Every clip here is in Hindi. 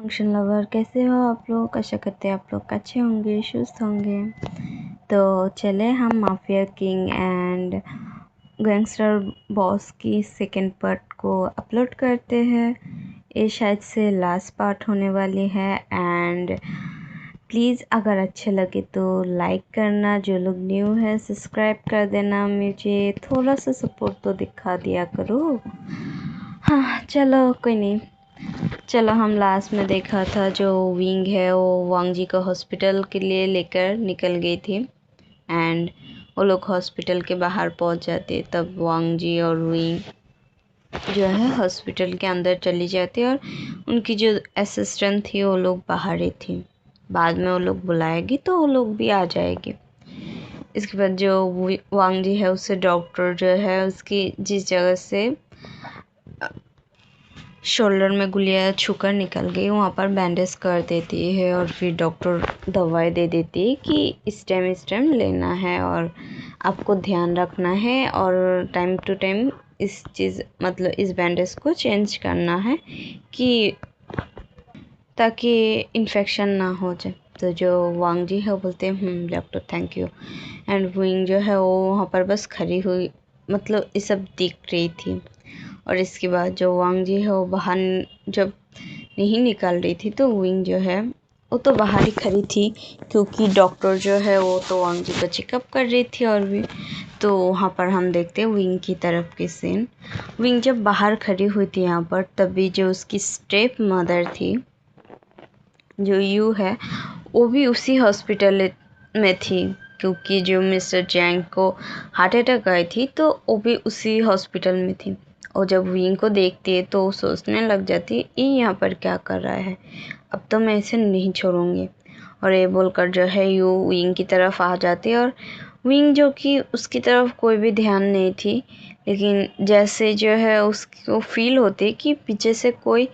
फंक्शन लवर कैसे हो आप लोग। आशा करते हैं आप लोग अच्छे होंगे, सुस्त होंगे। तो चले हम mafia king and gangster boss की सेकेंड पार्ट को अपलोड करते हैं। ये शायद से लास्ट पार्ट होने वाली है। एंड प्लीज़ अगर अच्छे लगे तो लाइक करना, जो लोग न्यू है सब्सक्राइब कर देना, मुझे थोड़ा सा सपोर्ट तो दिखा दिया करो। हाँ चलो कोई नहीं। चलो हम लास्ट में देखा था जो विंग है वो वांग जी को हॉस्पिटल के लिए लेकर निकल गई थी। एंड वो लोग हॉस्पिटल के बाहर पहुंच जाते तब वांग जी और विंग जो है हॉस्पिटल के अंदर चली जाती और उनकी जो असिस्टेंट थी वो लोग बाहर ही थी। बाद में वो लोग बुलाएगी तो वो लोग भी आ जाएगी। इसके बाद जो वांग जी है उससे डॉक्टर जो है उसकी जिस जगह से शोल्डर में गुलिया छूकर निकल गई वहाँ पर बैंडेज कर देती है और फिर डॉक्टर दवाई दे देती है कि इस टाइम लेना है और आपको ध्यान रखना है और टाइम टू टाइम इस चीज़ मतलब इस बैंडेज को चेंज करना है कि ताकि इन्फेक्शन ना हो जाए। तो जो वांग जी है वो बोलते हैं doctor thank you. And wing जो है वो वहाँ पर बस खड़ी हुई मतलब ये सब दिख रही थी। और इसके बाद जो वांग जी है वो बाहर जब नहीं निकल रही थी तो विंग जो है वो तो बाहर ही खड़ी थी क्योंकि डॉक्टर जो है वो तो वांग जी को चेकअप कर रही थी। और भी तो वहाँ पर हम देखते हैं विंग की तरफ की सीन। विंग जब बाहर खड़ी हुई थी यहाँ पर तभी जो उसकी स्टेप मदर थी जो यू है वो भी उसी हॉस्पिटल में थी क्योंकि जो मिस्टर जैंग को हार्ट अटैक आई थी तो वो भी उसी हॉस्पिटल में थी। और जब विंग को देखती है तो सोचने लग जाती है ये यहाँ पर क्या कर रहा है, अब तो मैं इसे नहीं छोड़ूंगी। और ये बोलकर जो है यू विंग की तरफ आ जाती है और विंग जो कि उसकी तरफ कोई भी ध्यान नहीं थी लेकिन जैसे जो है उसको फील होती है कि पीछे से कोई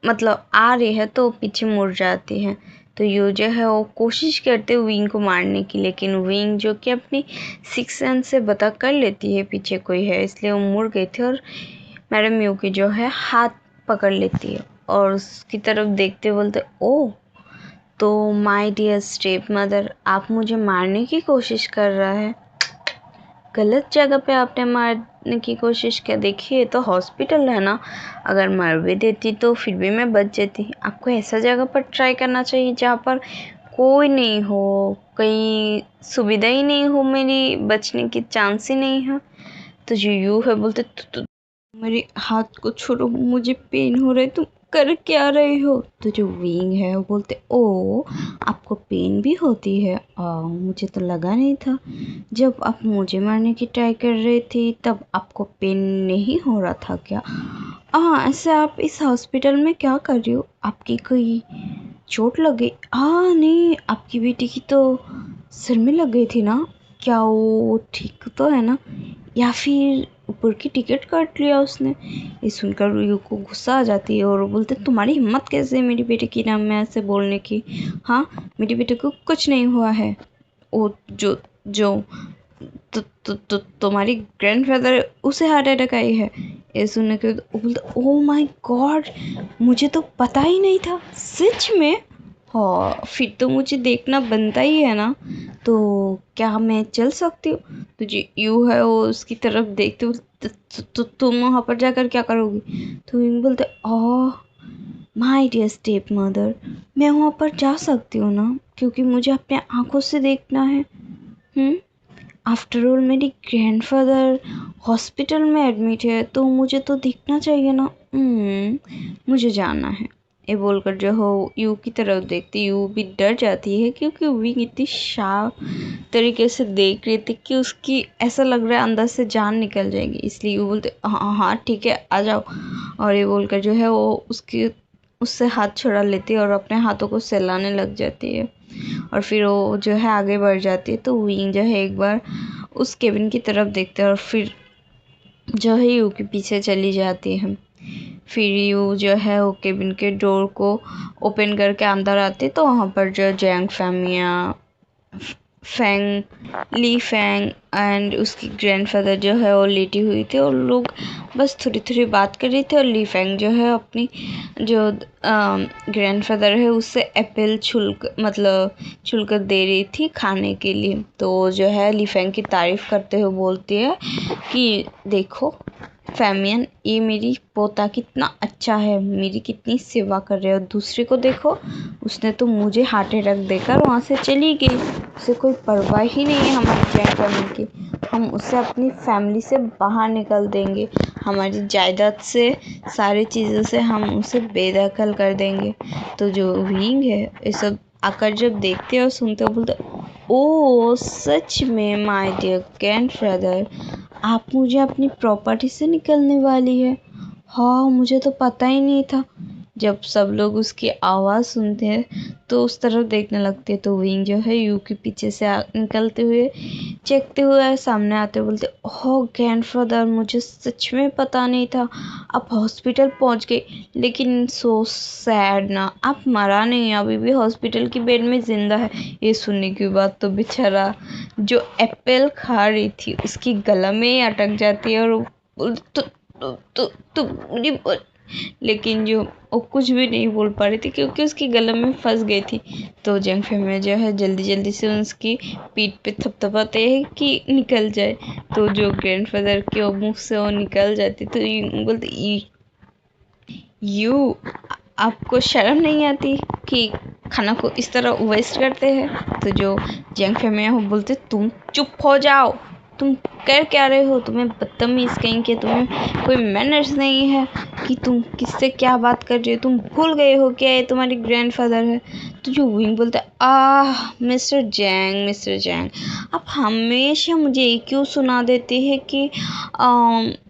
मतलब आ रही है तो पीछे मुड़ जाती है। तो यू जो है वो कोशिश करते विंग को मारने की लेकिन विंग जो कि अपनी सिक्स सेंस से पता कर लेती है पीछे कोई है इसलिए वो मुड़ गई थी और मैडम यू की जो है हाथ पकड़ लेती है और उसकी तरफ देखते बोलते ओ तो माय डियर स्टेप मदर आप मुझे मारने की कोशिश कर रहा है। गलत जगह पे आपने मारने की कोशिश किया। देखिए तो हॉस्पिटल है ना, अगर मर भी देती तो फिर भी मैं बच जाती। आपको ऐसा जगह पर ट्राई करना चाहिए जहाँ पर कोई नहीं हो, कहीं सुविधा ही नहीं हो, मेरी बचने की चांस ही नहीं है। तो जो यू है बोलते तो मेरे हाथ को छोड़ो, मुझे पेन हो रहा है, तुम कर क्या रहे हो। तो जो विंग है वो बोलते ओ आपको पेन भी होती है, मुझे तो लगा नहीं था। जब आप मुझे मारने की ट्राई कर रही थी तब आपको पेन नहीं हो रहा था क्या? ऐसे आप इस हॉस्पिटल में क्या कर रही हो, आपकी कोई चोट लग गई? नहीं, आपकी बेटी की तो सिर में लग गई थी ना, क्या वो ठीक तो है ना, या फिर ऊपर की टिकट काट लिया उसने? ये सुनकर रूही को गुस्सा आ जाती है और बोलते तुम्हारी हिम्मत कैसे है मेरी बेटी के नाम में ऐसे बोलने की? हाँ मेरी बेटी को कुछ नहीं हुआ है। वो जो जो तुम्हारी ग्रैंडफादर उसे हार्ट अटैक आई है। ये सुनने के वो बोलते ओह माय गॉड, मुझे तो पता ही नहीं था सच में। हाँ फिर तो मुझे देखना बनता ही है ना, तो क्या मैं चल सकती हूँ? तो जो यू है वो उसकी तरफ देखते हुए तुम वहाँ पर जाकर क्या करोगी? तो यूं बोलते oh my dear stepmother, मैं वहाँ पर जा सकती हूँ ना क्योंकि मुझे अपने आंखों से देखना है। आफ्टर ऑल मेरी ग्रैंडफादर हॉस्पिटल में एडमिट है तो मुझे तो दिखना चाहिए ना। मुझे जाना है। ये बोलकर जो हो यू की तरफ देखती यू भी डर जाती है क्योंकि विंग इतनी शार्प तरीके से देख रही थी कि उसकी ऐसा लग रहा है अंदर से जान निकल जाएगी। इसलिए यू बोलते हाँ हाँ ठीक है आ जाओ। और ये बोलकर जो है वो उससे हाथ छुड़ा लेती है और अपने हाथों को सहलाने लग जाती है। और फिर वो जो है आगे बढ़ जाती है तो विंग जो है एक बार उस केबिन की तरफ देखते हैं और फिर जो है यू के पीछे चली जाती है। फिर यू जो है वो केबिन के डोर को ओपन करके अंदर आती तो वहाँ पर जो जैंग ली फैंग एंड उसकी ग्रैंडफादर जो है वो लेटी हुई थी और लोग बस थोड़ी थोड़ी बात कर रहे थे। और ली फैंग जो है अपनी जो ग्रैंडफादर है उससे एप्पल छुल कर दे रही थी खाने के लिए। तो जो है ली फैंग की तारीफ़ करते हुए बोलती है कि देखो फैमियन, ये मेरी पोता कितना अच्छा है, मेरी कितनी सेवा कर रहे हो। दूसरे को देखो, उसने तो मुझे हार्ट अटैक देकर वहाँ से चली गई, उसे कोई परवाह ही नहीं है हमारी जॉइंट फैमिली की। हम उसे अपनी फैमिली से बाहर निकल देंगे, हमारी जायदाद से सारी चीज़ों से हम उसे बेदखल कर देंगे। तो जो विंग है ये सब आकर जब देखते और सुनते हो बोलते, ओ सच में माय डियर ग्रैंडफादर, आप मुझे अपनी प्रॉपर्टी से निकलने वाली है। हाँ, मुझे तो पता ही नहीं था। जब सब लोग उसकी आवाज़ सुनते हैं तो उस तरफ देखने लगते हैं। तो विंग जो है यू के पीछे से निकलते हुए चेखते हुए सामने आते हुए बोलते, ओह ग्रैंडफादर, मुझे सच में पता नहीं था, आप हॉस्पिटल पहुंच गए। लेकिन सो सैड ना, आप मरा नहीं, अभी भी हॉस्पिटल की बेड में जिंदा है। ये सुनने के बाद तो बेचारा जो एप्पल खा रही थी उसकी गला में ही अटक जाती है और वो तो मुझे बोल, लेकिन जो वो कुछ भी नहीं बोल पा रही थी क्योंकि उसकी गले में फंस गई थी। तो जंग फैमिली जो है जल्दी जल्दी से उसकी पीठ पे थपथपाते हैं कि निकल जाए। तो जो ग्रैंडफादर के मुंह से वो निकल जाती तो ये बोलते, यू आपको शर्म नहीं आती कि खाना को इस तरह वेस्ट करते हैं। तो जो जंग फैमिली वो बोलते, तुम चुप हो जाओ, तुम कर क्या रहे हो, तुम्हें बदतमीज कहीं के, तुम्हें कोई मैनर्स नहीं है कि तुम किससे क्या बात कर रहे हो, तुम भूल गए हो क्या ये तुम्हारी ग्रैंडफादर है। तो जो विंग बोलता है, मिस्टर जैंग, आप हमेशा मुझे ये क्यों सुना देते हैं कि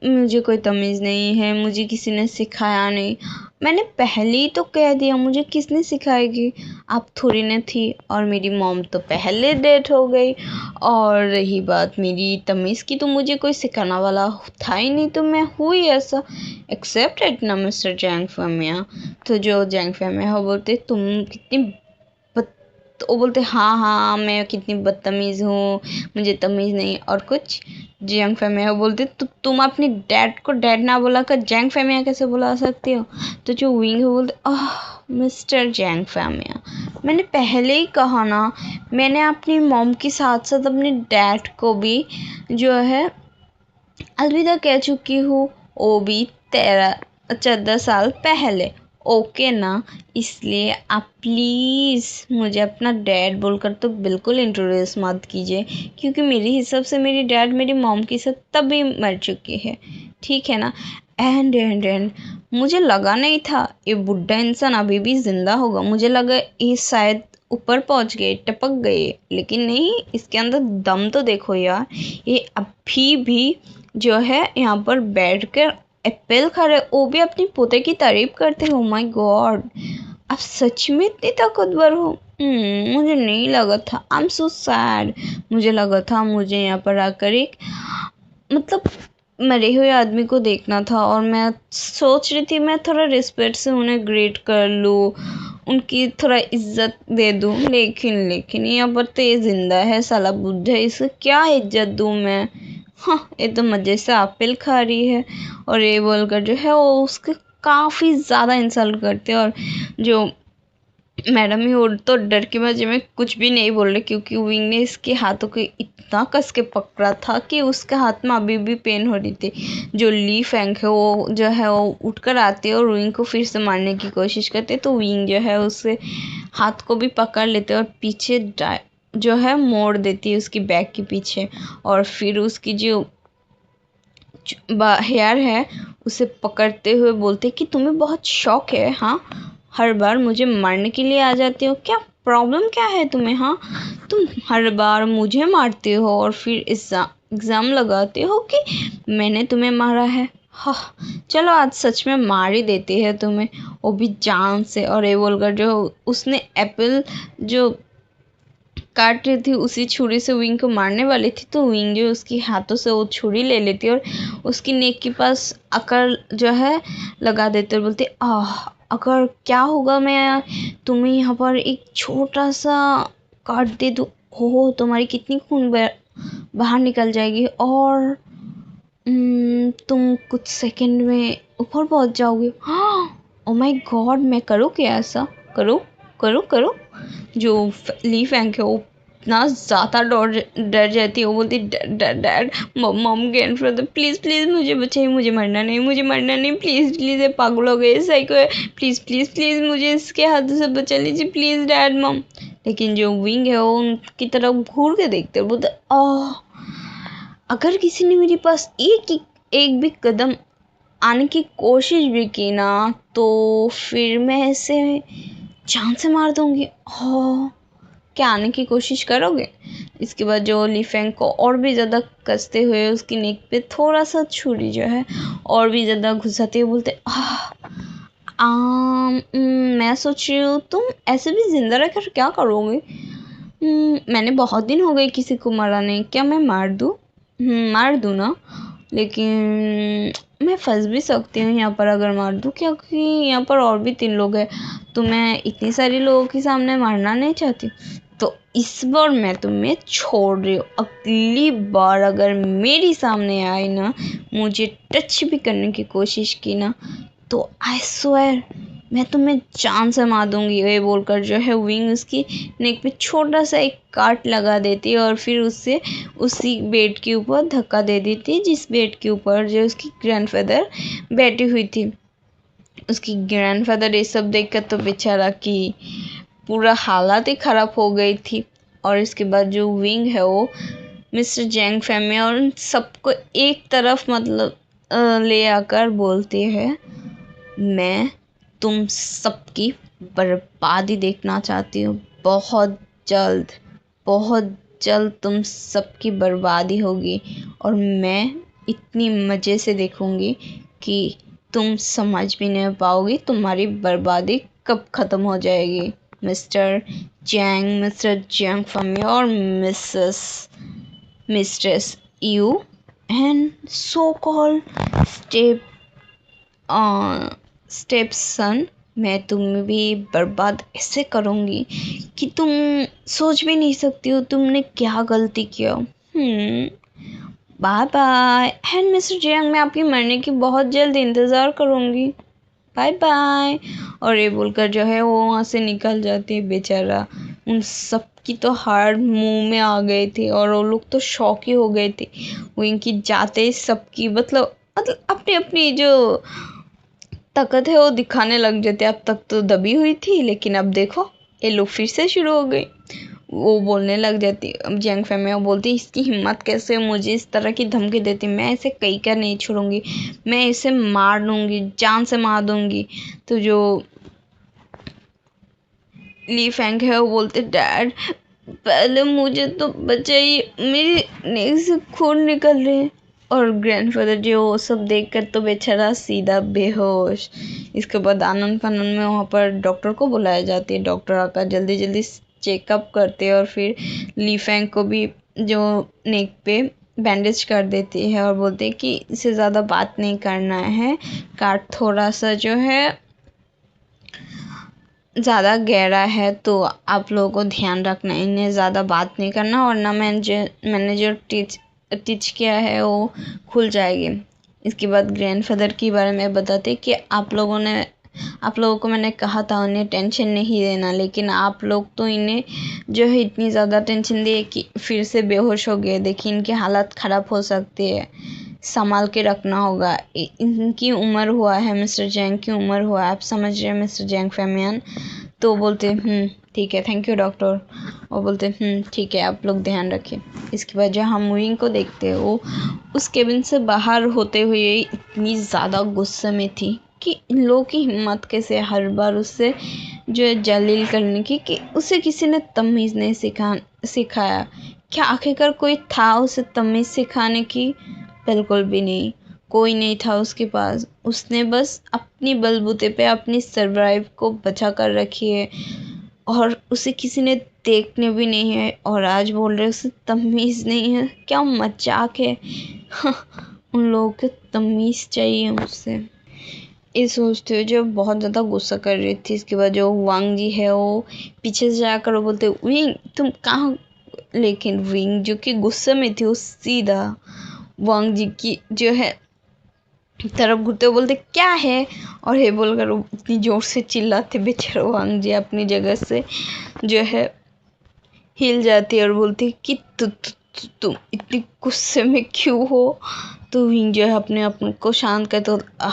मुझे कोई तमीज़ नहीं है, मुझे किसी ने सिखाया नहीं। मैंने पहले ही तो कह दिया, मुझे किसने सिखाएगी, आप थोड़ी न थी, और मेरी मॉम तो पहले डेथ हो गई। और रही बात मेरी तमीज़ की, तो मुझे कोई सिखाने वाला था ही नहीं, तो मैं हुई ऐसा। एक्सेप्ट इट ना मिस्टर जैंग फैमिया। तो जो जैंग फैमिया हो बोलते, तुम कितनी तो वो बोलते, हाँ मैं कितनी बदतमीज़ हूँ, मुझे तमीज़ नहीं और कुछ। जैंग फैमिया बोलते, तो तुम अपनी डैड को डैड ना बोला कर जैंग फैमिया कैसे बुला सकती हो। तो जो विंग है बोलते, मिस्टर जैंग फैमिया, मैंने पहले ही कहा ना, मैंने अपनी मॉम के साथ साथ अपने डैड को भी जो है अलविदा कह चुकी हूँ, वो भी 14 साल पहले। ओके ना, इसलिए आप प्लीज़ मुझे अपना डैड बोलकर तो बिल्कुल इंट्रोड्यूस मत कीजिए, क्योंकि मेरे हिसाब से मेरी डैड मेरी मॉम के साथ तभी मर चुकी है, ठीक है ना। एंड मुझे लगा नहीं था ये बुढ़ा इंसान अभी भी ज़िंदा होगा, मुझे लगा ये शायद ऊपर पहुंच गए, टपक गए, लेकिन नहीं, इसके अंदर दम तो देखो यार, ये अभी भी जो है यहाँ पर बैठकर एप्पल खा रहे, वो भी अपनी पोते की तारीफ करते हो। माय गॉड, आप सच में इतनी ताकतवर हो। मुझे नहीं लगा था, आई एम सो सैड। मुझे लगा था मुझे यहाँ पर आकर एक मतलब मरे हुए आदमी को देखना था, और मैं सोच रही थी मैं थोड़ा रिस्पेक्ट से उन्हें ग्रीट कर लूँ, उनकी थोड़ा इज्जत दे दूँ, लेकिन यहाँ पर तो ये जिंदा है, साला बुढ़ा है, इसे क्या इज्जत दूँ मैं। हाँ, ये तो मज़े से एप्पल खा रही है, और ये बोलकर जो है वो उसके काफ़ी ज़्यादा इंसल्ट करते हैं। और जो मैडम ही वो तो डर की वजह में कुछ भी नहीं बोल रहे, क्योंकि विंग ने इसके हाथों को इतना कस के पकड़ा था कि उसके हाथ में अभी भी पेन हो रही थी। जो ली फैंग है वो जो है वो उठकर आती है और विंग को फिर से मारने की कोशिश करते, तो विंग जो है उससे हाथ को भी पकड़ लेते और पीछे जो है मोड़ देती है उसकी बैक के पीछे, और फिर उसकी जो हेयर है उसे पकड़ते हुए बोलते कि तुम्हें बहुत शौक है, हाँ, हर बार मुझे मारने के लिए आ जाते हो, क्या प्रॉब्लम क्या है तुम्हें, हाँ, तुम हर बार मुझे मारते हो और फिर एग्ज़ाम लगाते हो कि मैंने तुम्हें मारा है। हाँ, चलो आज सच में मार ही देते हैं तुम्हें, वो भी जान से। और ये बोलकर जो उसने एप्पल जो काट रही थी उसी छुरी से विंग को मारने वाली थी, तो विंग जो उसकी हाथों से वो छुरी ले लेती और उसकी नेक के पास आकर जो है लगा देते और बोलते, अगर क्या होगा मैं तुम्हें यहाँ पर एक छोटा सा काट दे दूँ। हो तुम्हारी कितनी खून बाहर निकल जाएगी और तुम कुछ सेकंड में ऊपर पहुंच जाओगे। हाँ, ओ माय गॉड, मैं करूँ क्या ऐसा? करो करो करो। जो ली फैंग है वो इतना ज़्यादा डर जाती है। वो बोलती dad, mom, grandfather, please please मुझे बचाइए, मुझे मरना नहीं, मुझे मरना नहीं, प्लीज़ प्लीज़, ये पागल हो गए, साइको है, प्लीज़ प्लीज़ प्लीज़ मुझे इसके हाथों से बचा लीजिए, प्लीज़ डैड, मॉम। लेकिन जो विंग है वो उनकी तरफ घूर के देखते हैं, बोलते अगर किसी ने मेरे पास एक भी कदम आने की कोशिश भी की ना तो फिर मैं ऐसे जान से मार दूंगी। हाँ, क्या आने की कोशिश करोगे? इसके बाद जो ली फैंग को और भी ज़्यादा कसते हुए उसकी नेक पे थोड़ा सा छुरी जो है और भी ज़्यादा घुसाते हुए बोलते मैं सोच रही हूँ तुम ऐसे भी जिंदा रहकर क्या करोगे? मैंने बहुत दिन हो गए किसी को मारा नहीं, क्या मैं मार दूँ? मार दूँ ना, लेकिन मैं फंस भी सकती हूँ यहाँ पर अगर मार दूँ, क्योंकि यहाँ पर और भी 3 लोग हैं, तो मैं इतनी सारी लोगों के सामने मारना नहीं चाहती। तो इस बार मैं तुम्हें छोड़ रही हूँ। अगली बार अगर मेरी सामने आई ना, मुझे टच भी करने की कोशिश की ना, तो आई स्वेयर मैं तुम्हें जान से मार दूंगी। ये बोलकर जो है विंग उसकी नेक पे छोटा सा एक काट लगा देती है और फिर उससे उसी बेड के ऊपर धक्का दे देती है जिस बेड के ऊपर जो उसकी ग्रैंडफादर बैठी हुई थी। उसकी ग्रैंडफादर ये सब देखकर तो बेचारा की पूरा हालत ही ख़राब हो गई थी। और इसके बाद जो विंग है वो मिस्टर जैंग फैमी और उन सबको एक तरफ मतलब ले आकर बोलती है, मैं तुम सबकी बर्बादी देखना चाहती हूँ। बहुत जल्द तुम सबकी बर्बादी होगी और मैं इतनी मज़े से देखूँगी कि तुम समझ भी नहीं पाओगी तुम्हारी बर्बादी कब ख़त्म हो जाएगी। मिस्टर जैंग फमी और mistress you and so called stepson, मैं तुम्हें भी बर्बाद ऐसे करूँगी कि तुम सोच भी नहीं सकती हो तुमने क्या गलती किया। Bye bye and mister Jiang, मैं आपके मरने की बहुत जल्द इंतज़ार करूँगी, बाय बाय। और ये बोलकर जो है वो वहाँ से निकल जाती है। बेचारा उन सब की तो हाड़ मुंह में आ गई थी और वो लोग तो शॉक ही हो गए थे। वो इनकी जाते सबकी मतलब अपनी अपनी जो ताकत है वो दिखाने लग जाते। अब तक तो दबी हुई थी, लेकिन अब देखो ये लोग फिर से शुरू हो गई। वो बोलने लग जाती। अब जैंग फैमी बोलती, इसकी हिम्मत कैसे मुझे इस तरह की धमकी देती, मैं इसे कहीं का नहीं छोड़ूंगी, मैं इसे मार दूंगी, जान से मार दूंगी। तो जो ली फैंग है वो बोलते, डैड पहले मुझे तो बचाइए, मेरी नेक से खून निकल रहे हैं। और ग्रैंडफादर जो वो सब देखकर तो बेचारा सीधा बेहोश। इसके बाद आनंद फानन में वहाँ पर डॉक्टर को बुलाया जाती है। डॉक्टर आकर जल्दी जल्दी चेकअप करते हैं और फिर ली फैंग को भी जो नेक पे बैंडेज कर देती है और बोलते हैं कि इसे ज़्यादा बात नहीं करना है, काट थोड़ा सा जो है ज़्यादा गहरा है, तो आप लोगों को ध्यान रखना, इन्हें ज़्यादा बात नहीं करना वरना मैंने जो टीच किया है वो खुल जाएगी। इसके बाद ग्रैंडफादर के बारे में बताते कि आप लोगों को मैंने कहा था उन्हें टेंशन नहीं देना, लेकिन आप लोग तो इन्हें जो है इतनी ज़्यादा टेंशन दिए कि फिर से बेहोश हो गए। देखिए इनकी हालत ख़राब हो सकती है, संभाल के रखना होगा। इनकी उम्र हुआ है, मिस्टर जैंग की उम्र हुआ है, आप समझ रहे हैं मिस्टर जैंग फैमियन। तो बोलते ठीक है, थैंक यू डॉक्टर। और बोलते ठीक है, आप लोग ध्यान रखें। इसके बाद जब हम विंग को देखते हैं वो उस केबिन से बाहर होते हुए इतनी ज़्यादा गुस्से में थी कि इन लोगों की हिम्मत कैसे हर बार उससे जो है जलील करने की, कि उसे किसी ने तमीज़ नहीं सिखाया। क्या आखिरकार कोई था उसे तमीज़ सिखाने की? बिल्कुल भी नहीं, कोई नहीं था उसके पास। उसने बस अपनी बलबूते पे अपनी सरवाइव को बचा कर रखी है और उसे किसी ने देखने भी नहीं है, और आज बोल रहे उसे तमीज़ नहीं है। क्या मजाक है। उन लोगों को तमीज़ चाहिए मुझसे, ये सोचते हुए जो बहुत ज़्यादा गुस्सा कर रही थी। इसके बाद जो वांग जी है वो पीछे से जाकर बोलते, विंग तुम कहाँ लेकिन विंग जो कि गुस्से में थी वो सीधा वांग जी की जो है तरफ घूरते हुए बोलते क्या है, और ये बोलकर वो इतनी जोर से चिल्लाते बेचारा वांग जी अपनी जगह से जो है हिल जाती है और बोलती कि तुम इतनी गुस्से में क्यों हो। तो विंग जो है अपने आप को शांत करते तो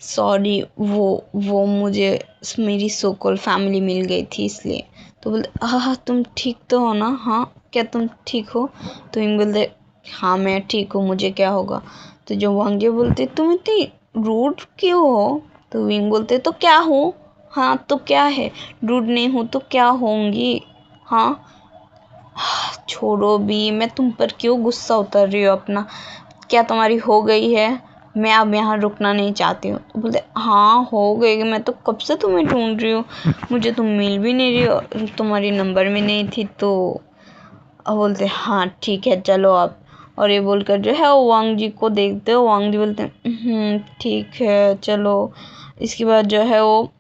सॉरी, वो मुझे मेरी सोकल फैमिली मिल गई थी इसलिए। तो बोलते हाँ तुम ठीक तो हो ना, हाँ क्या तुम ठीक हो। तो विंग बोलते हाँ मैं ठीक हूँ, मुझे क्या होगा। तो जो वांगे बोलते तुम इतनी रूड क्यों हो। तो विंग बोलते तो क्या हूँ, हाँ तो क्या है, रूड नहीं हूँ तो क्या होंगी। हाँ छोड़ो भी, मैं तुम पर क्यों गुस्सा उतर रही हो अपना, क्या तुम्हारी हो गई है, मैं अब यहाँ रुकना नहीं चाहती हूँ। तो बोलते हाँ हो गई, मैं तो कब से तुम्हें ढूंढ रही हूँ, मुझे तुम मिल भी नहीं रही हो, तुम्हारी नंबर भी नहीं थी। तो अब बोलते हाँ ठीक है चलो अब। और ये बोलकर जो है वो वांग जी को देखते हो, वांग जी बोलते ठीक है चलो। इसके बाद जो है वो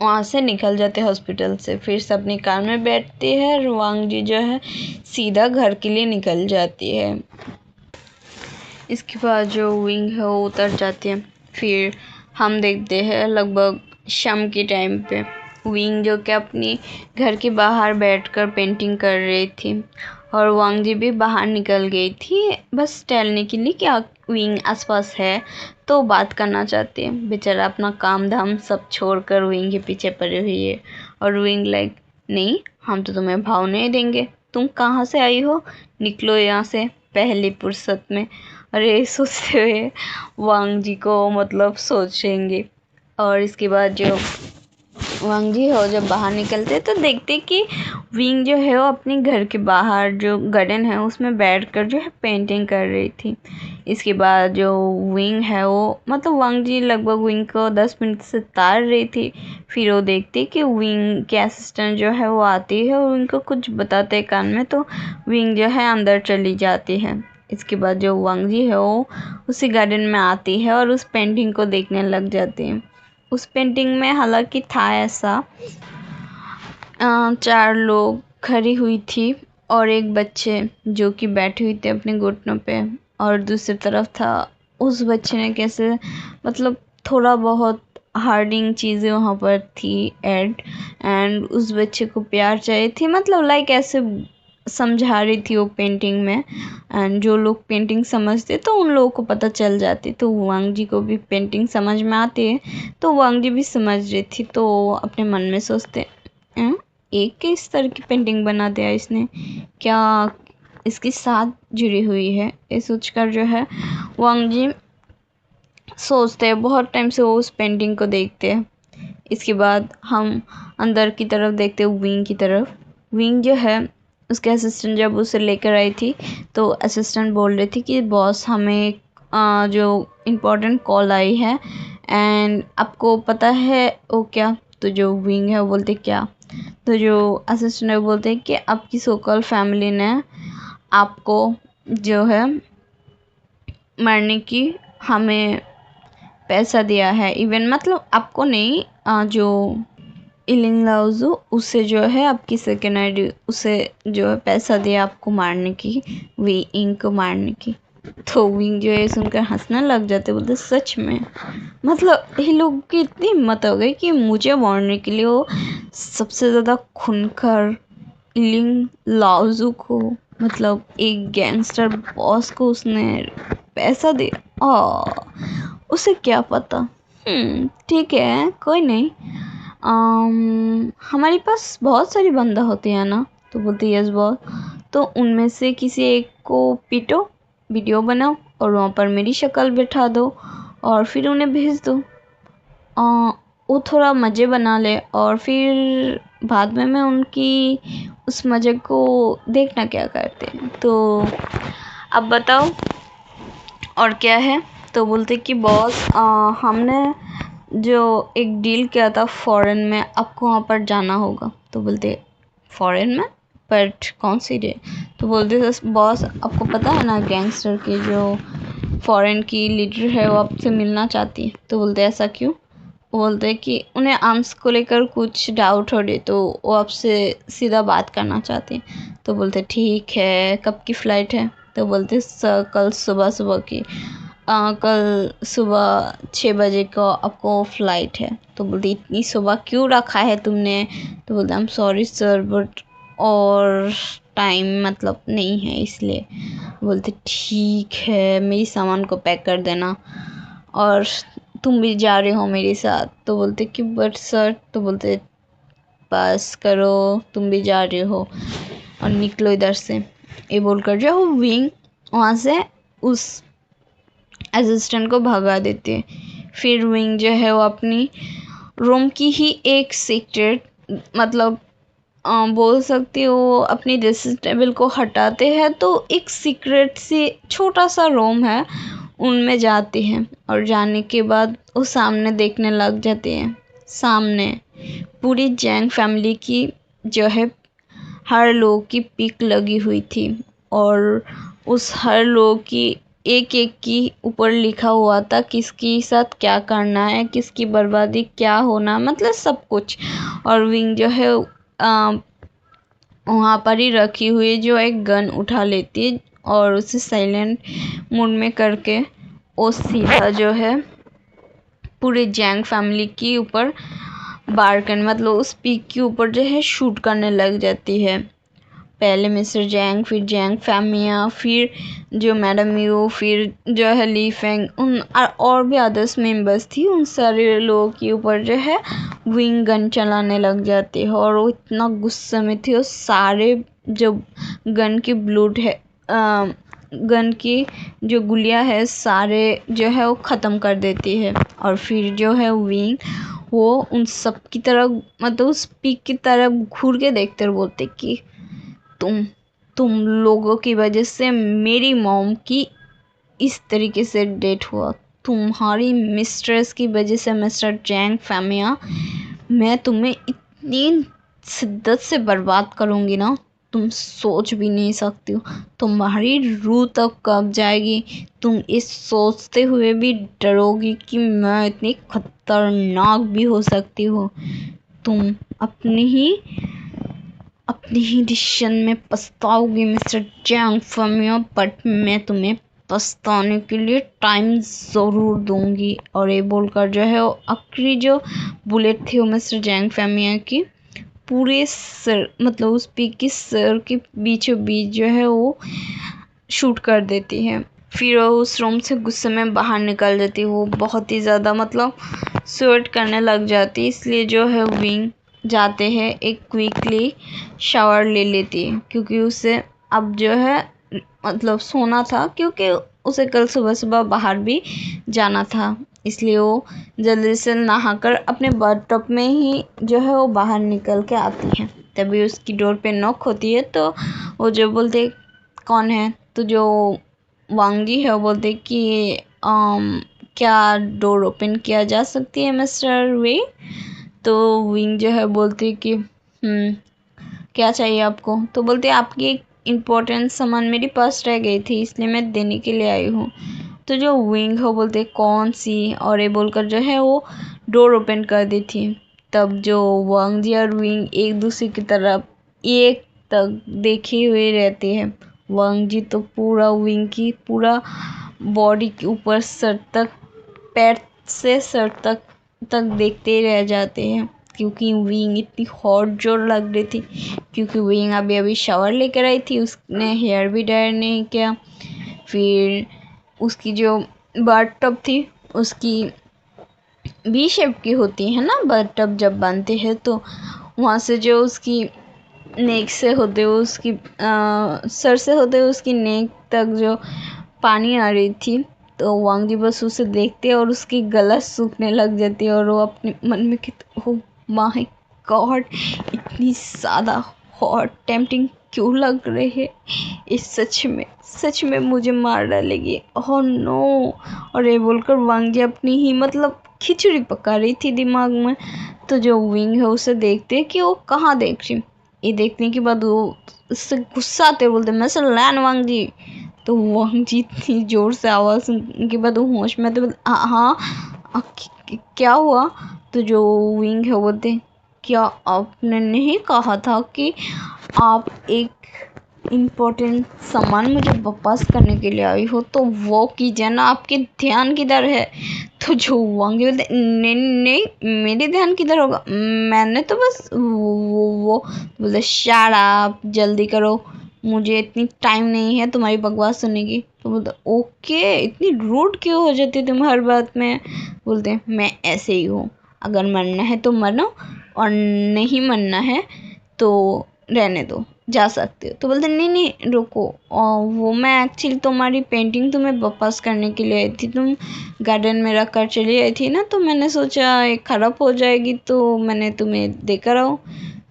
वहाँ से निकल जाते हॉस्पिटल से, फिर सब अपनी कार में बैठती है और वांग जी जो है सीधा घर के लिए निकल जाती है। इसके बाद जो विंग है वो उतर जाती है। फिर हम देखते हैं लगभग शाम के टाइम पे विंग जो कि अपनी घर के बाहर बैठकर पेंटिंग कर रही थी, और वांग जी भी बाहर निकल गई थी बस टहलने के लिए, क्या विंग आसपास है तो बात करना चाहती है। बेचारा अपना काम धाम सब छोड़कर विंग के पीछे पड़ी हुई है, और विंग लाइक नहीं हम तो तुम्हें भाव नहीं देंगे, तुम कहाँ से आई हो, निकलो यहाँ से पहली फुर्सत में। अरे सोचते हुए वांग जी को मतलब सोचेंगे। और इसके बाद जो वांग जी हो जब बाहर निकलते तो देखते कि विंग जो है वो अपने घर के बाहर जो गार्डन है उसमें बैठकर जो है पेंटिंग कर रही थी। इसके बाद जो विंग है वो मतलब वांग जी लगभग विंग को 10 मिनट से तार रही थी। फिर वो देखती कि विंग के असिस्टेंट जो है वो आती है और विंग को कुछ बताते हैं कान में, तो विंग जो है अंदर चली जाती है। इसके बाद जो वांग जी है वो उसी गार्डन में आती है और उस पेंटिंग को देखने लग जाती है। उस पेंटिंग में हालांकि था ऐसा 4 लोग खड़ी हुई थी और एक बच्चे जो कि बैठी हुई थी अपने घुटनों पे, और दूसरी तरफ था उस बच्चे ने कैसे मतलब थोड़ा बहुत हार्डिंग चीज़ें वहाँ पर थी एंड उस बच्चे को प्यार चाहिए थी, मतलब लाइक ऐसे समझा रही थी वो पेंटिंग में। एंड जो लोग पेंटिंग समझते तो उन लोगों को पता चल जाती, तो वांग जी को भी पेंटिंग समझ में आती है, तो वांग जी भी समझ रही थी। तो अपने मन में सोचते एक के इस तरह की पेंटिंग बना दिया इसने, क्या इसकी साथ जुड़ी हुई है, ये सोचकर जो है वांग जी सोचते हैं। बहुत टाइम से वो उस पेंटिंग को देखते हैं। इसके बाद हम अंदर की तरफ देखते हैं विंग की तरफ। विंग जो है उसके असिस्टेंट जब उसे लेकर आई थी तो असिस्टेंट बोल रही थी कि बॉस हमें जो इम्पोर्टेंट कॉल आई है एंड आपको पता है वो क्या। तो जो विंग है वो बोलते क्या। तो जो असिस्टेंट है वो बोलते हैं कि आपकी सोकल फैमिली ने आपको जो है मरने की हमें पैसा दिया है, इवन मतलब आपको नहीं जो इलिंग लाउजू उसे जो है आपकी सेकेंड आईडी उसे जो है पैसा दिया आपको मारने की, वी इंग को मारने की। तो विंग जो है सुनकर हंसने लग जाते, बोलते सच में, मतलब ये लोग की इतनी हिम्मत हो गई कि मुझे मारने के लिए वो सबसे ज़्यादा खुनकर इलिंग लाउजू को मतलब एक गैंगस्टर बॉस को उसने पैसा दिया। उसे क्या पता। ठीक है कोई नहीं, हमारे पास बहुत सारी बंदा होती है ना। तो बोलती यस बॉस। तो उनमें से किसी एक को पीटो, वीडियो बनाओ और वहाँ पर मेरी शक्ल बैठा दो और फिर उन्हें भेज दो। वो थोड़ा मज़े बना ले और फिर बाद में मैं उनकी उस मज़े को देखना क्या करते हैं। तो अब बताओ और क्या है। तो बोलते कि बॉस हमने जो एक डील किया था फॉरेन में, आपको वहाँ पर जाना होगा। तो बोलते फॉरेन में, बट कौन सी डील। तो बोलते बॉस आपको पता है ना गैंगस्टर की जो फॉरेन की लीडर है वो आपसे मिलना चाहती है। तो बोलते ऐसा क्यों। वो बोलते हैं कि उन्हें आर्म्स को लेकर कुछ डाउट हो रही, तो वो आपसे सीधा बात करना चाहते हैं। तो बोलते ठीक है, कब की फ़्लाइट है? तो बोलते सर कल सुबह की कल सुबह 6 बजे को आपको फ़्लाइट है। तो बोलते इतनी सुबह क्यों रखा है तुमने? तो बोलते आई एम सॉरी सर बट और टाइम मतलब नहीं है इसलिए। बोलते ठीक है, मेरी सामान को पैक कर देना और तुम भी जा रहे हो मेरे साथ। तो बोलते कि बट सर, तो बोलते पास करो, तुम भी जा रहे हो और निकलो इधर से। ये बोलकर जो वो विंग वहाँ से उस असिस्टेंट को भगा देते हैं। फिर विंग जो है वो अपनी रूम की ही एक सीक्रेट मतलब बोल सकती हो अपनी ड्रेसिंग टेबल को हटाते हैं तो एक सीक्रेट सी छोटा सा रूम है, उनमें जाते हैं और जाने के बाद वो सामने देखने लग जाते हैं। सामने पूरी जैंग फैमिली की जो है हर लोग की पिक लगी हुई थी और उस हर लोग की एक एक की ऊपर लिखा हुआ था किसकी साथ क्या करना है, किसकी बर्बादी क्या होना, मतलब सब कुछ। और विंग जो है वहाँ पर ही रखी हुई जो एक गन उठा लेती है और उसे साइलेंट मोड में करके वो सीधा जो है पूरे जैंग फैमिली के ऊपर वार करने मतलब उस पीक के ऊपर जो है शूट करने लग जाती है। पहले मिस्टर जैंग, फिर जैंग फैमिया, फिर जो मैडम यू, फिर जो है ली फेंग, उन और भी अदर्स मेंबर्स थी, उन सारे लोगों के ऊपर जो है विंग गन चलाने लग जाती है। और वो इतना गुस्से में थी, वो सारे जो गन की ब्लूड है गन की जो गुलियाँ है सारे जो है वो ख़त्म कर देती है। और फिर जो है विंग वो उन सब की तरफ मतलब उस पीक की तरफ घूर के देखते और बोलते कि तुम लोगों की वजह से मेरी मॉम की इस तरीके से डेथ हुआ, तुम्हारी मिस्ट्रेस की वजह से मिस्टर जैंग फैमिया, मैं तुम्हें इतनी शिद्दत से बर्बाद करूँगी ना, तुम सोच भी नहीं सकती हो। तुम्हारी रूह तक कब जाएगी, तुम इस सोचते हुए भी डरोगी कि मैं इतनी खतरनाक भी हो सकती हूँ। तुम अपनी ही डिसीजन में पछताओगे मिस्टर जैंग फैमिया, बट मैं तुम्हें पछताने के लिए टाइम ज़रूर दूंगी। और ये बोलकर जो है वो आखिरी जो बुलेट थी वो मिस्टर जैंग फैमिया की पूरे सर मतलब उस पीक की सर के बीचों बीच जो है वो शूट कर देती है। फिर वो उस रूम से गुस्से में बाहर निकल जाती है। वो बहुत ही ज़्यादा मतलब स्वेट करने लग जाती है, इसलिए जो है विंग जाते हैं एक क्विकली शावर ले लेती है क्योंकि उसे अब जो है मतलब सोना था, क्योंकि उसे कल सुबह बाहर भी जाना था। इसलिए वो जल्दी से नहाकर अपने बाथटब में ही जो है वो बाहर निकल के आती है। तभी उसकी डोर पे नॉक होती है तो वो जो बोलते कौन है, तो जो वांगी है वो बोलते कि क्या डोर ओपन किया जा सकती है मिस्टर वे? तो विंग जो है बोलती कि क्या चाहिए आपको? तो बोलते आपकी एक इम्पोर्टेंट सामान मेरे पास रह गई थी इसलिए मैं देने के लिए आई हूँ। तो जो विंग है बोलते कौन सी, और ये बोलकर जो है वो डोर ओपन कर दी थी। तब जो वांग जी और विंग एक दूसरे की तरफ एक तक देखे हुए रहते हैं। वांग जी तो पूरा विंग की पूरा बॉडी के ऊपर सर तक, पैर से सर तक देखते रह जाते हैं क्योंकि विंग इतनी हॉट जोर लग रही थी। क्योंकि विंग अभी शावर लेकर आई थी, उसने हेयर भी डाई नहीं किया। फिर उसकी जो बाथटब थी उसकी वी शेप की होती है ना बाथटब, जब बनते हैं तो वहाँ से जो उसकी नेक से होते हुए उसकी सर से होते हुए उसकी नेक तक जो पानी आ रही थी, तो वांग जी बस उसे देखते और उसकी गला सूखने लग जाती है और वो अपने मन में कहते ओह माय गॉड, इतनी ज़्यादा हॉट टेम्पटिंग क्यों लग रही है, इस सच में मुझे मार डालेगी, ओह नो। और ये बोलकर वांग जी अपनी ही मतलब खिचड़ी पका रही थी दिमाग में। तो जो विंग है उसे देखते कि वो कहाँ देख रही, ये देखने के बाद वो उससे गुस्सा आते बोलते मिस्टर लैन वांग जी। तो वांग जी इतनी ज़ोर से आवाज़ सुनने के बाद वो होश में तो हाँ क्या हुआ? तो जो विंग है वो बोलते, क्या आपने नहीं कहा था कि आप एक इम्पोर्टेंट सामान मुझे वापस करने के लिए आई हो, तो वो कीजिए ना, आपके ध्यान किधर है? तो जो वांगी बोलते, नहीं नहीं मेरे ध्यान किधर होगा, मैंने तो बस वो बोले, शट अप, जल्दी करो, मुझे इतनी टाइम नहीं है तुम्हारी बकवास सुनने की। तो बोलते, ओके, इतनी रूड क्यों हो जाती तुम हर बात में? बोलते, मैं ऐसे ही हूँ, अगर मरना है तो मरो और नहीं मरना है तो रहने दो, जा सकते हो। तो बोलते, नहीं नहीं रुको, और वो मैं एक्चुअली तुम्हारी पेंटिंग तुम्हें वापस करने के लिए आई थी, तुम गार्डन में रख कर चली आई थी ना, तो मैंने सोचा एक ख़राब हो जाएगी तो मैंने तुम्हें देकर आओ।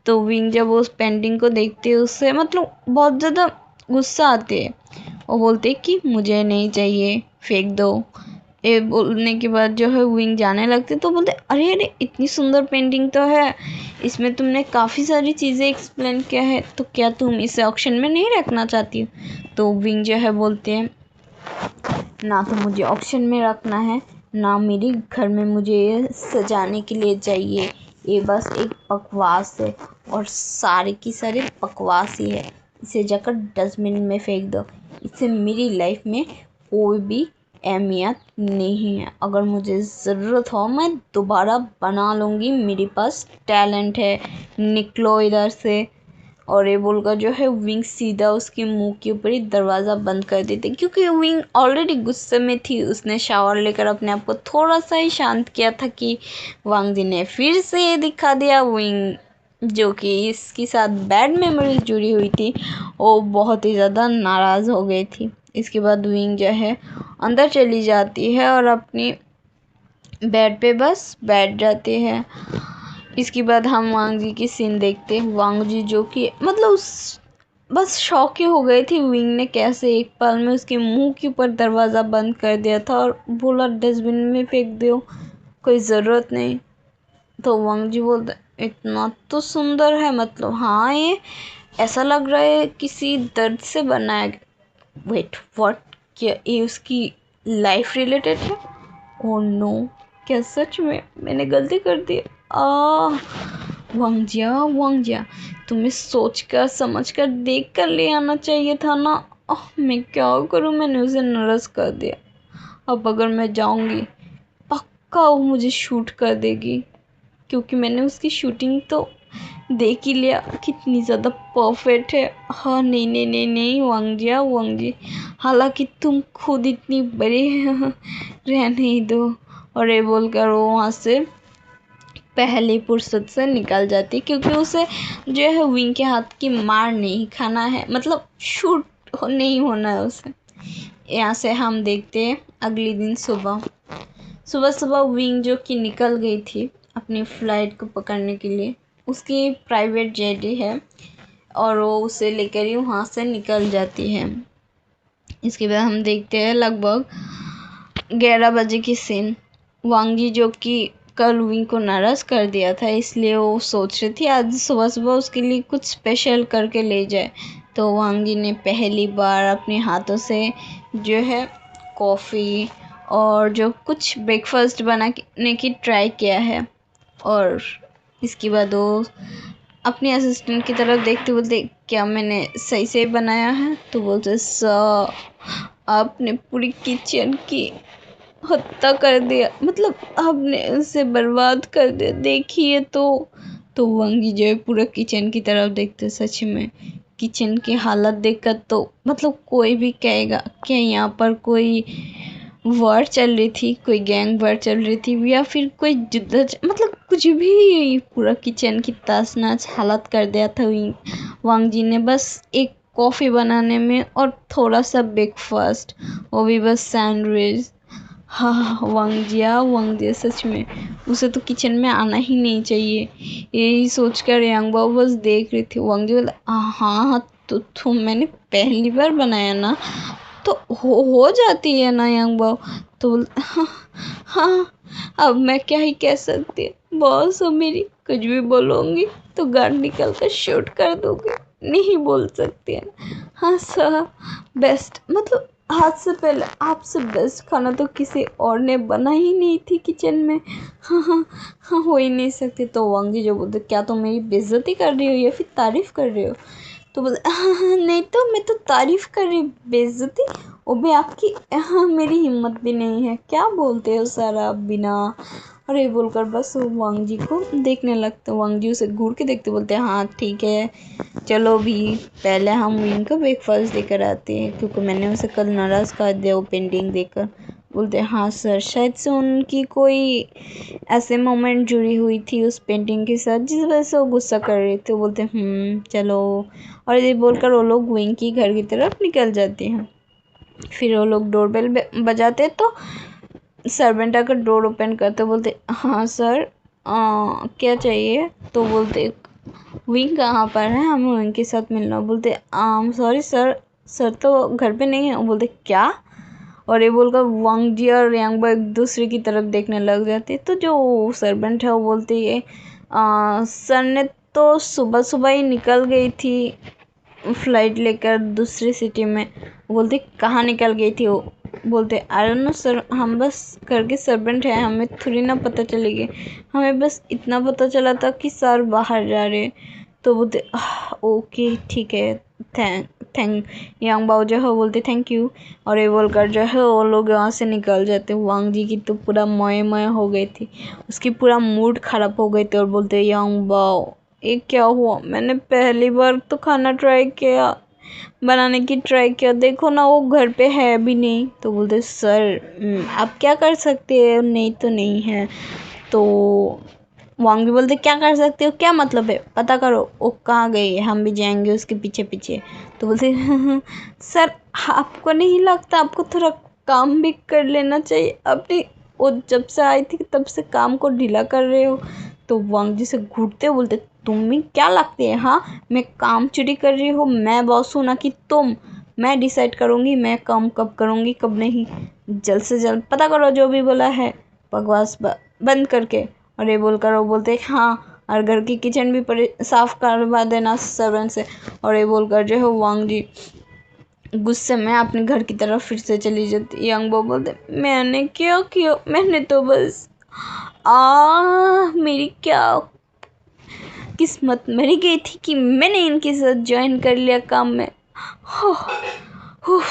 तो विंग जब उस पेंटिंग को देखती है उससे मतलब बहुत ज़्यादा गुस्सा आती है। वो बोलते कि मुझे नहीं चाहिए, फेंक दो। ये बोलने के बाद जो है विंग जाने लगते, तो बोलते, अरे अरे इतनी सुंदर पेंटिंग तो है, इसमें तुमने काफ़ी सारी चीज़ें एक्सप्लेन किया है, तो क्या तुम इसे ऑक्शन में नहीं रखना चाहती हो? तो विंग जो है बोलते हैं, ना तो मुझे ऑक्शन में रखना है, ना मेरे घर में मुझे ये सजाने के लिए चाहिए, ये बस एक बकवास है और सारे की सारी बकवास ही है, इसे जाकर डस्टबिन में फेंक दो, इससे मेरी लाइफ में कोई भी अहमियत नहीं है, अगर मुझे ज़रूरत हो मैं दोबारा बना लूँगी, मेरे पास टैलेंट है, निकलो इधर से। और ये बोलकर जो है विंग सीधा उसके मुंह के ऊपर ही दरवाज़ा बंद कर देते, क्योंकि विंग ऑलरेडी गुस्से में थी, उसने शावर लेकर अपने आप को थोड़ा सा ही शांत किया था कि वांग जी ने फिर से ये दिखा दिया। विंग जो कि इसके साथ बैड मेमोरीज जुड़ी हुई थी, वो बहुत ही ज़्यादा नाराज़ हो गई थी। इसके बाद विंग जो है अंदर चली जाती है और अपनी बेड पे बस बैठ जाती है। इसके बाद हम वांग जी की सीन देखते हैं। वांग जी जो कि मतलब उस बस शॉक ही हो गए थे, विंग ने कैसे एक पल में उसके मुंह के ऊपर दरवाज़ा बंद कर दिया था और बोला डस्टबिन में फेंक दो, कोई ज़रूरत नहीं। तो वांग जी बोलते, इतना तो सुंदर है, मतलब हाँ ये ऐसा लग रहा है किसी दर्द से बनाया गया। वेट व्हाट, क्या ये उसकी लाइफ रिलेटेड है? ओह नो, क्या सच में मैंने गलती कर दी? वांगजिया, तुम्हें सोच कर समझ कर देख कर ले आना चाहिए था ना। मैं क्या करूँ, मैंने उसे नाराज़ कर दिया। अब अगर मैं जाऊँगी पक्का वो मुझे शूट कर देगी, क्योंकि मैंने उसकी शूटिंग तो देख ही लिया, कितनी ज़्यादा परफेक्ट है। हाँ नहीं नहीं नहीं नहीं वांगजी, हालांकि तुम खुद इतनी बड़ी रहने ही दो। और ये बोलकर वो वहाँ से पहली फुर्सत से निकल जाती, क्योंकि उसे जो है विंग के हाथ की मार नहीं खाना है, मतलब शूट नहीं होना है उसे। यहाँ से हम देखते हैं अगले दिन सुबह सुबह विंग जो कि निकल गई थी अपनी फ़्लाइट को पकड़ने के लिए, उसकी प्राइवेट जेट है और वो उसे लेकर ही वहाँ से निकल जाती है। इसके बाद हम देखते हैं लगभग 11 बजे की सीन। वांगी जो कि कल विंग को नाराज़ कर दिया था, इसलिए वो सोच रही थी आज सुबह सुबह उसके लिए कुछ स्पेशल करके ले जाए। तो वांगी ने पहली बार अपने हाथों से जो है कॉफ़ी और जो कुछ ब्रेकफास्ट बनाने की ट्राई किया है। और इसके बाद वो अपने असिस्टेंट की तरफ देखते बोलते, क्या मैंने सही से बनाया है? तो बोलते, आपने पूरी किचन की हत्या कर दिया, मतलब आपने उसे बर्बाद कर दिया, देखिए। तो वांगी जो है पूरा किचन की तरफ देखते, सच में किचन की हालत देखकर तो मतलब कोई भी कहेगा क्या यहाँ पर कोई वॉर चल रही थी, कोई गैंग वॉर चल रही थी या फिर कोई मतलब कुछ भी, पूरा किचन की तहस नहस हालत कर दिया था वांग जी ने बस एक कॉफ़ी बनाने में और थोड़ा सा ब्रेकफास्ट, वो भी बस सैंडविच। हाँ वांग जिया सच में उसे तो किचन में आना ही नहीं चाहिए, यही सोचकर यांगबाओ बस देख रही थी। वांग जी बोला, हाँ तो मैंने पहली बार बनाया ना, तो हो जाती है ना यांगबाओ। तो हाँ हाँ, अब मैं क्या ही कह सकती हूँ, बॉस हो मेरी, कुछ भी बोलूँगी तो गार्ड निकल कर शूट कर दोगे, नहीं बोल सकती है। हाँ सर बेस्ट, मतलब से पहले आपसे बेस्ट खाना तो किसी और ने बना ही नहीं थी किचन में। हाँ हाँ हाँ, हो ही नहीं सकती। तो वांग जी जो बोलते, क्या तुम मेरी बेइज्जती कर रही हो या फिर तारीफ़ कर रही हो? तो बोलते, हाँ हाँ नहीं तो मैं तो तारीफ़ कर रही, बेइज्जती वो भी आपकी। हाँ, मेरी हिम्मत भी नहीं है, क्या बोलते हो सर आप बिना। और ये बोलकर बस वो वांग जी को देखने लगते। वांग जी उसे घूर के देखते, बोलते हैं हाँ ठीक है, चलो भी पहले हम विंग का ब्रेकफास्ट देकर आते हैं, क्योंकि मैंने उसे कल नाराज़ कर दिया वो पेंटिंग देखकर। बोलते हैं हाँ सर, शायद से उनकी कोई ऐसे मोमेंट जुड़ी हुई थी उस पेंटिंग के साथ जिस वजह से वो गुस्सा कर रहे थे। बोलते हैं चलो। और ये बोलकर वो लोग विंग की घर की तरफ निकल जाते हैं। फिर वो लोग डोरबेल बजाते तो सर्वेंट आकर डोर ओपन करते। बोलते हाँ सर, क्या चाहिए? तो बोलते विंग कहाँ पर है, हमें विंग के साथ मिलना। बोलते सॉरी सर, सर तो घर पे नहीं है। बोलते क्या? और ये बोलकर वांग जी और यांगबा एक दूसरे की तरफ देखने लग जाते। तो जो सर्वेंट है वो बोलती है सर ने तो सुबह सुबह ही निकल गई थी फ्लाइट लेकर दूसरी सिटी में। बोलते कहाँ निकल गई थी वो? बोलते आई डोंट नो सर, हम बस घर के सर्वेंट हैं, हमें थोड़ी ना पता चलेगी, हमें बस इतना पता चला था कि सर बाहर जा रहे। तो बोलते ओके ठीक है, थैंक थैंक यांग बाओ जो है बोलते थैंक यू। और ये बोलकर जो है वो लोग यहाँ से निकल जाते। वांग जी की तो पूरा मोए मोए हो गई थी, उसकी पूरा मूड खराब हो गई थी। और बोलते यांग बाओ ये क्या हुआ? मैंने पहली बार तो खाना ट्राई किया, बनाने की ट्राई किया, देखो ना वो घर पे है भी नहीं। तो बोलते सर आप क्या कर सकते हैं, नहीं तो नहीं है। तो वांग भी बोलते क्या कर सकते हो, क्या मतलब है, पता करो वो कहाँ गई है, हम भी जाएंगे उसके पीछे पीछे। तो बोलते सर आपको नहीं लगता आपको थोड़ा काम भी कर लेना चाहिए, अपनी वो जब से आई थी तब से काम को ढीला कर रहे हो। तो वांग जी से घूरते बोलते तुम्हें क्या लगती है, हाँ मैं काम चोरी कर रही हूँ? मैं बॉस हूँ ना कि तुम? मैं डिसाइड करूँगी मैं काम कब करूँगी कब नहीं। जल्द से जल्द पता करो जो भी बोला है, बकवास बंद करके। और ये बोलकर वो बोलते हाँ, और घर की किचन भी साफ करवा देना सर्वेंट से। और ये बोलकर जो है वांग जी गुस्से में अपने घर की तरफ फिर से चली जाती। यंग बो बोलते मैंने क्या किया, मैंने तो बस मेरी क्या किस्मत मरी गई थी कि मैंने इनके साथ ज्वाइन कर लिया काम में। हो, हो,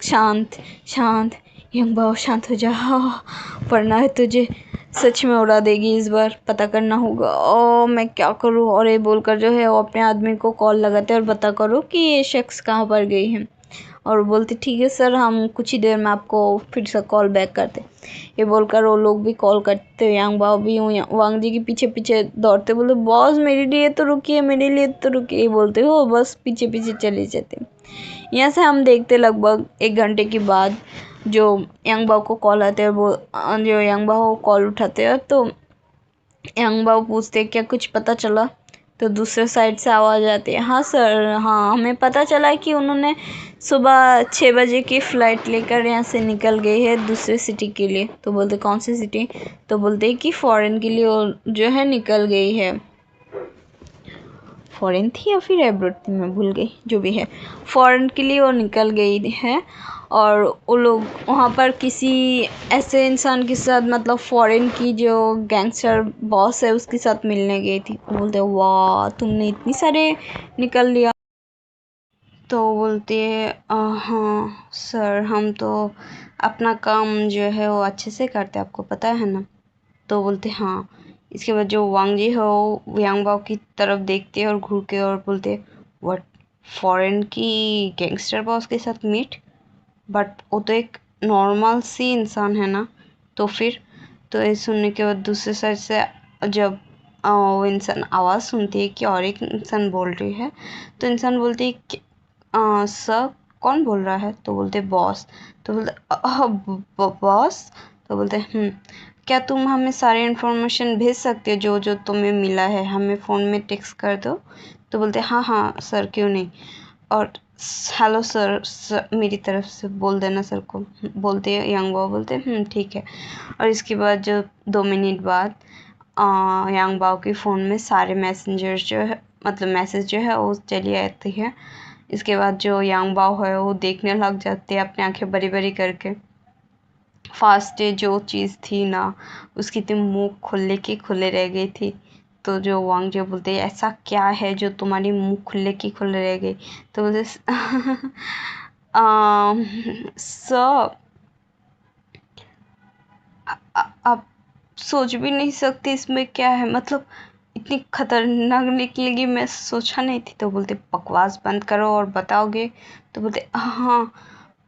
शांत शांत यंग बाओ शांत हो जा, वरना है तुझे सच में उड़ा देगी इस बार, पता करना होगा। ओ मैं क्या करूँ? और ये बोलकर जो है वो अपने आदमी को कॉल लगाते और पता करो कि ये शख्स कहाँ पर गई है। और बोलते ठीक है सर, हम कुछ ही देर में आपको फिर से कॉल बैक करते। ये बोलकर वो लोग भी कॉल करते, यांग बाओ भी वांग जी के पीछे पीछे दौड़ते। बोलते बॉस मेरे लिए तो रुकिए, मेरे लिए तो रुकिए। ये बोलते हो बस पीछे पीछे चले जाते। यहाँ से हम देखते लगभग 1 घंटे के बाद जो यांग बाओ को कॉल आते हैं, वो जो यांग बाओ कॉल उठाते हैं तो यांग बाओ पूछते क्या कुछ पता चला? तो दूसरे साइड से आवाज़ आती है हाँ सर, हाँ हमें पता चला है कि उन्होंने सुबह 6 बजे की फ़्लाइट लेकर यहाँ से निकल गई है दूसरे सिटी के लिए। तो बोलते कौन सी सिटी? तो बोलते कि फ़ॉरेन के लिए वो जो है निकल गई है। फ़ॉरेन थी या फिर एब्रोड थी, मैं भूल गई, जो भी है फ़ॉरेन के लिए वो निकल गई है। और वो लोग वहाँ पर किसी ऐसे इंसान के साथ, मतलब फ़ॉरेन की जो गैंगस्टर बॉस है उसके साथ मिलने गई थी। बोलते वाह तुमने इतनी सारे निकल लिया। तो बोलती है हाँ सर, हम तो अपना काम जो है वो अच्छे से करते, आपको पता है ना। तो बोलते हाँ। इसके बाद जो वांग जी है वो यांग बाओ की तरफ देखते हैं और घूर के और बोलते व्हाट, फॉरेन की गैंगस्टर बॉस के साथ मीट? बट वो तो एक नॉर्मल सी इंसान है ना। तो फिर तो ये सुनने के बाद दूसरे साइड से जब वो इंसान आवाज़ सुनती है कि और एक इंसान बोल रही है, तो इंसान बोलती है कि सर कौन बोल रहा है? तो बोलते बॉस। तो बोलते बॉस। तो बोलते क्या तुम हमें सारे इन्फॉर्मेशन भेज सकते हो जो जो तुम्हें मिला है, हमें फ़ोन में टेक्स्ट कर दो। तो बोलते हाँ हाँ सर क्यों नहीं, और हेलो सर, मेरी तरफ से बोल देना सर को। बोलते यांग बाओ बोलते ठीक है। और इसके बाद जो 2 मिनट बाद यांग बाओ के फ़ोन में सारे मैसेंजर जो है, मतलब मैसेज जो है वो चली आती है। इसके बाद जो यांग बाओ है वो देखने लग जाते हैं अपनी आंखें बड़ी बड़ी करके। फास्ट डे जो चीज़ थी ना उसकी तो मुंह खुले की खुले रह गई थी। तो जो वांग जो बोलते ऐसा क्या है जो तुम्हारी मुंह खुले की खुले रह गई। तो बोलते सर आप सोच भी नहीं सकते इसमें क्या है, मतलब इतनी खतरनाक निकलेगी मैं सोचा नहीं थी। तो बोलते बकवास बंद करो और बताओगे। तो बोलते हाँ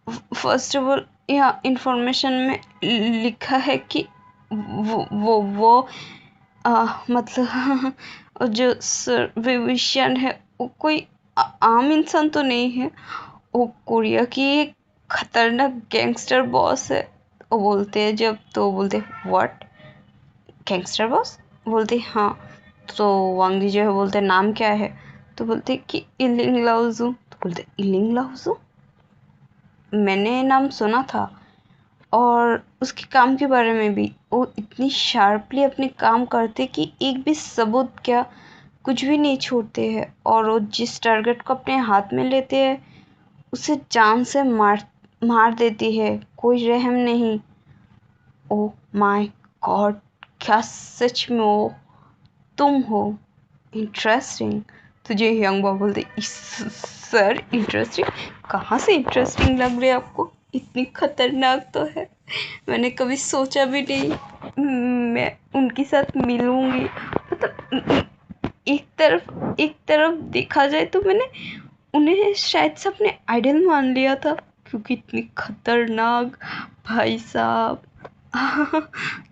फर्स्ट ऑफ ऑल यहाँ इंफॉर्मेशन में लिखा है कि वो मतलब जो सर्वेविशियन है वो कोई आम इंसान तो नहीं है, वो कोरिया की एक खतरनाक गैंगस्टर बॉस है। वो बोलते हैं जब तो बोलते व्हाट गैंगस्टर बॉस, बोलते हाँ। तो वांगी जो है बोलते नाम क्या है। तो बोलते कि इलिंग लाउजू। तो बोलते इलिंग लाउजू, मैंने नाम सुना था और उसके काम के बारे में भी। वो इतनी शार्पली अपने काम करते कि एक भी सबूत क्या कुछ भी नहीं छोड़ते हैं, और वो जिस टारगेट को अपने हाथ में लेते हैं उसे जान से मार देती है, कोई रहम नहीं। ओ माय गॉड, क्या सच में वो तुम हो, इंटरेस्टिंग। तुझे यंग बॉय बोलते सर इंटरेस्टिंग, कहाँ से इंटरेस्टिंग लग रही है आपको, इतनी खतरनाक तो है, मैंने कभी सोचा भी नहीं मैं उनके साथ मिलूंगी। मतलब एक तरफ देखा जाए तो मैंने उन्हें शायद से अपने आइडल मान लिया था, क्योंकि इतनी खतरनाक भाई साहब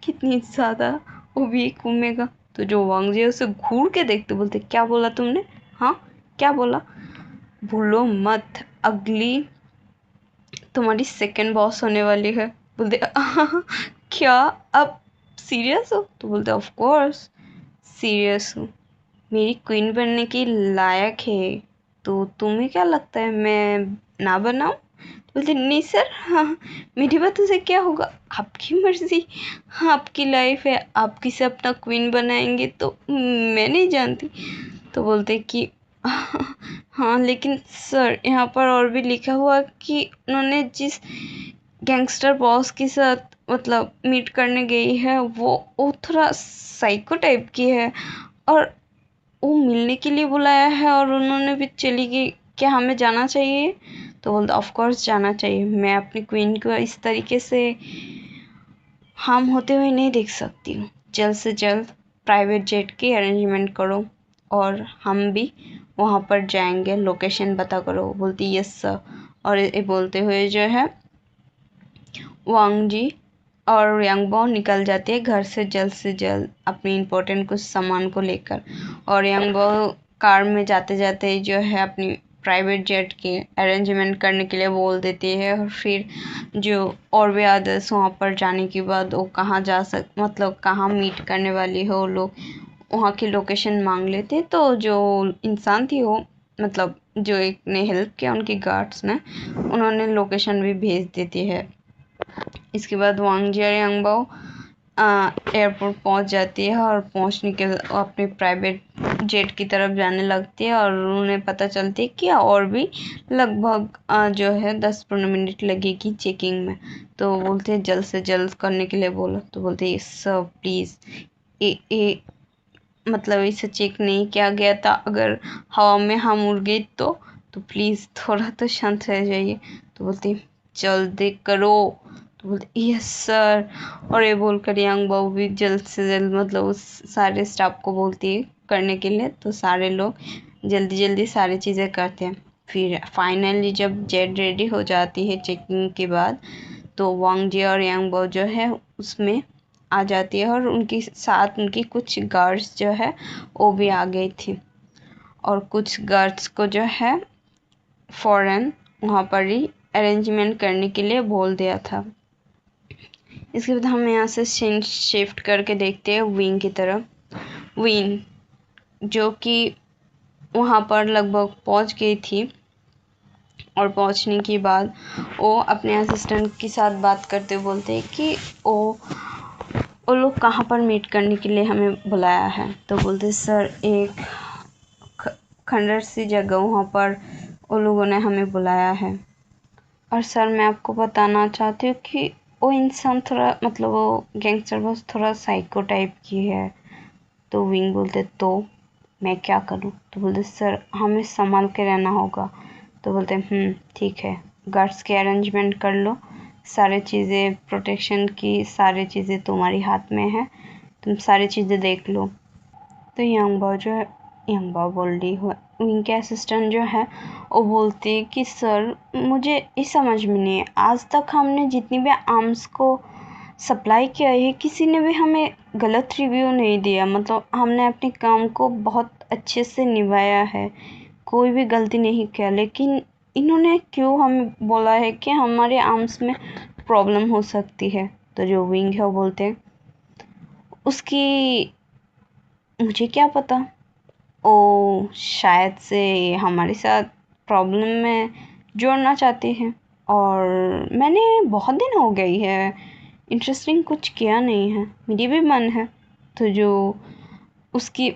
कितनी ज़्यादा, वो भी एक ओमेगा। तो जो वांग जी उसे घूर के देखते बोलते क्या बोला तुमने, हाँ क्या बोला, भूलो मत अगली तुम्हारी सेकंड बॉस होने वाली है। बोलते क्या आप सीरियस हो। तो बोलते ऑफ कोर्स सीरियस हूँ, मेरी क्वीन बनने की लायक है, तो तुम्हें क्या लगता है मैं ना बनाऊं। बोलते नहीं सर, हाँ मेरी बात उसे क्या होगा, आपकी मर्जी, हाँ आपकी लाइफ है, आप किसे अपना क्वीन बनाएंगे तो मैं नहीं जानती। तो बोलते कि हाँ लेकिन सर यहाँ पर और भी लिखा हुआ कि उन्होंने जिस गैंगस्टर बॉस के साथ मतलब मीट करने गई है वो थोड़ा साइको टाइप की है, और वो मिलने के लिए बुलाया है और उन्होंने भी चली गई, क्या हमें जाना चाहिए। तो बोलते ऑफ कोर्स जाना चाहिए, मैं अपनी क्वीन को इस तरीके से हार्म होते हुए नहीं देख सकती हूँ, जल्द से जल्द प्राइवेट जेट की अरेंजमेंट करो और हम भी वहाँ पर जाएंगे, लोकेशन पता करो। बोलती यस सर। और ये बोलते हुए जो है वांग जी और यांगबो निकल जाती है घर से जल्द अपनी इम्पोर्टेंट कुछ सामान को लेकर। और यांगबो कार में जाते जाते जो है अपनी प्राइवेट जेट की अरेंजमेंट करने के लिए बोल देती है, और फिर जो और भी अदर्स वहाँ पर जाने के बाद वो कहाँ जा मतलब कहाँ मीट करने वाली हो लोग वहाँ की लोकेशन मांग लेते। तो जो इंसान थी वो मतलब जो एक ने हेल्प किया उनकी गार्ड्स ने, उन्होंने लोकेशन भी भेज देती है। इसके बाद वांग जी और यांगबाओ एयरपोर्ट पहुंच जाती है और पहुंचने के अपने प्राइवेट जेट की तरफ जाने लगती है, और उन्हें पता चलती है कि और भी लगभग जो है 10-15 मिनट लगेगी चेकिंग में। तो बोलते हैं जल्द से जल्द करने के लिए बोलो। तो बोलते हैं सर प्लीज़ ए मतलब इसे चेक नहीं किया गया था, अगर हवा में हम उड़ गए तो प्लीज़ थोड़ा तो शांत रह जाइए। तो बोलती जल्दी करो। तो बोलते यस सर। और ये बोलकर यंग बहू भी जल्द से जल्द मतलब उस सारे स्टाफ को बोलती है करने के लिए, तो सारे लोग जल्दी जल्दी सारी चीज़ें करते हैं। फिर फाइनली जब जेट रेडी हो जाती है चेकिंग के बाद, तो वांग जी और यंग बहू जो है उसमें आ जाती है, और उनके साथ उनकी कुछ गार्ड्स जो है वो भी आ गई थी, और कुछ गार्ड्स को जो है फ़ौरन वहाँ पर ही अरेंजमेंट करने के लिए बोल दिया था। इसके बाद हम यहाँ से सीन शिफ्ट करके देखते हैं विंग की तरफ। विंग जो कि वहाँ पर लगभग पहुँच गई थी, और पहुँचने के बाद वो अपने असिस्टेंट के साथ बात करते बोलते हैं कि वो लोग कहाँ पर मीट करने के लिए हमें बुलाया है। तो बोलते सर एक खंडर सी जगह वहाँ पर उन लोगों ने हमें बुलाया है। और सर मैं आपको बताना चाहती हूँ कि वो इंसान थोड़ा मतलब वो गैंगस्टर बॉस थोड़ा साइको टाइप की है। तो विंग बोलते तो मैं क्या करूँ? तो बोलते सर हमें संभाल के रहना होगा। तो बोलते ठीक है, गार्ड्स के अरेंजमेंट कर लो, सारे चीज़ें प्रोटेक्शन की सारी चीज़ें तुम्हारी हाथ में है, तुम सारी चीज़ें देख लो। तो यंग बाव बोल रही हो, उनके असिस्टेंट जो है वो बोलते कि सर मुझे ये समझ में नहीं है, आज तक हमने जितनी भी आर्म्स को सप्लाई किया है किसी ने भी हमें गलत रिव्यू नहीं दिया, मतलब हमने अपने काम को बहुत अच्छे से निभाया है, कोई भी गलती नहीं किया, लेकिन इन्होंने क्यों हमें बोला है कि हमारे आर्म्स में प्रॉब्लम हो सकती है। तो जो विंग है वो बोलते हैं उसकी मुझे क्या पता, ओ शायद से हमारे साथ प्रॉब्लम में जोड़ना चाहते हैं, और मैंने बहुत दिन हो गई है इंटरेस्टिंग कुछ किया नहीं है, मेरी भी मन है। तो जो उसकी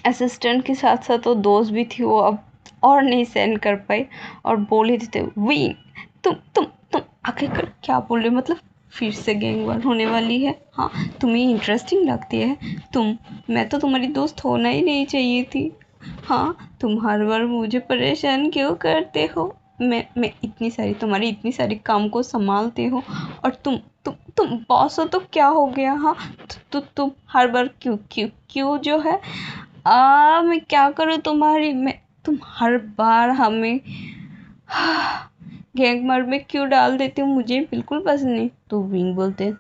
असिस्टेंट के साथ साथ वो दोस्त भी थी, वो अब और नहीं सहन कर पाई और बोल ही देते वी तुम आखिरकार क्या बोल रहे हो, मतलब फिर से गैंग वार होने वाली है? हाँ तुम्हें इंटरेस्टिंग लगती है मैं तो तुम्हारी दोस्त होना ही नहीं चाहिए थी। हाँ तुम हर बार मुझे परेशान क्यों करते हो? मैं तुम्हारी इतनी सारी काम को संभालते हो, और तुम बॉस हो तो क्या हो गया? हाँ तुम हर बार क्यों जो है मैं क्या करूँ तुम्हारी, मैं तुम हर बार हमें गैंग मार में क्यों डाल देते हो, मुझे बिल्कुल पसंद नहीं। तो विंग बोलते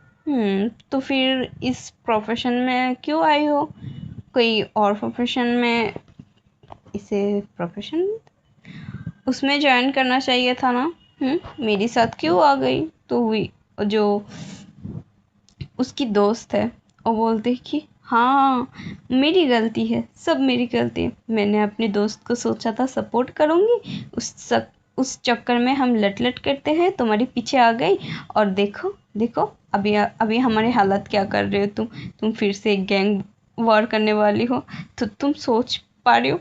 तो फिर इस प्रोफेशन में क्यों आई हो, कोई और प्रोफेशन में इसे प्रोफेशन उसमें ज्वाइन करना चाहिए था ना, मेरी साथ क्यों आ गई? तो हुई जो उसकी दोस्त है वो बोलते कि हाँ मेरी गलती है, सब मेरी गलती है, मैंने अपने दोस्त को सोचा था सपोर्ट करूँगी, उस चक्कर में हम लट करते हैं तुम्हारे पीछे आ गई, और देखो अभी हमारे हालत क्या कर रहे हो तुम फिर से एक गैंग वॉर करने वाली हो। तो तुम सोच पा रहे हो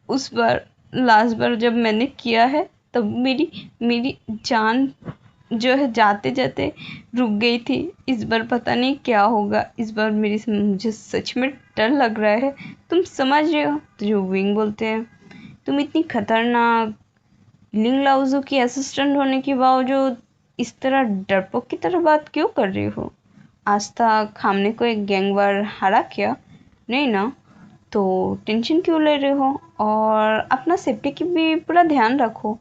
उस बार लास्ट बार जब मैंने किया है तब मेरी जान जो है जाते जाते रुक गई थी, इस बार पता नहीं क्या होगा, इस बार मुझे सच में डर लग रहा है, तुम समझ रहे हो? तो जो विंग बोलते हैं तुम इतनी खतरनाक लिंग लाउजू की असिस्टेंट होने के बावजूद इस तरह डरपोक की तरह बात क्यों कर रही हो? आज तक हमने कोई गैंग वार हारा क्या? नहीं ना, तो टेंशन क्यों ले रहे हो? और अपना सेफ्टी की भी पूरा ध्यान रखो,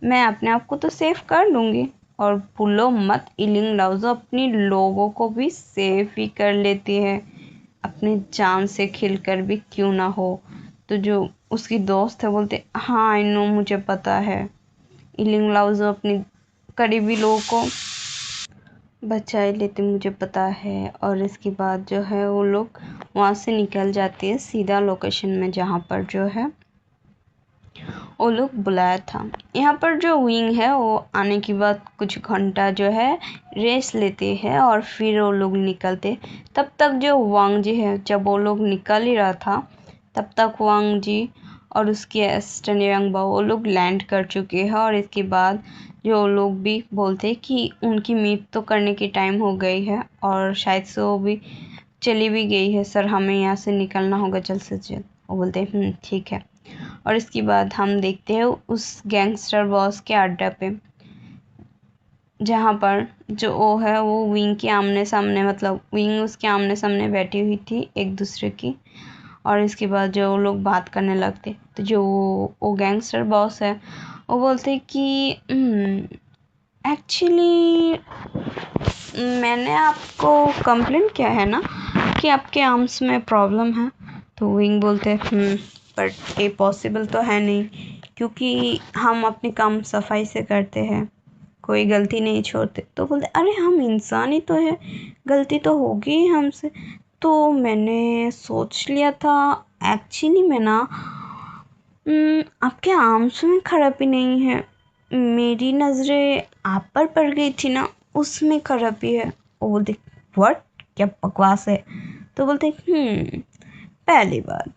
मैं अपने आप को तो सेफ कर लूँगी, और भूलो मत इलिंग लाउजो अपनी लोगों को भी सेफ ही कर लेती है, अपनी जान से खिलकर भी क्यों ना हो। तो जो उसकी दोस्त है बोलते हाँ आई नो मुझे पता है, इलिंग लाउजो अपनी करीबी लोगों को बचा ही लेते मुझे पता है। और इसके बाद जो है वो लोग वहाँ से निकल जाते हैं सीधा लोकेशन में जहाँ पर जो है वो लोग बुलाया था। यहाँ पर जो विंग है वो आने के बाद कुछ घंटा जो है रेस्ट लेते हैं और फिर वो लोग निकलते। तब तक जो वांग जी है, जब वो लोग निकल ही रहा था तब तक वांग जी और उसके असिस्टेंट यांग बाओ वो लोग लैंड कर चुके हैं, और इसके बाद जो लोग भी बोलते कि उनकी मीट तो करने की टाइम हो गई है और शायद से वो भी चली भी गई है, सर हमें यहाँ से निकलना होगा जल्द से जल्द। वो बोलते ठीक है। और इसके बाद हम देखते हैं उस गैंगस्टर बॉस के अड्डा पे, जहाँ पर जो वो है वो विंग के आमने सामने, मतलब विंग उसके आमने सामने बैठी हुई थी एक दूसरे की, और इसके बाद जो लोग बात करने लगते। तो जो वो गैंगस्टर बॉस है वो बोलते कि एक्चुअली मैंने आपको कंप्लेन किया है ना कि आपके आर्म्स में प्रॉब्लम है। तो विंग बोलते हैं बट ये पॉसिबल तो है नहीं, क्योंकि हम अपने काम सफाई से करते हैं, कोई गलती नहीं छोड़ते। तो बोलते अरे हम इंसान ही तो है, गलती तो होगी ही हमसे। तो मैंने सोच लिया था एक्चुअली मैं ना आपके आर्म्स में खराबी नहीं है, मेरी नज़रें आप पर पड़ गई थी ना, उसमें खराबी है। वो बोलते व्हाट, क्या बकवास है? तो बोलते पहली बात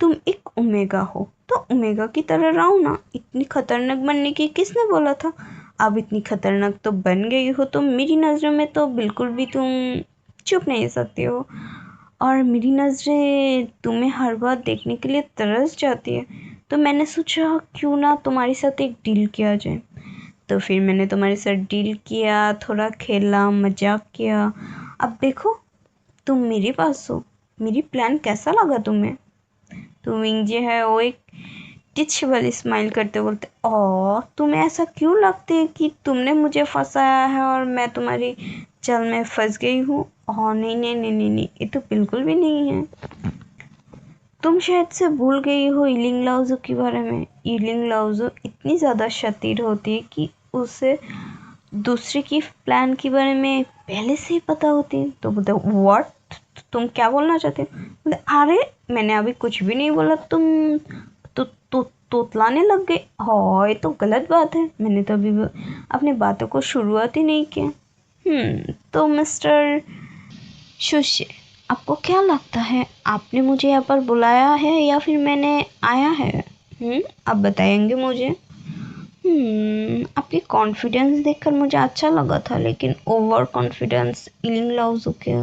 तुम एक ओमेगा हो, तो ओमेगा की तरह रहो ना। इतनी खतरनाक बनने की किसने बोला था? अब इतनी खतरनाक तो बन गई हो तो मेरी नज़रों में तो बिल्कुल भी तुम छुप नहीं सकती हो, और मेरी नज़रें तुम्हें हर बार देखने के लिए तरस जाती है। तो मैंने सोचा क्यों ना तुम्हारे साथ एक डील किया जाए। तो फिर मैंने तुम्हारे साथ डील किया, थोड़ा खेला, मजाक किया। अब देखो तुम मेरे पास हो। मेरी प्लान कैसा लगा तुम्हें? तो विंग जो है वो एक टिच वाली स्माइल करते बोलते, ओ तुम्हें ऐसा क्यों लगता है कि तुमने मुझे फंसाया है और मैं तुम्हारी जाल में फंस गई हूँ? ओह नहीं नहीं नहीं नहीं नहीं, ये तो बिल्कुल भी नहीं है। तुम शायद से भूल गई हो ईलिंग लाओज़ू के बारे में। ईलिंग लाओज़ू इतनी ज़्यादा शातिर होती है कि उसे दूसरे की प्लान के बारे में पहले से ही पता होती है। तो बोलते व्हाट, तुम क्या बोलना चाहते हो? बोलते अरे मैंने अभी कुछ भी नहीं बोला, तुम तो तोतलाने लग गए। हाँ ये तो गलत बात है, मैंने तो अभी अपनी बातों को शुरुआत ही नहीं किया। तो मिस्टर शुष्य, आपको क्या लगता है आपने मुझे यहाँ पर बुलाया है या फिर मैंने आया है? आप बताएंगे मुझे। आपकी कॉन्फिडेंस देखकर मुझे अच्छा लगा था, लेकिन ओवर कॉन्फिडेंस इलिंग लाओज़ू के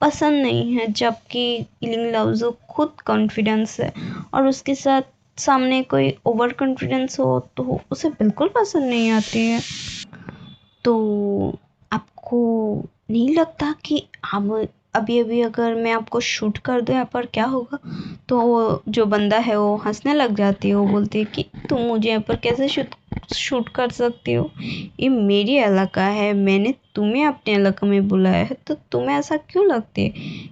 पसंद नहीं है, जबकि इलिंग लाओज़ू खुद कॉन्फिडेंस है और उसके साथ सामने कोई ओवर कॉन्फिडेंस हो तो उसे बिल्कुल पसंद नहीं आती है। तो आपको नहीं लगता कि अब अभी अभी अगर मैं आपको शूट कर दूँ यहाँ पर क्या होगा? तो वो जो बंदा है वो हंसने लग जाती है। वो बोलती है कि तुम मुझे यहाँ पर कैसे शूट कर सकती हो? ये मेरी इलाका है, मैंने तुम्हें अपने इलाका में बुलाया है, तो तुम्हें ऐसा क्यों लगता है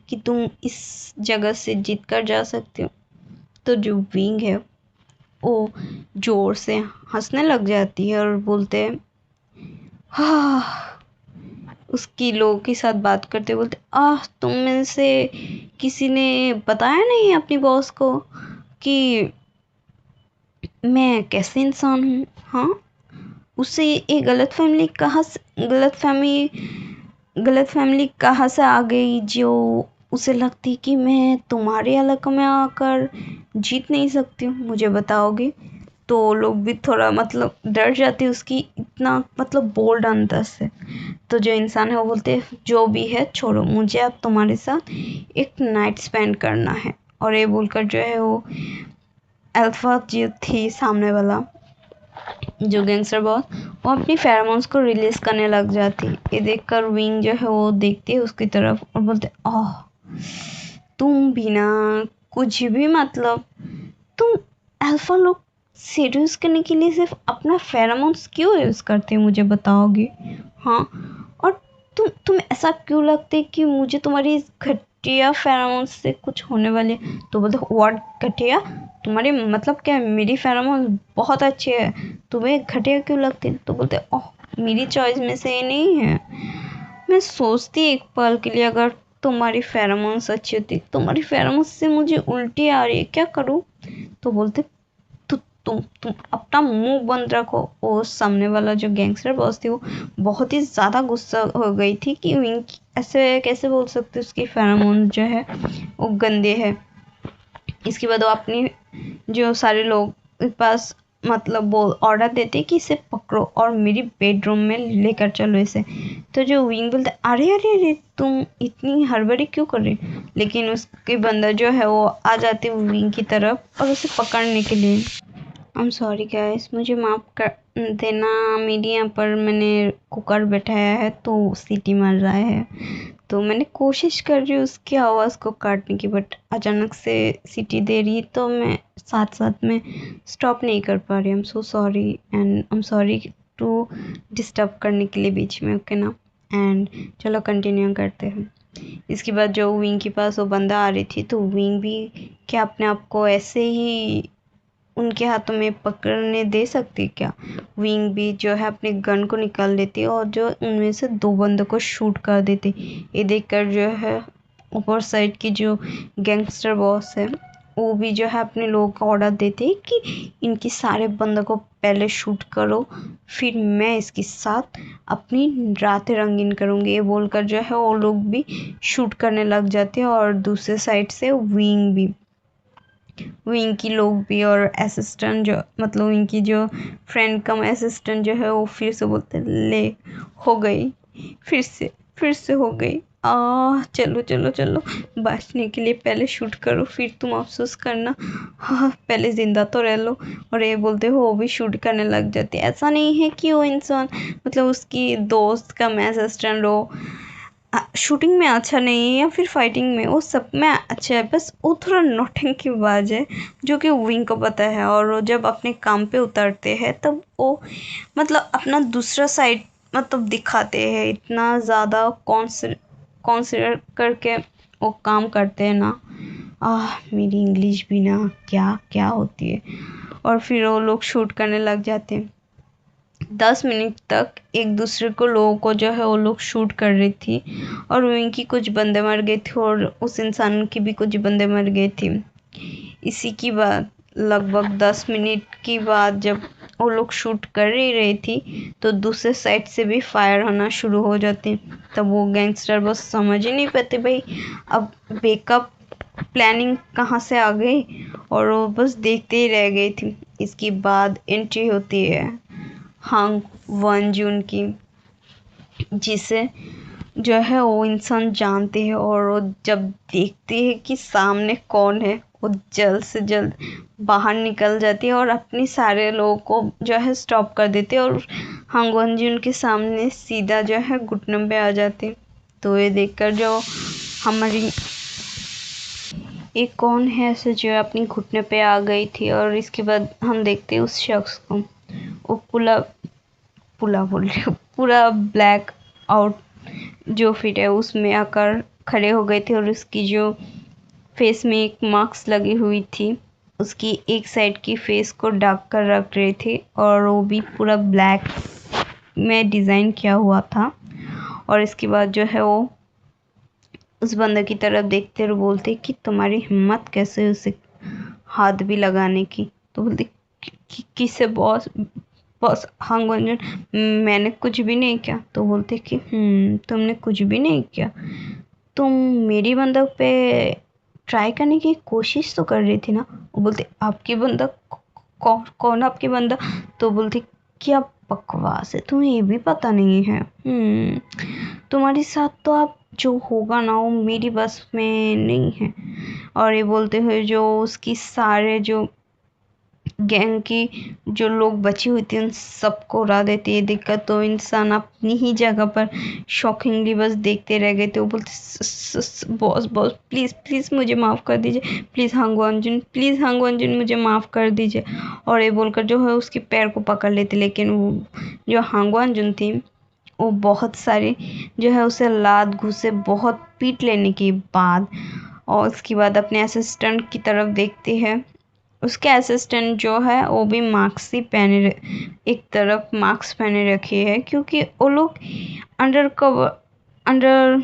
कि तुम इस जगह से जीत कर जा सकती हो? तो जो विंग है वो जोर से हंसने लग जाती है और बोलते हैं हाँ, उसकी लोगों के साथ बात करते बोलते तुम में से किसी ने बताया नहीं अपनी बॉस को कि मैं कैसे इंसान हूँ? हाँ, उससे ये गलत फैमिली कहाँ से आ गई जो उसे लगती कि मैं तुम्हारे इलाके में आकर जीत नहीं सकती हूँ? मुझे बताओगे? तो लोग भी थोड़ा मतलब डर जाते उसकी इतना मतलब बोल्ड अंदाज से। तो जो इंसान है वो बोलते हैं जो भी है छोड़ो, मुझे अब तुम्हारे साथ एक नाइट स्पेंड करना है। और ये बोलकर जो है वो अल्फा जो थी सामने वाला जो गैंगस्टर बॉस, वो अपनी फेरोमोन्स को रिलीज करने लग जाती। ये देखकर विंग जो है वो देखती है उसकी तरफ और बोलते ओह तुम भी ना कुछ भी मतलब, तुम अल्फा लोग सेड्यूस करने के लिए सिर्फ अपना फेरोमोन्स क्यों यूज़ करते हैं? मुझे बताओगे? हाँ, और तुम ऐसा क्यों लगते है कि मुझे तुम्हारी इस घटिया फेरोमोन्स से कुछ होने वाले? तो बोलते व्हाट घटिया? तुम्हारे मतलब क्या है? मेरी फेरोमोन्स बहुत अच्छी है, तुम्हें घटिया क्यों लगते हैं? तो बोलते ओह मेरी चॉइस में से ये नहीं है। मैं सोचती एक पल के लिए अगर तुम्हारी फेरोमोन्स अच्छी होती, तुम्हारी फेरोमोन्स से मुझे उल्टी आ रही है, क्या करूँ? तो बोलते तुम अपना मुंह बंद रखो। और सामने वाला जो गैंगस्टर बॉस थी वो बहुत ही ज़्यादा गुस्सा हो गई थी कि विंग ऐसे कैसे बोल सकते, उसकी फेरोमोन जो है वो गंदे है। इसके बाद वो अपनी जो सारे लोग के पास मतलब बोल ऑर्डर देते कि इसे पकड़ो और मेरी बेडरूम में लेकर चलो इसे। तो जो विंग बोलते अरे अरे अरे तुम इतनी हड़बड़ी क्यों कर रही? लेकिन उसके बंदा जो है वो आ जाते विंग की तरफ और उसे पकड़ने के लिए। आई एम सॉरी गाइस, मुझे माफ़ कर देना। मेरी यहाँ पर मैंने कुकर बैठाया है तो सीटी मार रहा है, तो मैंने कोशिश कर रही हूँ उसकी आवाज़ को काटने की, बट अचानक से सीटी दे रही है तो मैं साथ साथ में स्टॉप नहीं कर पा रही। I am so sorry and I am sorry to disturb करने के लिए बीच में, ओके ना? एंड चलो कंटिन्यू करते हैं। इसके बाद जो विंग के पास वो बंदा आ रही थी तो विंग भी क्या अपने आप को ऐसे ही उनके हाथों में पकड़ने दे सकती क्या? विंग भी जो है अपने गन को निकाल देती और जो उनमें से दो बंदों को शूट कर देती। ये देखकर जो है ऊपर साइड की जो गैंगस्टर बॉस है वो भी जो है अपने लोगों को ऑर्डर देते कि इनके सारे बंदों को पहले शूट करो, फिर मैं इसके साथ अपनी रातें रंगीन करूँगी। ये बोलकर जो है वो लोग भी शूट करने लग जाते हैं और दूसरे साइड से विंग भी। विंग की लोग भी और असिस्टेंट जो मतलब विंग की जो फ्रेंड कम असिस्टेंट जो है वो फिर से बोलते ले हो गई, फिर से हो गई। चलो चलो चलो, बचने के लिए पहले शूट करो फिर तुम अफसोस करना, हाँ पहले जिंदा तो रह लो। और ये बोलते हो वो भी शूट करने लग जाती है। ऐसा नहीं है कि वो इंसान मतलब उसकी दोस्त का असिस्टेंट हो शूटिंग में अच्छा नहीं है या फिर फाइटिंग में, वो सब में अच्छा है, बस वो थोड़ा नौटंकीबाज है जो कि विंग को पता है। और वो जब अपने काम पे उतरते हैं तब वो मतलब अपना दूसरा साइड मतलब दिखाते हैं, इतना ज़्यादा कॉन्सिडर करके वो काम करते हैं ना। मेरी इंग्लिश भी ना क्या क्या होती है। और फिर वो लोग शूट करने लग जाते हैं। 10 मिनट तक एक दूसरे को लोगों को जो है वो लोग शूट कर रही थी और उनकी कुछ बंदे मर गए थे और उस इंसान की भी कुछ बंदे मर गए थे। इसी की बात लगभग 10 मिनट की बाद जब वो लोग शूट कर ही रही थी तो दूसरे साइड से भी फायर होना शुरू हो जाते। तब वो गैंगस्टर बस समझ ही नहीं पाते भाई अब बैकअप प्लानिंग कहाँ से आ गई, और वो बस देखते ही रह गई थी। इसके बाद एंट्री होती है हांग वन जून की, जिसे जो है वो इंसान जानते हैं। और वो जब देखती है कि सामने कौन है वो जल्द से जल्द बाहर निकल जाती है और अपनी सारे लोगों को जो है स्टॉप कर देती है और हांग वन जून के सामने सीधा जो है घुटनों पे आ जाती है। तो ये देखकर जो हमारी एक कौन है ऐसे जो अपनी घुटने पे आ गई थी। और इसके बाद हम देखते हैं उस शख्स को, वो पूरा पूरा बोल रही हूँ पूरा ब्लैक आउट जो फिट है उसमें आकर खड़े हो गए थे और उसकी जो फेस में एक मास्क लगी हुई थी उसकी एक साइड की फेस को ढक कर रख रहे थे और वो भी पूरा ब्लैक में डिज़ाइन किया हुआ था। और इसके बाद जो है वो उस बंदे की तरफ देखते और बोलते कि तुम्हारी हिम्मत कैसे उसे हाथ भी लगाने की। तो बोलते किससे बॉस, बॉस हांग वंजन मैंने कुछ भी नहीं किया। तो बोलते कि तुमने कुछ भी नहीं किया, तुम मेरी बंदूक पे ट्राई करने की कोशिश तो कर रही थी ना। वो बोलते आपकी बंदूक कौन आपकी बंदूक। तो बोलते क्या बकवास है, तुम्हें ये भी पता नहीं है। तुम्हारे साथ तो आप जो होगा ना वो मेरी बस में नहीं है। और ये बोलते हुए जो उसकी सारे जो गैंग की जो लोग बची हुई थी उन सबको उड़ा देती है दिक्कत। तो इंसान अपनी ही जगह पर शॉकिंगली बस देखते रह गए थे। वो बोलते बॉस बॉस प्लीज़ प्लीज़ मुझे माफ़ कर दीजिए, प्लीज़ हांग वंजुन मुझे माफ़ कर दीजिए। और ये बोलकर जो है उसके पैर को पकड़ लेते, लेकिन वो जो हांग वंजुन थी वो बहुत सारे जो है उसे लात घूसे बहुत पीट लेने के बाद और उसके बाद अपने असिस्टेंट की तरफ देखते हैं। उसके असिस्टेंट जो है वो भी मास्क ही पहने एक तरफ मास्क पहने रखे है क्योंकि वो लोग अंडर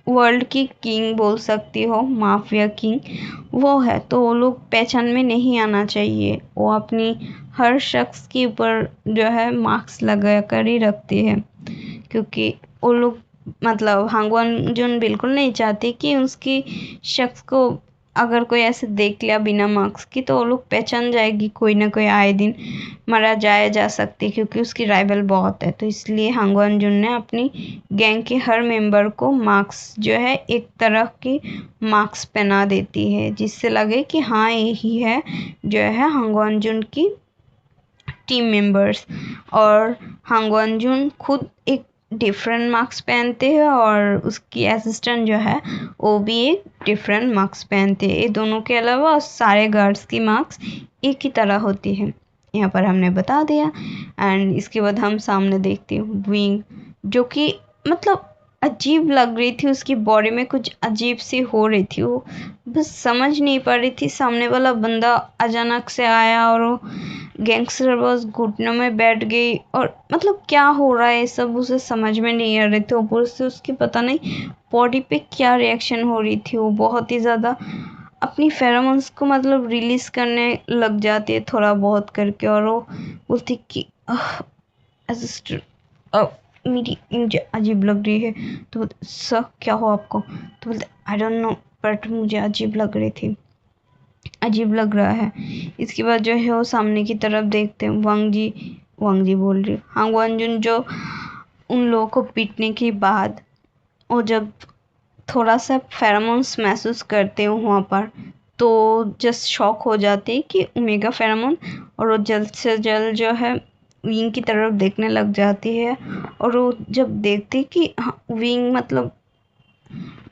वर्ल्ड की किंग बोल सकती हो, माफिया किंग वो है। तो वो लोग पहचान में नहीं आना चाहिए, वो अपनी हर शख्स के ऊपर जो है मास्क लगा कर ही रखते हैं क्योंकि वो लोग मतलब हांगवन जुन बिल्कुल नहीं चाहती कि उसकी शख्स को अगर कोई ऐसे देख लिया बिना मास्क की तो वो लोग पहचान जाएगी, कोई ना कोई आए दिन मरा जा सकती क्योंकि उसकी राइवल बहुत है। तो इसलिए हांगवन जुन ने अपनी गैंग के हर मेंबर को मास्क जो है एक तरह की मास्क पहना देती है जिससे लगे कि हाँ यही है जो है हांगवन जुन की टीम मेंबर्स। और हांगवन जुन खुद एक डिफरेंट मार्क्स पहनते हैं और उसकी असिस्टेंट जो है वो भी एक डिफरेंट मार्क्स पहनते हैं। ये दोनों के अलावा सारे गार्ड्स की मार्क्स एक ही तरह होती है, यहाँ पर हमने बता दिया। एंड इसके बाद हम सामने देखते हैं विंग जो कि मतलब अजीब लग रही थी, उसकी बॉडी में कुछ अजीब सी हो रही थी, वो बस समझ नहीं पा रही थी। सामने वाला बंदा अचानक से आया और वो गैंगस्टर बस घुटनों में बैठ गई और मतलब क्या हो रहा है सब उसे समझ में नहीं आ रहे थे। ऊपर से उसकी पता नहीं बॉडी पे क्या रिएक्शन हो रही थी, वो बहुत ही ज़्यादा अपनी फेरोमोन्स को मतलब रिलीज करने लग जाती है थोड़ा बहुत करके। और वो बोलती कि असिस्टेंट मेरी मुझे अजीब लग रही है। तो सर क्या हो आपको। तो बोलते आई डोंट नो बट मुझे अजीब लग रही थी। अजीब लग रहा है। इसके बाद जो है वो सामने की तरफ देखते हैं। वांग जी बोल रही हांग वंजुन जो उन लोगों को पीटने के बाद वो जब थोड़ा सा फेरोमोन्स महसूस करते हो वहाँ पर, तो जस्ट शॉक हो जाते हैं कि ओमेगा फेरोमोन, और वो जल्द से जल्द जो है विंग की तरफ देखने लग जाती है। और वो जब देखती कि विंग मतलब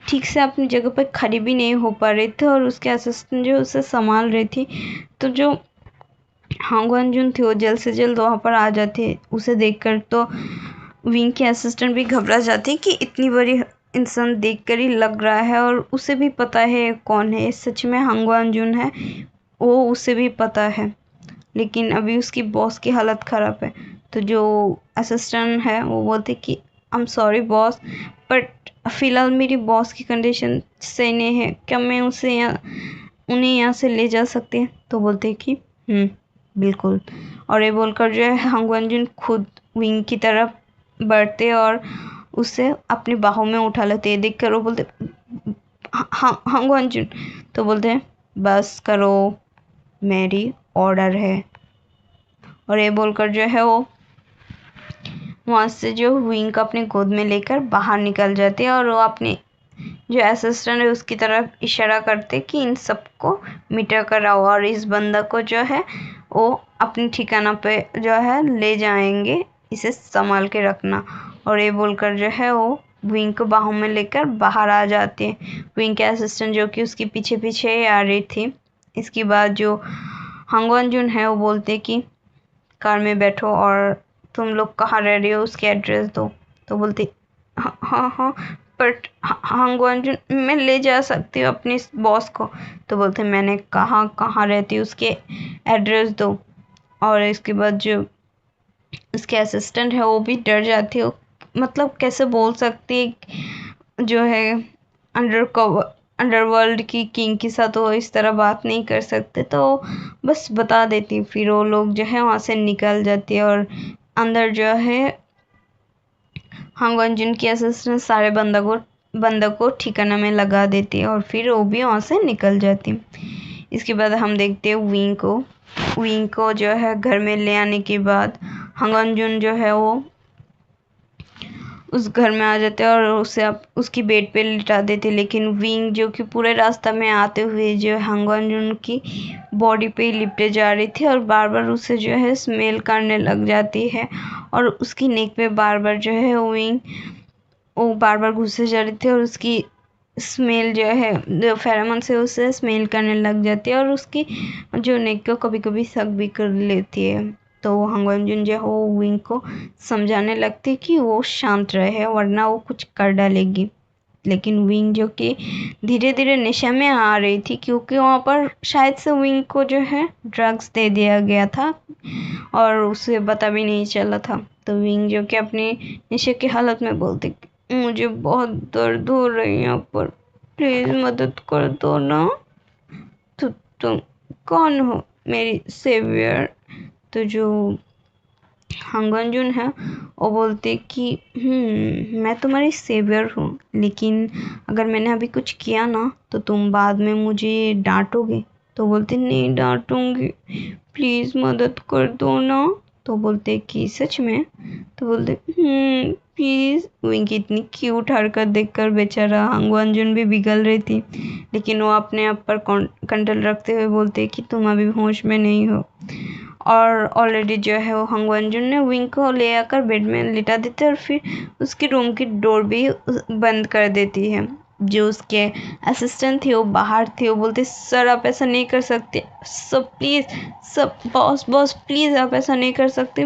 ठीक से अपनी जगह पर खड़ी भी नहीं हो पा रही थी और उसके असिस्टेंट जो उसे संभाल रही थी, तो जो हांग वंजुन थी वो जल्द से जल्द वहाँ पर आ जाती। उसे देखकर तो विंग के असिस्टेंट भी घबरा जाती कि इतनी बड़ी इंसान देखकर ही लग रहा है, और उसे भी पता है कौन है सच में हांग वंजुन है, वो उसे भी पता है। लेकिन अभी उसकी बॉस की हालत ख़राब है। तो जो असिस्टेंट है वो बोलते कि आई एम सॉरी बॉस, बट फ़िलहाल मेरी बॉस की कंडीशन सही नहीं है, क्या मैं उन्हें यहाँ से ले जा सकते हैं? तो बोलते कि बिल्कुल। और ये बोलकर जो है हांग वंजुन खुद विंग की तरफ बढ़ते और उसे अपनी बाहों में उठा लेते। देखकर वो बोलते हांग वंजुन, तो बोलते हैं बस करो, मेरी ऑर्डर है। और ये बोलकर जो है वो वहाँ से जो विंग को अपनी गोद में लेकर बाहर निकल जाते हैं, और वो अपने जो असिस्टेंट है उसकी तरफ इशारा करते कि इन सबको मिटा कर आओ और इस बंदा को जो है वो अपनी ठिकाना पे जो है ले जाएंगे, इसे संभाल के रखना। और ये बोलकर जो है वो विंग को बाहों में लेकर बाहर आ जाते हैं। विंग के असिस्टेंट जो कि उसके पीछे पीछे आ रही थी। इसके बाद जो हांग वंजुन है वो बोलते कि कार में बैठो और तुम लोग कहाँ रह रहे हो उसकी एड्रेस दो। तो बोलती हाँ हाँ हाँ, बट हांग वंजुन मैं ले जा सकती हूँ अपनी बॉस को। तो बोलते मैंने कहाँ कहाँ रहती हूँ उसके एड्रेस दो। और इसके बाद जो उसके असिस्टेंट है वो भी डर जाती है, मतलब कैसे बोल सकती है जो है अंडरवर्ल्ड की किंग के साथ वो इस तरह बात नहीं कर सकते, तो बस बता देती। फिर वो लोग जो है वहाँ से निकल जाती है और अंदर जो है हांग वंजुन की असिस्टेंट सारे बंदों को ठिकाना में लगा देती है और फिर वो भी वहाँ से निकल जाती। इसके बाद हम देखते हैं विंग को जो है घर में ले आने के बाद हांग वंजुन जो है वो उस घर में आ जाते हैं और उसे उसकी बेड पे लिटा देते। लेकिन विंग जो कि पूरे रास्ता में आते हुए जो हांग वंजुन की बॉडी पे लिपटे जा रही थी और बार बार उसे जो है स्मेल करने लग जाती है, और उसकी नेक पे बार बार जो है विंग वो बार बार घुसे जा रही थी और उसकी स्मेल जो है जो फेरोमोन से उसे स्मेल करने लग जाती है और उसकी जो नेक को कभी कभी सक भी कर लेती है। तो हांग वंजुन जो है वो विंग को समझाने लगती कि वो शांत रहे वरना वो कुछ कर डालेगी। लेकिन विंग जो कि धीरे धीरे नशा में आ रही थी, क्योंकि वहाँ पर शायद से विंग को जो है ड्रग्स दे दिया गया था और उसे पता भी नहीं चला था। तो विंग जो कि अपनी नशे की हालत में बोलती मुझे बहुत दर्द हो रही है यहाँ पर, प्लीज़ मदद कर दो ना। तो तुम कौन हो मेरी सेवियर? तो जो हांग वंजुन है वो बोलते कि मैं तुम्हारी सेवियर हूँ, लेकिन अगर मैंने अभी कुछ किया ना तो तुम बाद में मुझे डांटोगे। तो बोलते नहीं डांटूंगी, प्लीज़ मदद कर दो ना। तो बोलते कि सच में? तो बोलते प्लीज़। विंग की इतनी क्यूट हरकत देखकर बेचारा हांग वंजुन भी पिघल रही थी, लेकिन वो अपने आप पर कंट्रोल रखते हुए बोलते कि तुम अभी होश में नहीं हो। और ऑलरेडी जो है वो हांग वंजुन ने विंग को ले आकर बेड में लिटा देते और फिर उसकी रूम की डोर भी बंद कर देती है। जो उसके असिस्टेंट थे वो बाहर थे, वो बोलते सर आप ऐसा नहीं कर सकते, सब प्लीज़, सब बॉस प्लीज़ आप ऐसा नहीं कर सकते,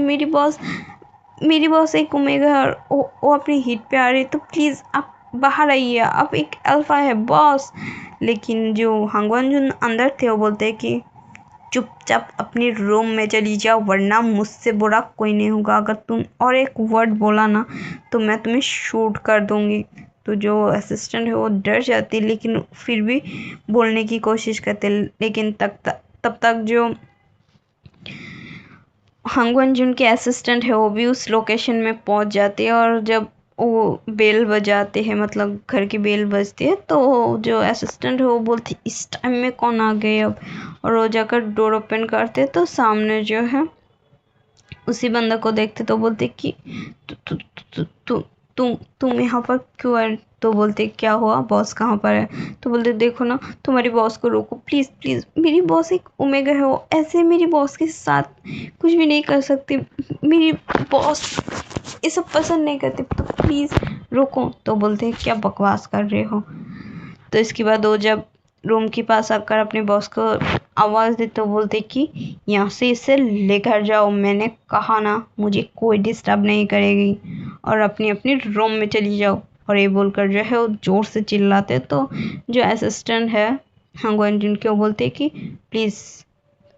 मेरी बॉस एक ओमेगा है और वो अपनी हीट पे आ रही है, तो प्लीज़ आप बाहर आइए, आप एक अल्फा है बॉस। लेकिन जो हांग वंजुन अंदर थे वो बोलते हैं कि चुपचाप अपने रूम में चली जाओ वरना मुझसे बुरा कोई नहीं होगा, अगर तुम और एक वर्ड बोला ना तो मैं तुम्हें शूट कर दूंगी। तो जो असिस्टेंट है वो डर जाती, लेकिन फिर भी बोलने की कोशिश करते। लेकिन तब तक जो हांग वंजुन के असिस्टेंट है वो भी उस लोकेशन में पहुंच जाते हैं, और जब वो बेल बजाते हैं, मतलब घर की बेल बजती है, तो जो असिस्टेंट है वो बोलती इस टाइम में कौन आ गए अब, और वो जाकर डोर ओपन करते तो सामने जो है उसी बंदा को देखते तो बोलते कि तु, तु, तु, तु, तुम यहाँ पर क्यों आए। तो बोलते क्या हुआ, बॉस कहाँ पर है। तो बोलते देखो ना, तुम्हारी बॉस को रोको प्लीज़ प्लीज़, मेरी बॉस एक ओमेगा है, वो ऐसे मेरी बॉस के साथ कुछ भी नहीं कर सकती, मेरी बॉस ये सब पसंद नहीं करती, तो प्लीज़ रोको। तो बोलते क्या बकवास कर रहे हो। तो इसके बाद वो जब रूम के पास आकर अपने बॉस को आवाज़ दे तो बोलते कि यहाँ से इसे लेकर जाओ, मैंने कहा ना मुझे कोई डिस्टर्ब नहीं करेगी, और अपनी अपनी रूम में चली जाओ। और ये बोलकर जो है वो ज़ोर से चिल्लाते, तो जो असिस्टेंट है हांगवन जिनके वो बोलते कि प्लीज़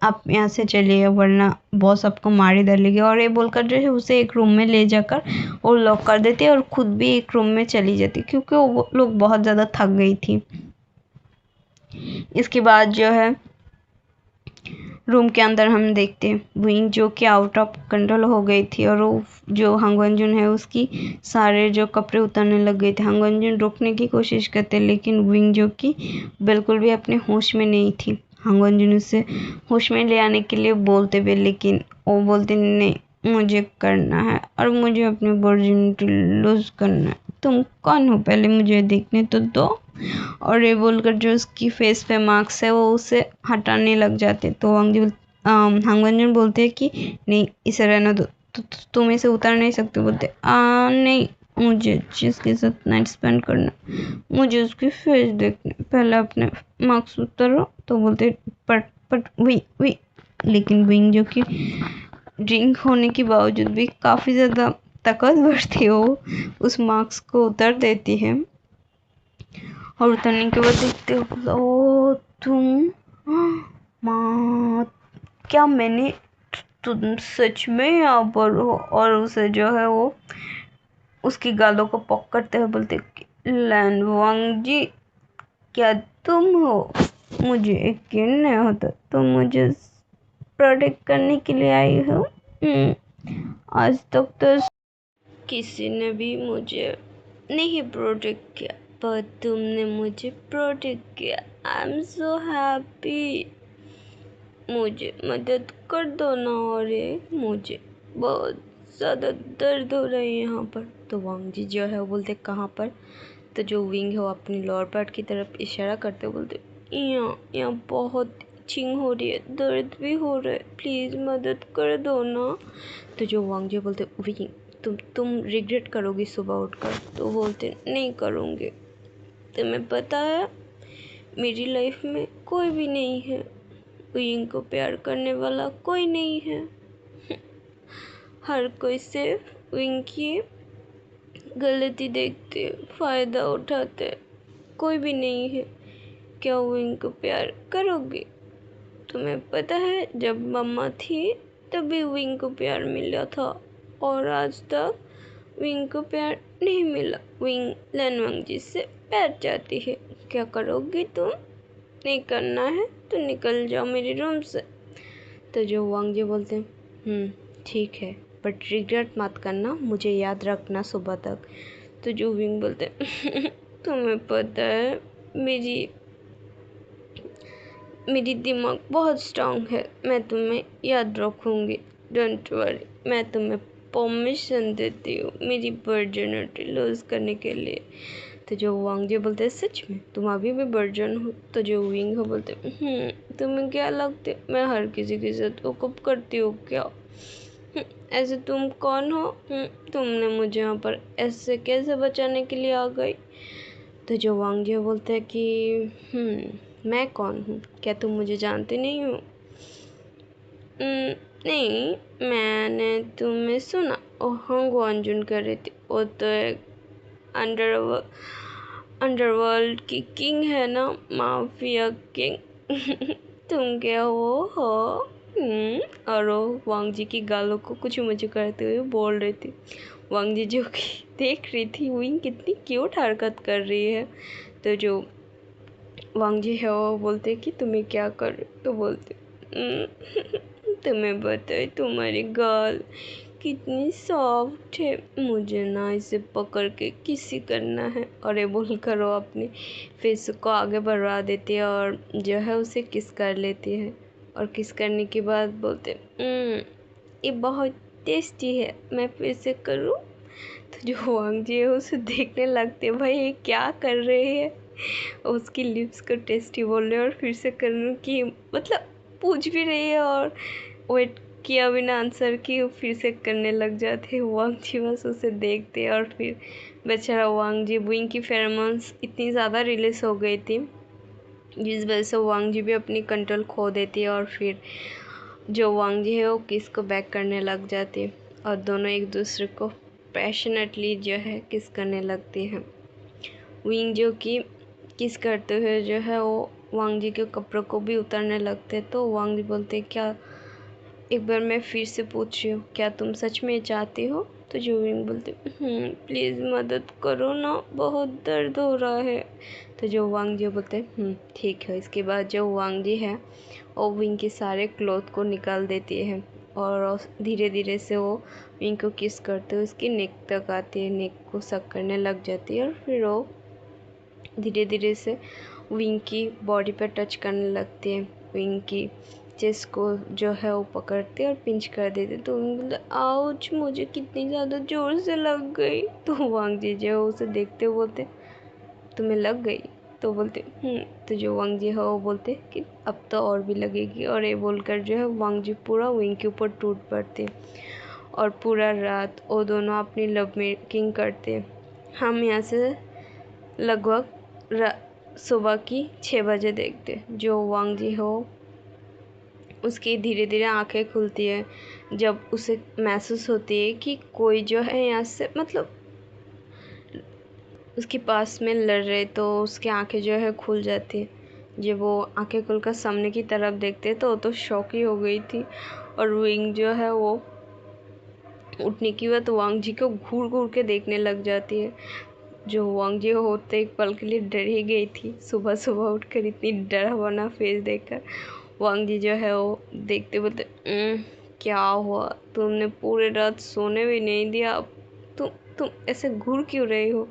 आप यहाँ से चलिए वरना बॉस आपको मार ही डालेगी। और ये बोलकर जो है उसे एक रूम में ले जाकर वो लॉक कर देती और खुद भी एक रूम में चली जाती, क्योंकि वो लोग बहुत ज़्यादा थक गई थी। इसके बाद जो है रूम के अंदर हम देखते हैं विंग जो कि आउट ऑफ कंट्रोल हो गई थी, और वो जो हांगवनजुन है उसकी सारे जो कपड़े उतरने लग गए थे। हांगवनजुन रोकने की कोशिश करते, लेकिन विंग जो कि बिल्कुल भी अपने होश में नहीं थी। हांगवनजुन उसे होश में ले आने के लिए बोलते हुए, लेकिन वो बोलते नहीं मुझे करना है और मुझे अपनी वर्जिनिटी लूज करना है, तुम कौन हो पहले मुझे देखने तो दो। और ये बोलकर जो उसकी फेस पे मार्क्स है वो उसे हटाने लग जाते, तो हांगवनजुन बोलते हैं कि नहीं इसे रहने दो, तुम इसे उतार नहीं सकते। बोलते नहीं मुझे जिसके साथ नाइट स्पेंड करना, मुझे उसकी फेस देखनी, पहले अपने मार्क्स उतारो। तो बोलते पट वी लेकिन विंग जो कि ड्रिंक होने के बावजूद भी काफ़ी ज़्यादा ताकतवर थी, वो उस मार्क्स को उतार देती है। और उतरने के बाद देखते हो ओ तुम माँ, क्या मैंने तुम सच में यहाँ पर हो। और उसे जो है वो उसकी गालों को पकड़ते हुए बोलते लैनवांग जी क्या तुम हो, मुझे यकीन नहीं होता तुम मुझे प्रोटेक्ट करने के लिए आई हो। आज तक तो किसी ने भी मुझे नहीं प्रोटेक्ट किया, पर तुमने मुझे प्रोटेक्ट किया। आई एम सो हैप्पी, मुझे मदद कर दो ना। और ये मुझे बहुत ज़्यादा दर्द हो रहा है यहाँ पर। तो वांग जी जो है वो बोलते कहाँ पर। तो जो विंग है वो अपनी लोअर पार्ट की तरफ इशारा करते बोलते यहाँ बहुत इचिंग हो रही है, दर्द भी हो रहा है, प्लीज़ मदद कर दो ना। तो जो वांग जी बोलते विंग तुम रिग्रेट करोगी सुबह उठकर। तो बोलते नहीं करूँगी, तुम्हें पता है मेरी लाइफ में कोई भी नहीं है, विंग को प्यार करने वाला कोई नहीं है, हर कोई सिर्फ विंग की गलती देखते फ़ायदा उठाते, कोई भी नहीं है। क्या विंग को प्यार करोगे। तुम्हें पता है जब मम्मा थी तभी विंग को प्यार मिला था, और आज तक विंग को प्यार नहीं मिला। विंग लैनवांग जी से प्यार चाहती है, क्या करोगी तुम। नहीं करना है तो निकल जाओ मेरे रूम से। तो जो वांग जी बोलते हैं ठीक है, बट रिग्रेट मत करना, मुझे याद रखना सुबह तक। तो जो विंग बोलते तुम्हें पता है मेरी दिमाग बहुत स्ट्रांग है, मैं तुम्हें याद रखूँगी, डोंट वरी। मैं तुम्हें परमिशन देती हूँ मेरी वर्जिनिटी लूज़ करने के लिए। तो जो वांग जी बोलते हैं सच में तुम अभी भी वर्जिन हो। तो जो विंग हो बोलते तुम्हें क्या लगता है मैं हर किसी के साथ वकअप करती हूँ क्या। ऐसे तुम कौन हो, तुमने मुझे यहाँ पर ऐसे कैसे बचाने के लिए आ गई। तो जो वांग जी बोलते हैं कि मैं कौन हूँ, क्या तुम मुझे जानते नहीं हो। नहीं, मैंने तुम्हें सुना ओ हांगवनजुन कर रही थी, वो तो एक अंडरवर्ल्ड की किंग है ना, माफिया किंग। तुम क्या वो हो। और वो वांग जी की गालों को कुछ मुझे करते हुए बोल रही थी। वांग जी जो कि देख रही थी विंग कितनी क्यूट हरकत कर रही है। तो जो वांग जी है वो बोलते कि तुम्हें क्या कर, तो बोलते तुम्हें पता है तुम्हारी गाल कितनी सॉफ्ट है, मुझे ना इसे पकड़ के किसी करना है। और ये बोलकर वो अपनी फेस को आगे बढ़ा देती है और जो है उसे किस कर लेती है। और किस करने के बाद बोलते ये बहुत टेस्टी है, मैं फिर से करूँ? तो जो वांग जी है उसे देखने लगते, भाई ये क्या कर रहे हैं। उसकी लिप्स को टेस्टी बोल रहे और फिर से करने की मतलब पूछ भी रही है और वेट किया बिना आंसर की फिर से करने लग जाते। वांग जी बस उसे देखते और फिर बेचारा वांग जी बुइंग की फेरोमोन्स इतनी ज़्यादा रिलीज हो गई थी जिस वजह से वांग जी भी अपनी कंट्रोल खो देती है और फिर जो वांग जी है वो किस को बैक करने लग जाती है और दोनों एक दूसरे को पैशनेटली जो है किस करने लगती है। विंग जो कि किस करते हुए जो है वो वांग जी के कपड़ों को भी उतारने लगते, तो वांग जी बोलते क्या, एक बार मैं फिर से पूछ रही हूँ, क्या तुम सच में चाहती हो? तो जो विंग बोलते प्लीज़ मदद करो ना, बहुत दर्द हो रहा है। तो जो वांग जी बोलते ठीक है। इसके बाद जो वांग जी है वो विंग के सारे क्लॉथ को निकाल देती है और धीरे धीरे से वो विंग को किस करते हुए उसकी नेक तक आती है, नेक को सक करने लग जाती है और फिर वो धीरे धीरे से विंग की बॉडी पर टच करने लगती है। विंग की चेस्ट को जो है वो पकड़ते और पिंच कर देते। तो विंग बोलते आउच, मुझे कितनी ज़्यादा ज़ोर से लग गई। तो वांग जी जो है उसे देखते हुए बोलते तुम्हें लग गई? तो बोलते तो जो वांग जी है वो बोलते कि अब तो और भी लगेगी। और ये बोलकर जो है वांग जी पूरा विंग के ऊपर टूट पड़ते और पूरा रात वो दोनों अपनी लव मेकिंग करते। हम यहाँ से लगभग सुबह की 6 बजे देखते जो वांग जी हो उसकी धीरे धीरे आंखें खुलती है जब उसे महसूस होती है कि कोई जो है यहाँ से मतलब उसके पास में लड़ रहे, तो उसकी आंखें जो है खुल जाती है। जब वो आंखें खुलकर सामने की तरफ देखते तो वो तो शॉक ही हो गई थी और विंग जो है वो उठने की बाद वांग जी को घूर घूर के देखने लग जाती है। जो वांग जी होते एक पल के लिए डर ही गई थी, सुबह सुबह उठकर इतनी डरा बना फेस देखकर। वांग जी जो है वो देखते बोलते क्या हुआ, तुमने पूरे रात सोने भी नहीं दिया, तुम ऐसे घूर क्यों रहे हो?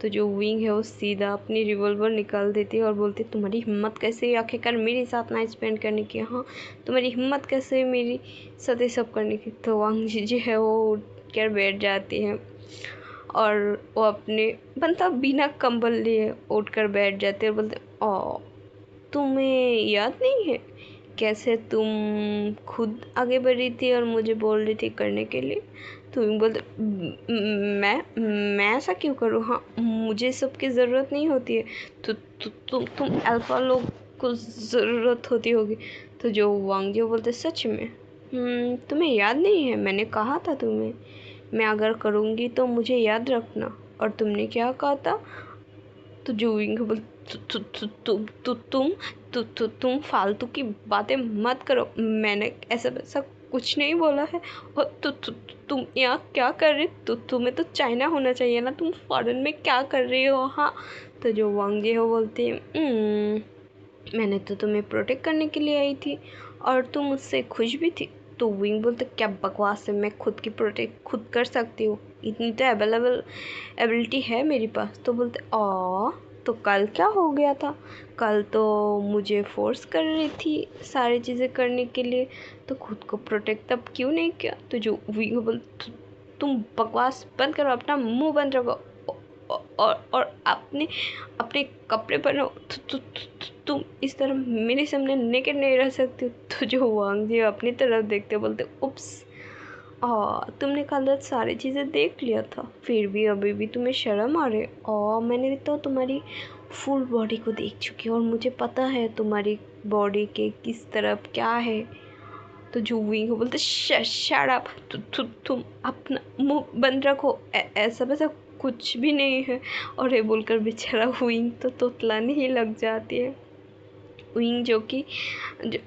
तो जो विंग है वो सीधा अपनी रिवॉल्वर निकाल देती है और बोलती तुम्हारी हिम्मत कैसे हुई आखिरकार मेरे साथ नाइट स्पेंड करने की? हाँ, तुम्हारी हिम्मत कैसे हुई मेरी साथ ये सब करने की? तो वांग जी जो है वो उठ कर बैठ जाती है और वो अपने मतलब बिना कंबल लिए उठकर बैठ जाते और बोलते ओ, तुम्हें याद नहीं है कैसे तुम खुद आगे बढ़ी थी और मुझे बोल रही थी करने के लिए? तुम बोलते मैं ऐसा क्यों करूँ? हाँ, मुझे सबकी ज़रूरत नहीं होती है, तो तुम अल्फा लोग को ज़रूरत होती होगी। तो जो वांग जो बोलते सच में तुम्हें याद नहीं है? मैंने कहा था तुम्हें मैं अगर करूँगी तो मुझे याद रखना। और तुमने क्या कहा था? तो जो विंग बोल तुम फालतू की बातें मत करो, मैंने ऐसा वैसा कुछ नहीं बोला है। और तुम यहाँ क्या कर रही? तो तुम्हें तो चाइना होना चाहिए ना, तुम फॉरेन में क्या कर रही हो? हाँ। तो जो वांग जी हो बोलती है मैंने तो तुम्हें प्रोटेक्ट करने के लिए आई थी और तुम मुझसे खुश भी थी। तो विंग बोलते क्या बकवास है, मैं खुद की प्रोटेक्ट खुद कर सकती हूँ, इतनी तो एबिलिटी है मेरे पास। तो बोलते तो कल क्या हो गया था? कल तो मुझे फोर्स कर रही थी सारी चीज़ें करने के लिए, तो खुद को प्रोटेक्ट तब क्यों नहीं किया? तो जो विंग बोलते तुम बकवास बंद करो, अपना मुंह बंद रखो और अपने अपने कपड़े पहनो। तुम इस तरह मेरे सामने नेकेड नहीं रह सकते। तो जो वांग जी अपनी तरफ देखते बोलते उप्स, तुमने कल रात सारी चीज़ें देख लिया था, फिर भी अभी भी तुम्हें शर्म आ रही है? मैंने तो तुम्हारी फुल बॉडी को देख चुकी हूँ और मुझे पता है तुम्हारी बॉडी के किस तरफ क्या है। तो जो विंग बोलते शट अप, तुम अपना मुंह बंद रखो, ऐसा वैसा कुछ भी नहीं है। और ये बोलकर बेचारा विंग तो तोतलाने ही लग जाती है। विंग जो कि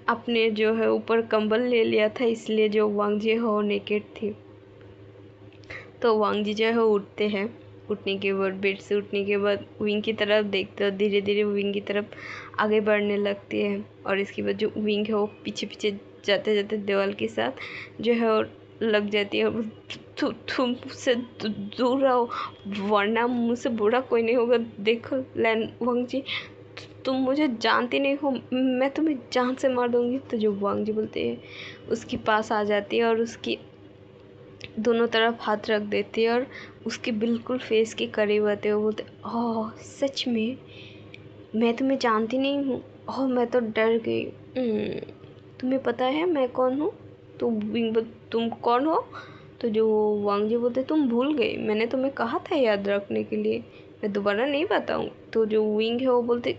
अपने जो है ऊपर कंबल ले लिया था, इसलिए जो वांग जी हो नेकेड थी। तो वांग जी जो है उठते हैं, उठने के बाद बेड से उठने के बाद विंग की तरफ देखते हैं, धीरे धीरे विंग की तरफ आगे बढ़ने लगती है। और इसके बाद जो विंग है वो पीछे पीछे जाते जाते दीवार के साथ जो है लग जाती है। तुम मुझसे दूर रहो, वरना मुझसे बुरा कोई नहीं होगा। देखो लैन वांग जी, तुम मुझे जानती नहीं हो, मैं तुम्हें जान से मार दूंगी। तो जो वांग जी बोलते हैं उसके पास आ जाती है और उसकी दोनों तरफ हाथ रख देती है और उसके बिल्कुल फेस के करीब आते हैं। वो बोलते ओह सच में, मैं तुम्हें जानती नहीं हूँ। ओह मैं तो डर गई। तुम्हें पता है मैं कौन हूँ? तो विंग तुम कौन हो? तो जो वांग जी बोलते तुम भूल गए, मैंने तुम्हें कहा था याद रखने के लिए, मैं दोबारा नहीं बताऊँ। तो जो विंग है वो बोलते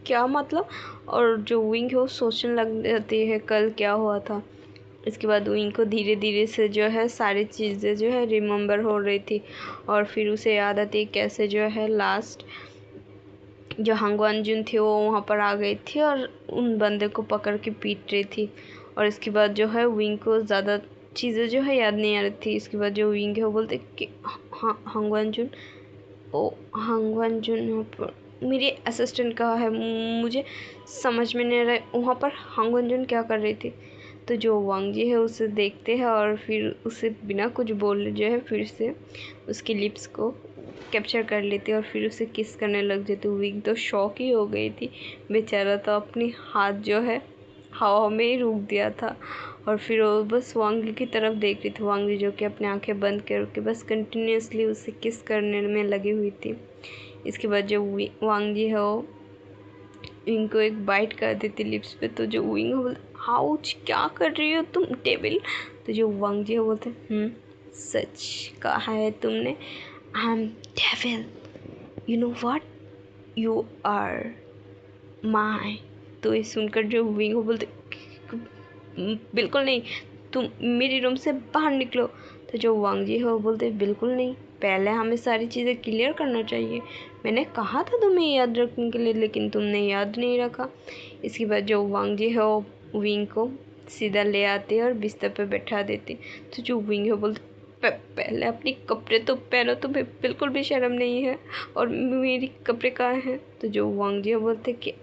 क्या मतलब? और जो विंग है वो सोचने लग जाती है कल क्या हुआ था। इसके बाद विंग को धीरे धीरे से जो है सारी चीज़ें जो है रिमेम्बर हो रही थी और फिर उसे याद आती है कैसे जो है लास्ट जो हांगवान जुन थी वो वहाँ पर आ गई थी और उन बंदे को पकड़ के पीट रही थी। और इसके बाद जो है विंग को ज़्यादा चीज़ें जो है याद नहीं आ रही थी। इसके बाद जो विंग है वो बोलते कि हांगवान जुन, ओ हांगवान जुन यहाँ पर मेरी असिस्टेंट कहाँ है, मुझे समझ में नहीं आ रहा है वहाँ पर हांगवान जुन क्या कर रही थी। तो जो वांग जी है उसे देखते हैं और फिर उसे बिना कुछ बोले जो है फिर से उसकी लिप्स को कैप्चर कर लेते और फिर उसे किस करने लग जाते। विंग तो शॉक ही हो गई थी, बेचारा तो अपनी हाथ जो है हवा में ही रुक दिया था और फिर वो बस वांग की तरफ देख रही थी। वांग जी जो कि अपनी आंखें बंद करके बस कंटिन्यूसली उसे किस करने में लगी हुई थी। इसके बाद जो वांग जी है वो विंग को एक बाइट कर देती लिप्स पे। तो जो विंग है बोलते हाउच क्या कर रही हो तुम टेबल। तो जो वांग जी है बोलते सच कहा है तुमने, I am devil, you know what, you are my. तो ये सुनकर जो विंग हो बोलते बिल्कुल नहीं, तुम मेरे रूम से बाहर निकलो। तो जो वांग जी है वो बोलते बिल्कुल नहीं, पहले हमें सारी चीज़ें क्लियर करना चाहिए। मैंने कहा था तुम्हें याद रखने के लिए लेकिन तुमने याद नहीं रखा। इसके बाद जो वांग जी है वो विंग को सीधा ले आते और बिस्तर पे बैठा देते। तो जो विंग है बोलते पहले अपनी कपड़े तो पहनो, तुम्हें बिल्कुल भी शर्म नहीं है, और मेरी कपड़े कहाँ हैं। तो जो वांग जी बोलते कि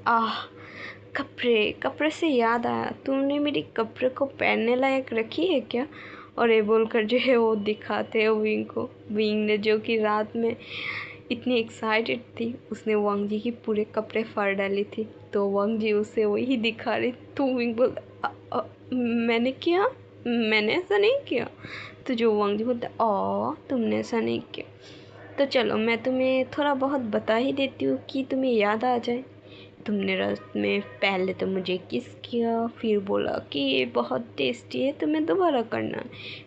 कपड़े, कपड़े से याद आया, तुमने मेरी कपड़े को पहनने लायक रखी है क्या? और ये बोलकर जो है वो दिखाते हैं विंग को। विंग ने जो कि रात में इतनी एक्साइटेड थी, उसने वांग जी की पूरे कपड़े फाड़ डाली थी। तो वांग जी उसे वही दिखा रही। तो विंग बोल मैंने किया, मैंने ऐसा नहीं किया। तो जो वांग जी बोलता तुमने ऐसा नहीं किया। तो चलो मैं तुम्हें थोड़ा बहुत बता ही देती हूँ कि तुम्हें याद आ जाए। तुमने रात में पहले तो मुझे किस किया, फिर बोला कि ये बहुत टेस्टी है, तुम्हें दोबारा करना।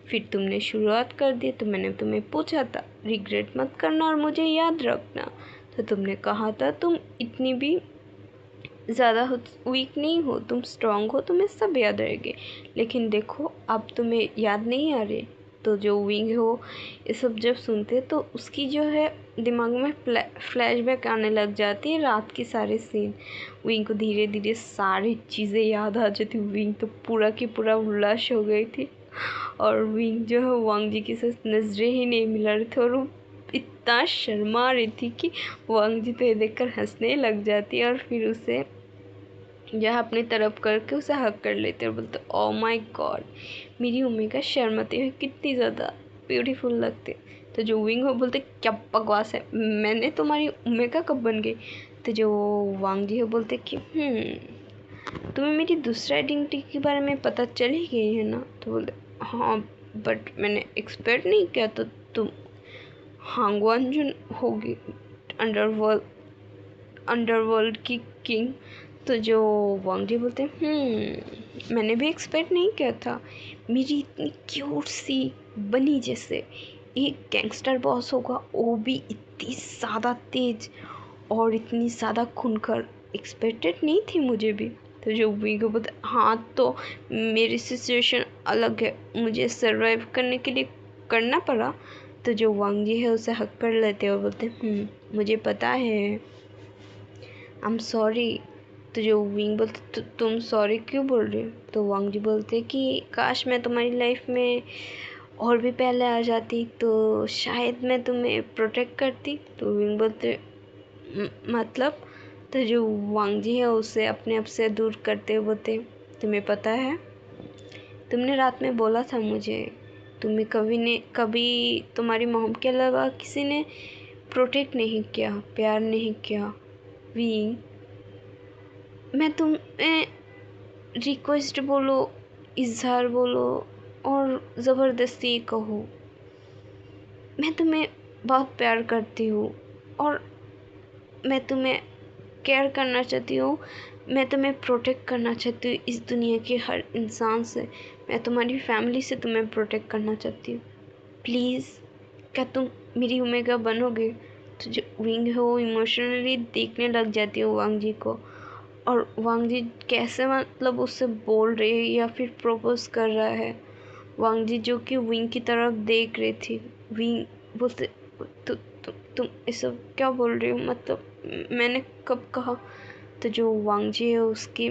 फिर तुमने शुरुआत कर दी तो मैंने तुम्हें पूछा था रिग्रेट मत करना और मुझे याद रखना। तो तुमने कहा था तुम इतनी भी ज़्यादा वीक नहीं हो, तुम स्ट्रांग हो, तुम्हें सब याद रहेंगे। लेकिन देखो अब तुम्हें याद नहीं आ रहे। तो जो विंग हो ये सब जब सुनते तो उसकी जो है दिमाग में फ्लैशबैक आने लग जाती है, रात की सारे सीन। विंग को धीरे धीरे सारी चीज़ें याद आ जाती। विंग तो पूरा की पूरा उल्लास हो गई थी और विंग जो है वांग जी के साथ नजरें ही नहीं मिला रहे थे और वो इतना शर्मा रही थी कि वांग जी तो ये देखकर हंसने लग जाती है और फिर उसे जो है अपनी तरफ करके उसे हक कर लेते और बोलते ओ माय गॉड, मेरी ओमेगा शर्माती है, कितनी ज़्यादा ब्यूटीफुल लगते। तो जो विंग हो बोलते क्या बकवास है, मैंने तुम्हारी ओमेगा कब बन गई। तो जो वांग जी हो बोलते कि तुम्हें मेरी दूसरा आइडेंटिटी के बारे में पता चल ही गई है ना। तो बोलते हाँ बट मैंने एक्सपेक्ट नहीं किया तो तुम हांगवान जुन होगी, अंडरवर्ल्ड अंडरवर्ल्ड की किंग। तो जो वांग जी बोलते मैंने भी एक्सपेक्ट नहीं किया था, मेरी इतनी क्यूट सी बनी जैसे एक गैंगस्टर बॉस होगा, वो भी इतनी ज़्यादा तेज और इतनी ज़्यादा खूनखोर, एक्सपेक्टेड नहीं थी मुझे भी। तो जो वीगो बोलते हाँ तो मेरी सिचुएशन अलग है, मुझे सरवाइव करने के लिए करना पड़ा। तो जो वांग जी है उसे हक कर लेते और बोलते मुझे पता है, आई एम सॉरी। तो जो विंग बोलते तुम सॉरी क्यों बोल रहे हो। तो वांग जी बोलते कि काश मैं तुम्हारी लाइफ में और भी पहले आ जाती तो शायद मैं तुम्हें प्रोटेक्ट करती। तो विंग बोलते मतलब। तो जो वांग जी है उसे अपने आप से दूर करते हुए बोलते तुम्हें पता है तुमने रात में बोला था मुझे, तुम्हें कभी तुम्हारी मॉम के अलावा किसी ने प्रोटेक्ट नहीं किया, प्यार नहीं किया। विंग, मैं तुम्हें रिक्वेस्ट बोलो, इजहार बोलो और ज़बरदस्ती कहो, मैं तुम्हें बहुत प्यार करती हूँ और मैं तुम्हें केयर करना चाहती हूँ, मैं तुम्हें प्रोटेक्ट करना चाहती हूँ इस दुनिया के हर इंसान से। मैं तुम्हारी फैमिली से तुम्हें प्रोटेक्ट करना चाहती हूँ। प्लीज़, क्या तुम मेरी ओमेगा बनोगे? तो जो विंग है वो इमोशनली देखने लग जाती है वांग जी को, और वांग जी कैसे मतलब उससे बोल रही है या फिर प्रपोज कर रहा है। वांग जी जो कि विंग की तरफ देख रही थी, विंग बोलते तुम ये सब क्या बोल रही हो, मतलब मैंने कब कहा? तो जो वांग जी है उसकी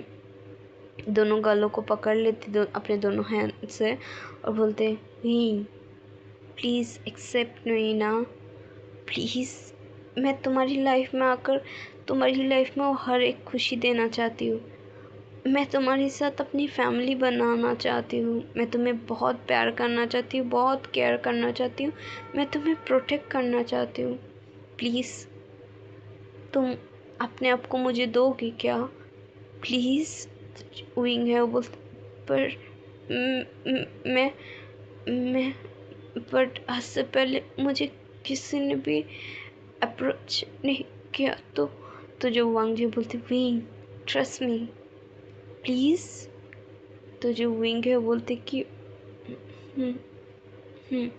दोनों गालों को पकड़ लेती अपने दोनों हैंड से और बोलते, विंग प्लीज़ एक्सेप्ट मी ना, प्लीज़। मैं तुम्हारी लाइफ में आकर तुम्हारी लाइफ में वो हर एक खुशी देना चाहती हूँ। मैं तुम्हारे साथ अपनी फैमिली बनाना चाहती हूँ। मैं तुम्हें बहुत प्यार करना चाहती हूँ, बहुत केयर करना चाहती हूँ। मैं तुम्हें प्रोटेक्ट करना चाहती हूँ। प्लीज़, तुम अपने आप को मुझे दोगी क्या? प्लीज़। विंग है वो बोलते, पर मैं बट आज से पहले मुझे किसी ने भी अप्रोच नहीं किया। तो जो वांग जी बोलते, विंग ट्रस्ट मी प्लीज़। तो जो विंग है बोलते कि हम्म,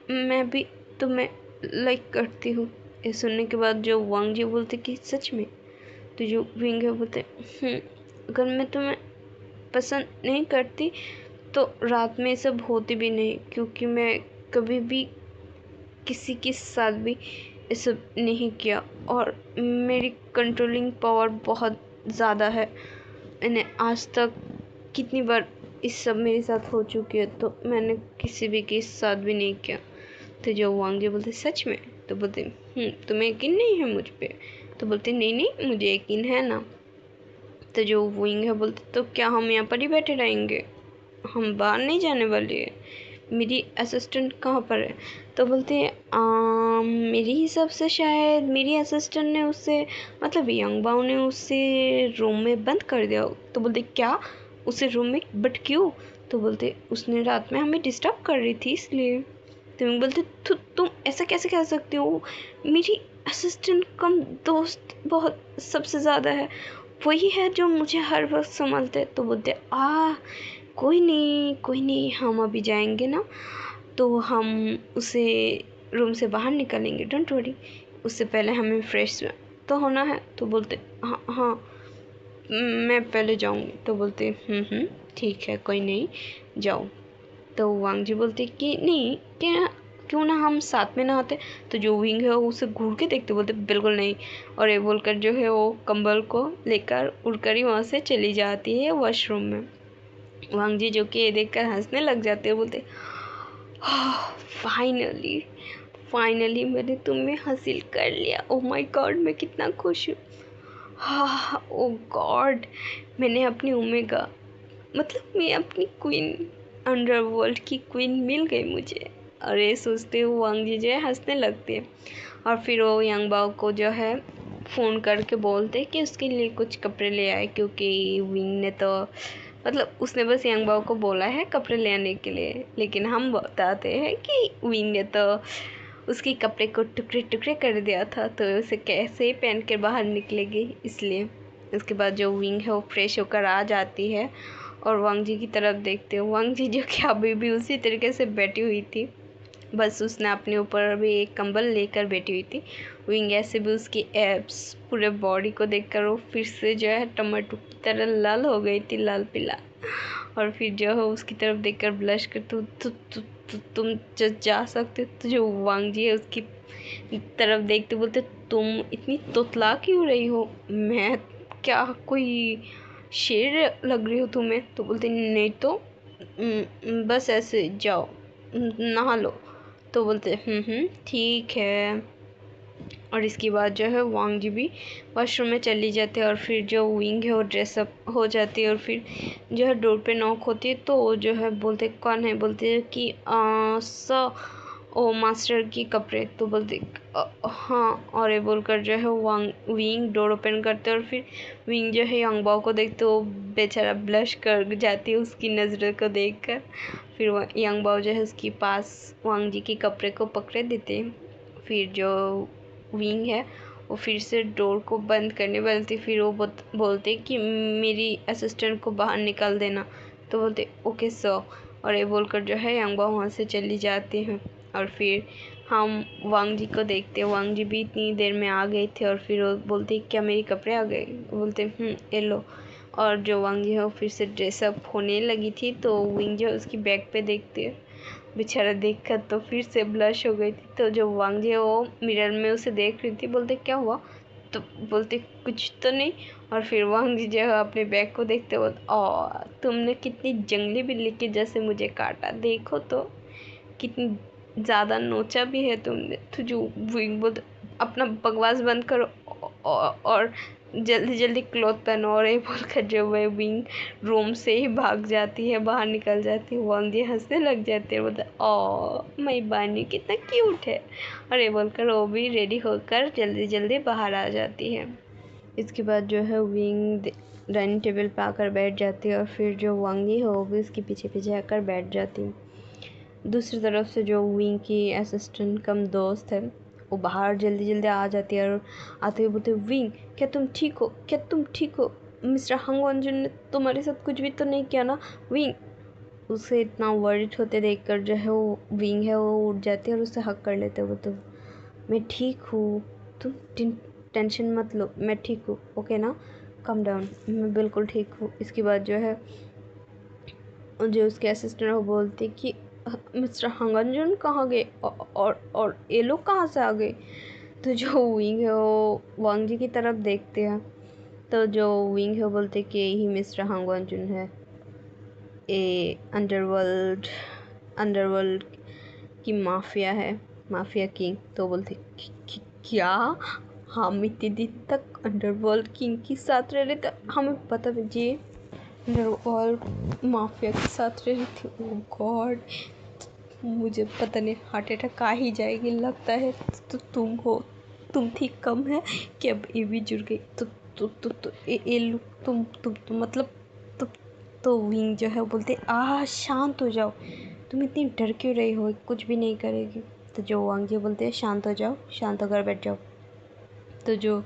मैं भी तुम्हें लाइक करती हूँ। ये सुनने के बाद जो वांग जी बोलते कि सच में? तो जो विंग है बोलते, अगर मैं तुम्हें पसंद नहीं करती तो रात में सब होती भी नहीं, क्योंकि मैं कभी भी किसी के साथ भी ये सब नहीं किया और मेरी कंट्रोलिंग पावर बहुत ज़्यादा है। मैंने आज तक कितनी बार इस सब मेरे साथ हो चुकी है, तो मैंने किसी भी के साथ भी नहीं किया। तो जो वांग जी बोलते, सच में? तो बोलते, तुम्हें यकीन नहीं है मुझ पे? तो बोलते, नहीं नहीं, मुझे यकीन है ना। तो जो विंग है बोलते, तो क्या हम यहाँ पर ही बैठे रहेंगे? हम बाहर नहीं जाने वाले हैं। मेरी असिस्टेंट कहाँ पर है? तो बोलते हैं, मेरे हिसाब से शायद मेरी असिस्टेंट ने उससे, मतलब यंग बाओ ने उससे रूम में बंद कर दिया। तो बोलते, क्या? उसे रूम में? बट क्यों? तो बोलते, उसने रात में हमें डिस्टर्ब कर रही थी इसलिए। तो बोलते, तुम ऐसा कैसे कह सकते हो? मेरी असिस्टेंट कम दोस्त बहुत सबसे ज़्यादा है, वही है जो मुझे हर वक्त संभालते। तो बोलते, कोई नहीं कोई नहीं, हम अभी जाएंगे ना तो हम उसे रूम से बाहर निकालेंगे, डोंट वरी। उससे पहले हमें फ्रेश तो होना है। तो बोलते, हाँ हाँ, मैं पहले जाऊंगी। तो बोलते, ठीक है, कोई नहीं, जाओ। तो वांग जी बोलते कि नहीं, क्या क्यों ना हम साथ में नहाते? तो जो विंग है उसे घूर के देखते, बोलते बिल्कुल नहीं। और ये बोलकर जो है वो कंबल को लेकर उड़कर ही वहाँ से चली जाती है वॉशरूम में। वांग जी जो कि ये देखकर हंसने लग जाते हैं, बोलते, फाइनली फाइनली मैंने तुम्हें हासिल कर लिया। ओह माय गॉड, मैं कितना खुश हूँ। हाँ, ओ गॉड, मैंने अपनी ओमेगा, मतलब मैं अपनी क्वीन, अंडरवर्ल्ड की क्वीन मिल गई मुझे। और ये सोचते हुए वांग जी जो है हंसने लगते हैं। और फिर वो यंग बाओ को जो है फ़ोन करके बोलते कि उसके लिए कुछ कपड़े ले आए, क्योंकि विंग ने तो, मतलब उसने बस यंग बाओ को बोला है कपड़े ले आने के लिए, लेकिन हम बताते हैं कि विंग ने तो उसके कपड़े को टुकड़े टुकड़े कर दिया था, तो उसे कैसे पहन कर बाहर निकलेगी, इसलिए। उसके बाद जो विंग है वो फ्रेश होकर आ जाती है और वांग जी की तरफ देखते हो। वांग जी जो कि अभी भी उसी तरीके से बैठी हुई थी, बस उसने अपने ऊपर भी एक कंबल लेकर बैठी हुई थी। विंग ऐसे भी उसकी एब्स, पूरे बॉडी को देखकर वो फिर से जो है टमाटो की तरह लाल हो गई थी, लाल पीला। और फिर जो है उसकी तरफ देखकर ब्लश कर, तुम जा सकते हो? तो जो वांग जी है उसकी तरफ देखते बोलते, तुम इतनी तोतला क्यों रही हो? मैं क्या कोई शेर लग रही हो तुम्हें? तो बोलते, नहीं तो बस ऐसे जाओ, नहा लो। तो बोलते, ठीक है। और इसके बाद जो है वांग जी भी वॉशरूम में चली जाती है और फिर जो विंग है वो ड्रेसअप हो जाती है और फिर जो है डोर पे नॉक होती है तो वो जो है बोलते कौन है, बोलते हैं कि ओ मास्टर की कपड़े, तो बोलते हाँ, और ये बोलकर जो है वांग विंग डोर ओपन करते और फिर विंग जो है यांगबाओ को देखते वो बेचारा ब्लश कर जाती है उसकी नज़र को देखकर। फिर यांगबाओ जो है उसके पास वांग जी के कपड़े को पकड़े देते हैं। फिर जो विंग है वो फिर से डोर को बंद करने वाली थी, फिर वो बोलते कि मेरी असिस्टेंट को बाहर निकाल देना, तो बोलते ओके सर, और ये बोलकर जो है यांगबाओ वहाँ से चली जाती हैं। और फिर हम वांग जी को देखते, वांग जी भी इतनी देर में आ गए थे और फिर वो बोलते क्या मेरे कपड़े आ गए, बोलते ये लो। और जो वांग जी है वो फिर से ड्रेसअप होने लगी थी तो विंग जो उसकी बैग पे देखते है, बेचारा देखकर तो फिर से ब्लश हो गई थी। तो जो वांग जी है वो मिरर में उसे देख रही थी, बोलते क्या हुआ, तो बोलते कुछ तो नहीं। और फिर वांग जी जो है अपने बैग को देखते बोलते तुमने कितनी जंगली बिल्ली के जैसे मुझे काटा, देखो तो कितनी ज़्यादा नोचा भी है तुमने। तो जो विंग बोलते अपना बकवास बंद करो और जल्दी जल्दी क्लॉथ पहनो, और ये बोलकर जो वह विंग रूम से ही भाग जाती है, बाहर निकल जाती है। वांग जी हंसने लग जाती है, बोलते मेरी बानी कितना क्यूट है, और ये बोलकर वो भी रेडी होकर जल्दी जल्दी बाहर आ जाती है। इसके बाद जो है विंग डाइनिंग टेबल पे आकर बैठ जाती है और फिर जो वांगी है वो भी उसके पीछे पीछे आकर बैठ जाती है। दूसरी तरफ से जो विंग की असिस्टेंट कम दोस्त है वो बाहर जल्दी जल्दी आ जाती है और आते हुए बोलते विंग क्या तुम ठीक हो, क्या तुम ठीक हो, मिस्टर हंग वंजन ने तुम्हारे साथ कुछ भी तो नहीं किया ना। विंग उसे इतना वरिड होते देखकर जो है वो विंग है वो उठ जाती है और उसे हक कर लेते हो, तो मैं ठीक हूँ, तुम टेंशन मत लो, मैं ठीक हूँ, ओके ना, कम डाउन, मैं बिल्कुल ठीक हूँ। इसके बाद जो है जो उसके असिस्टेंट वो बोलते कि मिस्टर हंगनजुन कहाँ गए और ये लोग कहाँ से आ गए। तो जो विंग है वो वांग जी की तरफ देखते हैं, तो जो विंग है वो बोलते कि यही मिस्टर हंगनजुन है, ये अंडरवर्ल्ड की माफिया है, माफिया किंग। तो बोलते क्या हम इतने दिन तक अंडरवर्ल्ड किंग के साथ रह रहे थे, हमें पता दीजिए अंडरवर्ल्ड माफिया के साथ रह रही थी। ओह गॉड, मुझे पता नहीं हार्ट अटैक आ ही जाएगी लगता है। तो तुम हो, तुम थी कम है कि अब ये भी जुड़ गई। तो ये लोग तुम मतलब तो तो विंग जो है वो बोलते शांत हो जाओ, तुम इतनी डर क्यों रही हो, कुछ भी नहीं करेगी। तो जो वांग जी बोलते हैं शांत हो जाओ, शांत होकर बैठ जाओ। तो जो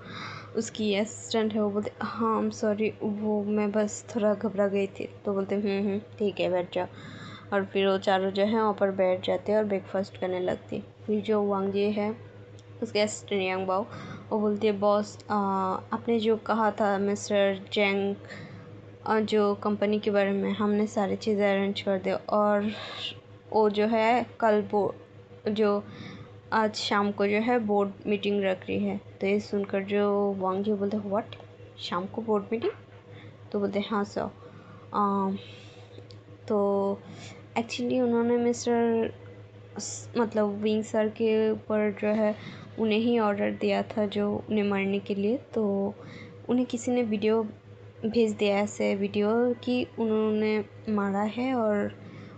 उसकी असिस्टेंट है वो बोलते हाँ आई एम सॉरी, वो मैं बस थोड़ा घबरा गई थी। तो बोलते ठीक है बैठ जाओ। और फिर वो चारों जो है वहाँ पर बैठ जाते हैं और ब्रेकफास्ट करने लगती। फिर जो वांग जी है उसके असिस्टेंट यांग बाओ वो बोलती है बॉस आपने जो कहा था मिस्टर जेंग जो कंपनी के बारे में, हमने सारी चीज़ें अरेंज कर दी और वो जो है कल जो आज शाम को जो है बोर्ड मीटिंग रख रही है। तो ये सुनकर जो वांग जी बोलते हैं व्हाट, शाम को बोर्ड मीटिंग, तो बोलते हैं हाँ सर। तो एक्चुअली उन्होंने मिस्टर मतलब विंग सर के ऊपर जो है उन्हें ही ऑर्डर दिया था जो उन्हें मारने के लिए। तो उन्हें किसी ने वीडियो भेज दिया ऐसे वीडियो कि उन्होंने मारा है और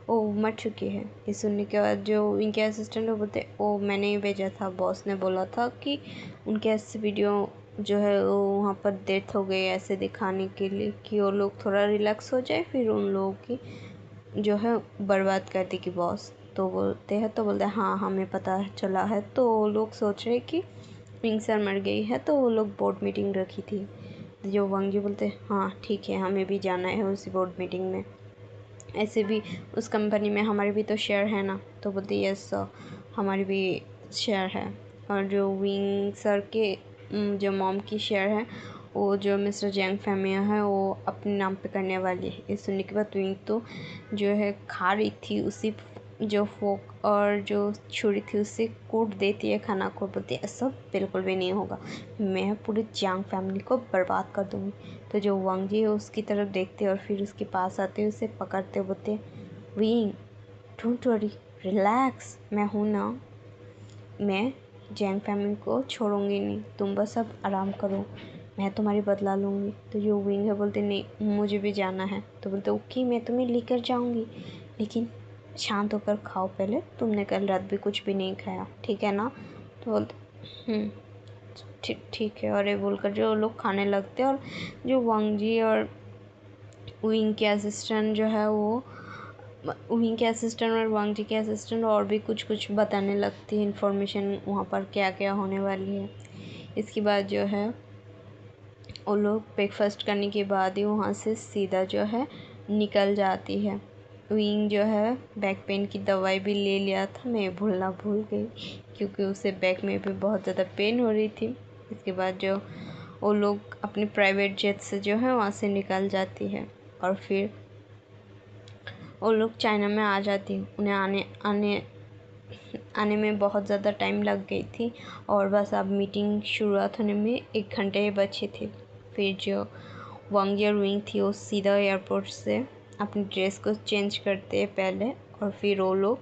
वो मर चुकी है। ये सुनने के बाद जो इनके असिस्टेंट वो बोलते ओ मैंने ही भेजा था, बॉस ने बोला था कि उनके ऐसे वीडियो जो है वो वहाँ पर डेथ हो गई ऐसे दिखाने के लिए कि वो लोग थोड़ा रिलैक्स हो जाए, फिर उन लोगों की जो है बर्बाद कर देगी बॉस। तो बोलते हैं हाँ हमें पता चला है। तो लोग सोच रहे कि विंग सर मर गई है, तो वो लोग बोर्ड मीटिंग रखी थी। जो वांग जी बोलते हैं हाँ ठीक है हमें भी जाना है उसी बोर्ड मीटिंग में, ऐसे भी उस कंपनी में हमारे भी तो शेयर है ना। तो बोलते यस सर हमारी भी शेयर है। और जो विंग सर के जो मॉम की शेयर है वो जो मिस्टर जैंग फैमिया है वो अपने नाम पे करने वाली है। ये सुनने के बाद विंग तो जो है खा रही थी, उसी जो फोक और जो छुरी थी उससे कूट देती है खाना को, बोलती है ऐसा बिल्कुल भी नहीं होगा, मैं पूरी जैंग फैमिली को बर्बाद कर दूँगी। तो जो वांग जी है उसकी तरफ देखते और फिर उसके पास आते उसे पकड़ते बोलते विंग डोंट वरी रिलैक्स, मैं हूँ ना, मैं जैंग फैमिली को छोड़ूंगी नहीं, तुम बस अब आराम करो, मैं तुम्हारी बदला लूँगी। तो जो विंग है बोलते नहीं मुझे भी जाना है। तो बोलते ओके मैं तुम्हें लेकर जाऊँगी, लेकिन शांत होकर खाओ पहले, तुमने कल रात भी कुछ भी नहीं खाया, ठीक है ना। तो बोलते ठीक है। और ये बोलकर जो लोग खाने लगते हैं और जो वांग जी और विंग के असिस्टेंट जो है वो विंग के असिस्टेंट और वांग जी के असिस्टेंट और भी कुछ बताने लगती है इन्फॉर्मेशन वहाँ पर क्या क्या होने वाली है। इसके बाद जो है वो लोग ब्रेकफास्ट करने के बाद ही वहाँ से सीधा जो है निकल जाती है। विंग जो है बैक पेन की दवाई भी ले लिया था, मैं भूल गई क्योंकि उसे बैक में भी बहुत ज़्यादा पेन हो रही थी। इसके बाद जो वो लोग अपने प्राइवेट जेट से जो है वहाँ से निकल जाती है और फिर वो लोग चाइना में आ जाती। उन्हें आने में बहुत ज़्यादा टाइम लग गई थी और बस अब मीटिंग शुरुआत होने में 1 घंटे बचे थे। फिर जो वांग और विंग थी वो सीधा एयरपोर्ट से अपनी ड्रेस को चेंज करते हैं पहले, और फिर वो लोग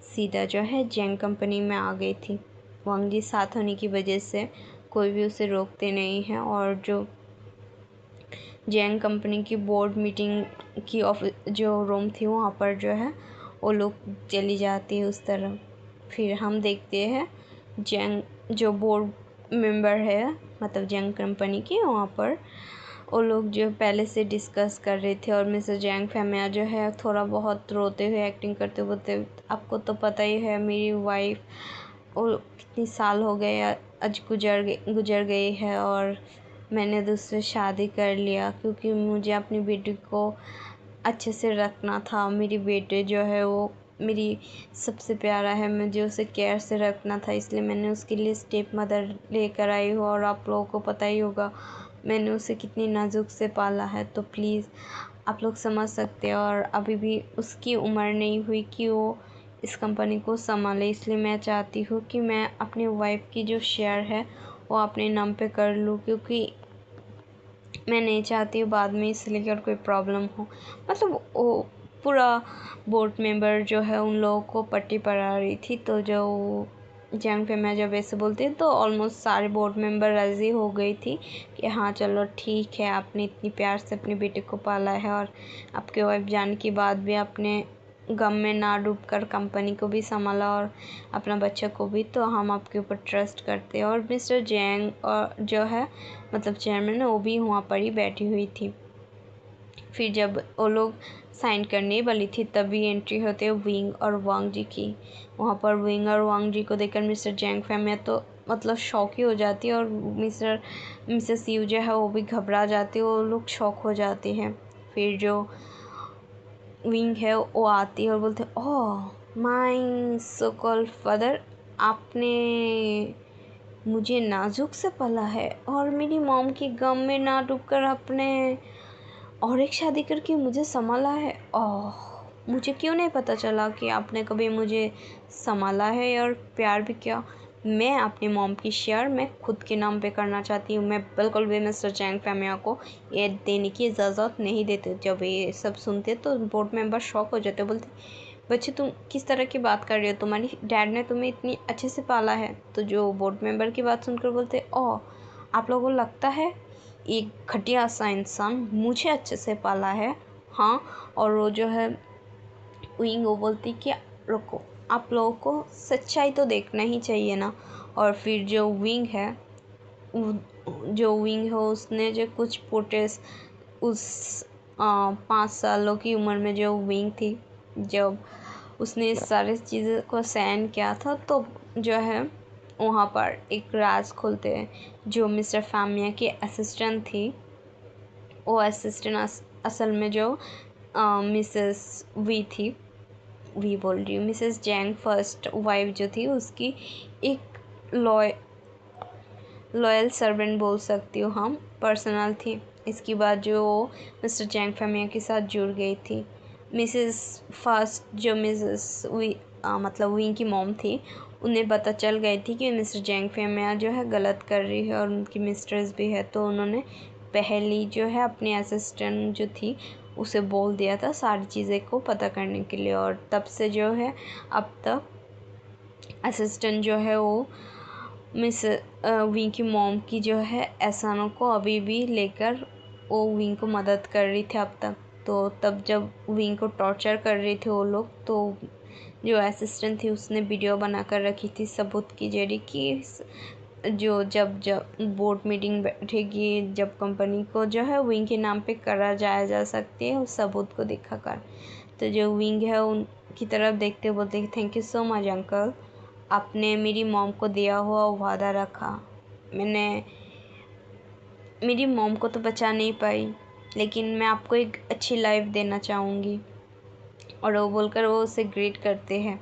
सीधा जो है जैंग कंपनी में आ गई थी। वांग जी साथ होने की वजह से कोई भी उसे रोकते नहीं हैं, और जो जैंग कंपनी की बोर्ड मीटिंग की जो रूम थी वहाँ पर जो है वो लोग चली जाती है उस तरफ। फिर हम देखते हैं जैंग जो बोर्ड मेंबर है मतलब जैंग कंपनी की, वहाँ पर वो लोग जो पहले से डिस्कस कर रहे थे और मिस्टर जैंग फैमिया जो है थोड़ा बहुत रोते हुए एक्टिंग करते बोलते आपको तो पता ही है मेरी वाइफ वो कितनी साल हो गए आज गुजर गई है और मैंने दूसरे शादी कर लिया क्योंकि मुझे अपनी बेटी को अच्छे से रखना था। मेरी बेटी जो है वो मेरी सबसे प्यारा है, मुझे उसे केयर से रखना था, इसलिए मैंने उसके लिए स्टेप मदर लेकर आई हूँ। और आप लोगों को पता ही होगा मैंने उसे कितनी नाजुक से पाला है, तो प्लीज़ आप लोग समझ सकते हैं। और अभी भी उसकी उम्र नहीं हुई कि वो इस कंपनी को संभाले, इसलिए मैं चाहती हूँ कि मैं अपनी वाइफ की जो शेयर है वो अपने नाम पे कर लूँ, क्योंकि मैं नहीं चाहती हूँ बाद में इससे लेकर कोई प्रॉब्लम हो। मतलब वो पूरा बोर्ड मेंबर जो है उन लोगों को पट्टी पढ़ा रही थी, तो जो जैंग पे मैं जब ऐसे बोलती तो ऑलमोस्ट सारे बोर्ड मेंबर राज़ी हो गई थी कि हाँ चलो ठीक है, आपने इतनी प्यार से अपनी बेटी को पाला है और आपके वाइफ जाने के बाद भी आपने गम में ना डूबकर कंपनी को भी संभाला और अपना बच्चा को भी, तो हम आपके ऊपर ट्रस्ट करते हैं। और मिस्टर जैंग और जो है मतलब चेयरमैन वो भी वहाँ पर ही बैठी हुई थी। फिर जब वो लोग साइन करने वाली थी तभी एंट्री होते हैं विंग और वांग जी की। वहाँ पर विंग और वांग जी को देखकर मिस्टर जैंग फैमिया तो मतलब शॉक ही हो जाती है और मिसेस यू जो है वो भी घबरा जाती है, वो लोग शॉक हो जाते हैं। फिर जो विंग है वो आती है और बोलते हैं oh my so called father, आपने मुझे नाजुक से पाला है और मेरी मॉम की गम में ना डूबकर अपने और एक शादी करके मुझे संभाला है। ओह मुझे क्यों नहीं पता चला कि आपने कभी मुझे संभाला है और प्यार भी किया। मैं अपनी मॉम की शेयर मैं खुद के नाम पे करना चाहती हूँ। मैं बिल्कुल भी मिस्टर जैंग फैमिया को ये देने की इजाज़त नहीं देते। जब ये सब सुनते तो बोर्ड मेंबर शॉक हो जाते, बोलते बच्चे तुम किस तरह की बात कर रहे हो, तुम्हारी डैड ने तुम्हें इतनी अच्छे से पाला है। तो जो बोर्ड मेंबर की बात सुनकर बोलते ओह आप लोगों को लगता है एक घटिया सा इंसान मुझे अच्छे से पाला है। हाँ, और वो जो है विंग वो बोलती कि रुको आप लोगों को सच्चाई तो देखना ही चाहिए ना। और फिर जो विंग है उसने जो कुछ प्रोटेस्ट उस 5 सालों की उम्र में जो विंग थी जब उसने इस सारी चीज़ों को सहन किया था, तो जो है वहाँ पर एक राज खोलते हैं। जो मिस्टर फैमिया की असिस्टेंट थी वो असिस्टेंट असल में जो मिसेस वी थी, वी बोल रही हूँ, मिसेस जैंग फर्स्ट वाइफ जो थी उसकी एक लॉयल सर्वेंट बोल सकती हूँ हम, पर्सनल थी। इसके बाद जो मिस्टर जैंग फैमिया के साथ जुड़ गई थी। मिसेस फर्स्ट जो मिसेस वी मतलब विंग की मॉम थी, उन्हें पता चल गई थी कि मिस्टर जैंग फैमिया जो है गलत कर रही है और उनकी मिस्ट्रेस भी है, तो उन्होंने पहली जो है अपनी असिस्टेंट जो थी उसे बोल दिया था सारी चीज़ें को पता करने के लिए। और तब से जो है अब तक असिस्टेंट जो है वो मिस विंग की मॉम की जो है एहसानों को अभी भी लेकर वो विंग को मदद कर रही थी अब तक। तो तब जब विंग को टॉर्चर कर रहे थे वो लोग, तो जो असिस्टेंट थी उसने वीडियो बना कर रखी थी सबूत की जरिए कि जो जब बोर्ड मीटिंग बैठेगी, जब कंपनी को जो है विंग के नाम पे करा जाया जा सकती है उस सबूत को दिखाकर। तो जो विंग है उनकी तरफ देखते बोलते कि thank you so much uncle, आपने मेरी मॉम को दिया हुआ वादा रखा। मैंने मेरी मॉम को तो बचा नहीं पाई, लेकिन मैं आपको एक अच्छी लाइफ देना चाहूँगी। और वो बोलकर वो उसे ग्रीट करते हैं।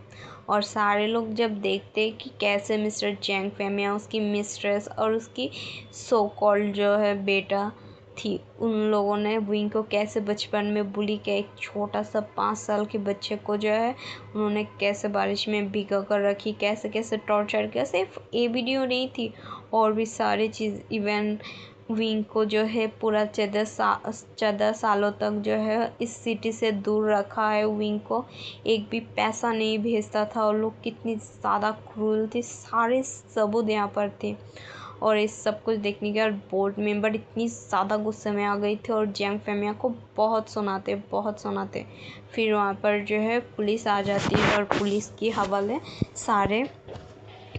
और सारे लोग जब देखते हैं कि कैसे मिस्टर जैंग फेमिया, उसकी मिस्ट्रेस और उसकी सो कॉल्ड जो है बेटा थी, उन लोगों ने विंग को कैसे बचपन में बुली किया। एक छोटा सा 5 साल के बच्चे को जो है उन्होंने कैसे बारिश में भिगो कर रखी, कैसे कैसे टॉर्चर किया। सिर्फ ये वीडियो नहीं थी, और भी सारी चीज़। इवन विंग को जो है पूरा 14 सालों तक जो है इस सिटी से दूर रखा है। विंग को एक भी पैसा नहीं भेजता था, और लोग कितनी ज़्यादा क्रूर थे। सारे सबूत यहाँ पर थे। और इस सब कुछ देखने के बाद बोर्ड मेंबर इतनी ज़्यादा गुस्से में आ गई थी और जैंग फेमिया को बहुत सुनाते। फिर वहाँ पर जो है पुलिस आ जाती है, और पुलिस के हवाले सारे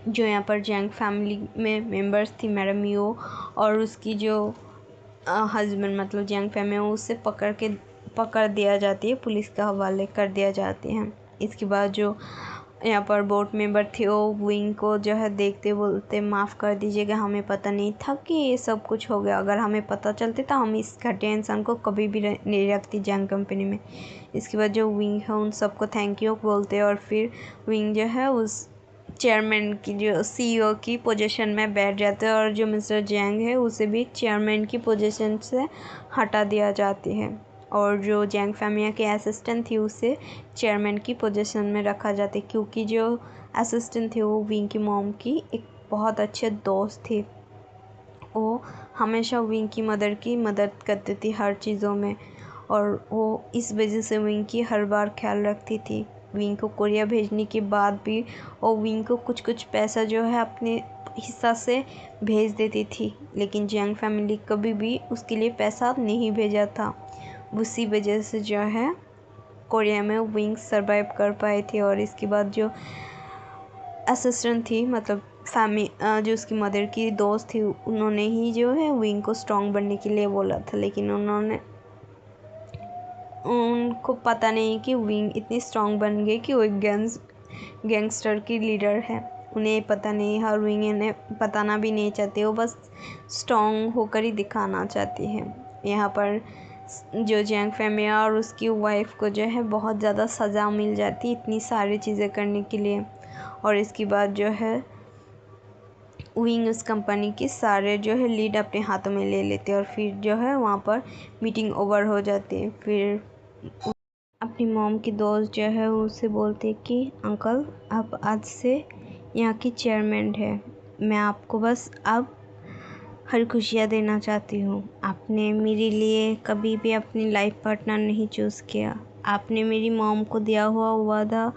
जो यहाँ पर जैंग फैमिली में मेंबर्स थी, मैडम यो और उसकी जो हस्बैंड मतलब जैंग फैमिली, उसे पकड़ दिया जाती है, पुलिस के हवाले कर दिया जाते हैं। इसके बाद जो यहाँ पर बोर्ड मेंबर थे वो विंग को जो है देखते बोलते माफ़ कर दीजिएगा, हमें पता नहीं था कि ये सब कुछ हो गया। अगर हमें पता चलते तो हम इस घटिया इंसान को कभी भी नहीं रखती जैंग कंपनी में। इसके बाद जो विंग है उन सबको थैंक यू बोलते, और फिर विंग जो है उस चेयरमैन की जो सीईओ की पोजीशन में बैठ जाते हैं, और जो मिस्टर जैंग है उसे भी चेयरमैन की पोजीशन से हटा दिया जाती है। और जो जैंग फैमिया के असिस्टेंट थी उसे चेयरमैन की पोजीशन में रखा जाता है, क्योंकि जो असिस्टेंट थे वो विंग की मॉम की एक बहुत अच्छे दोस्त थे। वो हमेशा विंग की मदर की मदद करती थी हर चीज़ों में, और वो इस वजह से विंग की हर बार ख्याल रखती थी। विंग को कोरिया भेजने के बाद भी वो विंग को कुछ कुछ पैसा जो है अपने हिस्सा से भेज देती थी, लेकिन जैंग फैमिली कभी भी उसके लिए पैसा नहीं भेजा था। उसी वजह से जो है कोरिया में विंग सरवाइव कर पाए थे। और इसके बाद जो असिस्टेंट थी मतलब जो उसकी मदर की दोस्त थी, उन्होंने ही जो है विंग को स्ट्रॉन्ग बनने के लिए बोला था, लेकिन उनको पता नहीं कि विंग इतनी स्ट्रॉन्ग बन गई कि वो एक गैंगस्टर की लीडर है। उन्हें पता नहीं, हर विंग इन्हें बताना भी नहीं चाहती, वो बस स्ट्रॉन्ग होकर ही दिखाना चाहती है। यहाँ पर जो जैंग फेमिया और उसकी वाइफ को जो है बहुत ज़्यादा सज़ा मिल जाती इतनी सारी चीज़ें करने के लिए। और इसके बाद जो है विंग उस कंपनी की सारे जो है लीड अपने हाथों में ले लेते और फिर जो है वहाँ पर मीटिंग ओवर हो जाती है। फिर अपनी मॉम की दोस्त जो है उसे बोलते कि अंकल आप आज से यहाँ की चेयरमैन है, मैं आपको बस अब हर खुशियाँ देना चाहती हूँ। आपने मेरे लिए कभी भी अपनी लाइफ पार्टनर नहीं चूज़ किया, आपने मेरी मॉम को दिया हुआ वादा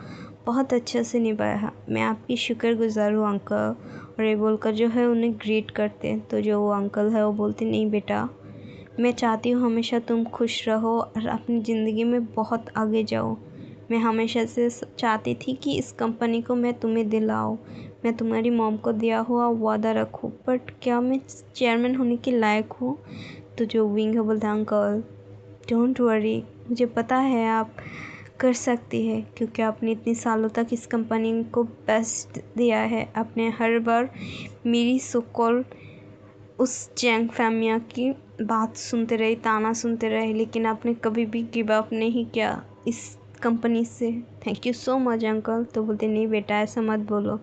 बहुत अच्छे से निभाया, मैं आपकी शुक्रगुज़ार हूँ अंकल। और ये बोलकर जो है उन्हें ग्रीट करते, तो जो वो अंकल है वो बोलते नहीं बेटा, मैं चाहती हूँ हमेशा तुम खुश रहो और अपनी ज़िंदगी में बहुत आगे जाओ। मैं हमेशा से चाहती थी कि इस कंपनी को मैं तुम्हें दिलाऊं, मैं तुम्हारी मॉम को दिया हुआ वादा रखूं, बट क्या मैं चेयरमैन होने के लायक हूँ? तो जो विंग है बोलता अंकल डोंट वरी, मुझे पता है आप कर सकती है, क्योंकि आपने इतने सालों तक इस कंपनी को बेस्ट दिया है। आपने हर बार मेरी सुकॉल उस जैंग फैमिया की बात सुनते रहे, ताना सुनते रहे, लेकिन आपने कभी भी गिव अप नहीं किया इस कंपनी से। Thank you so much uncle. तो बोलते नहीं बेटा ऐसा मत बोलो।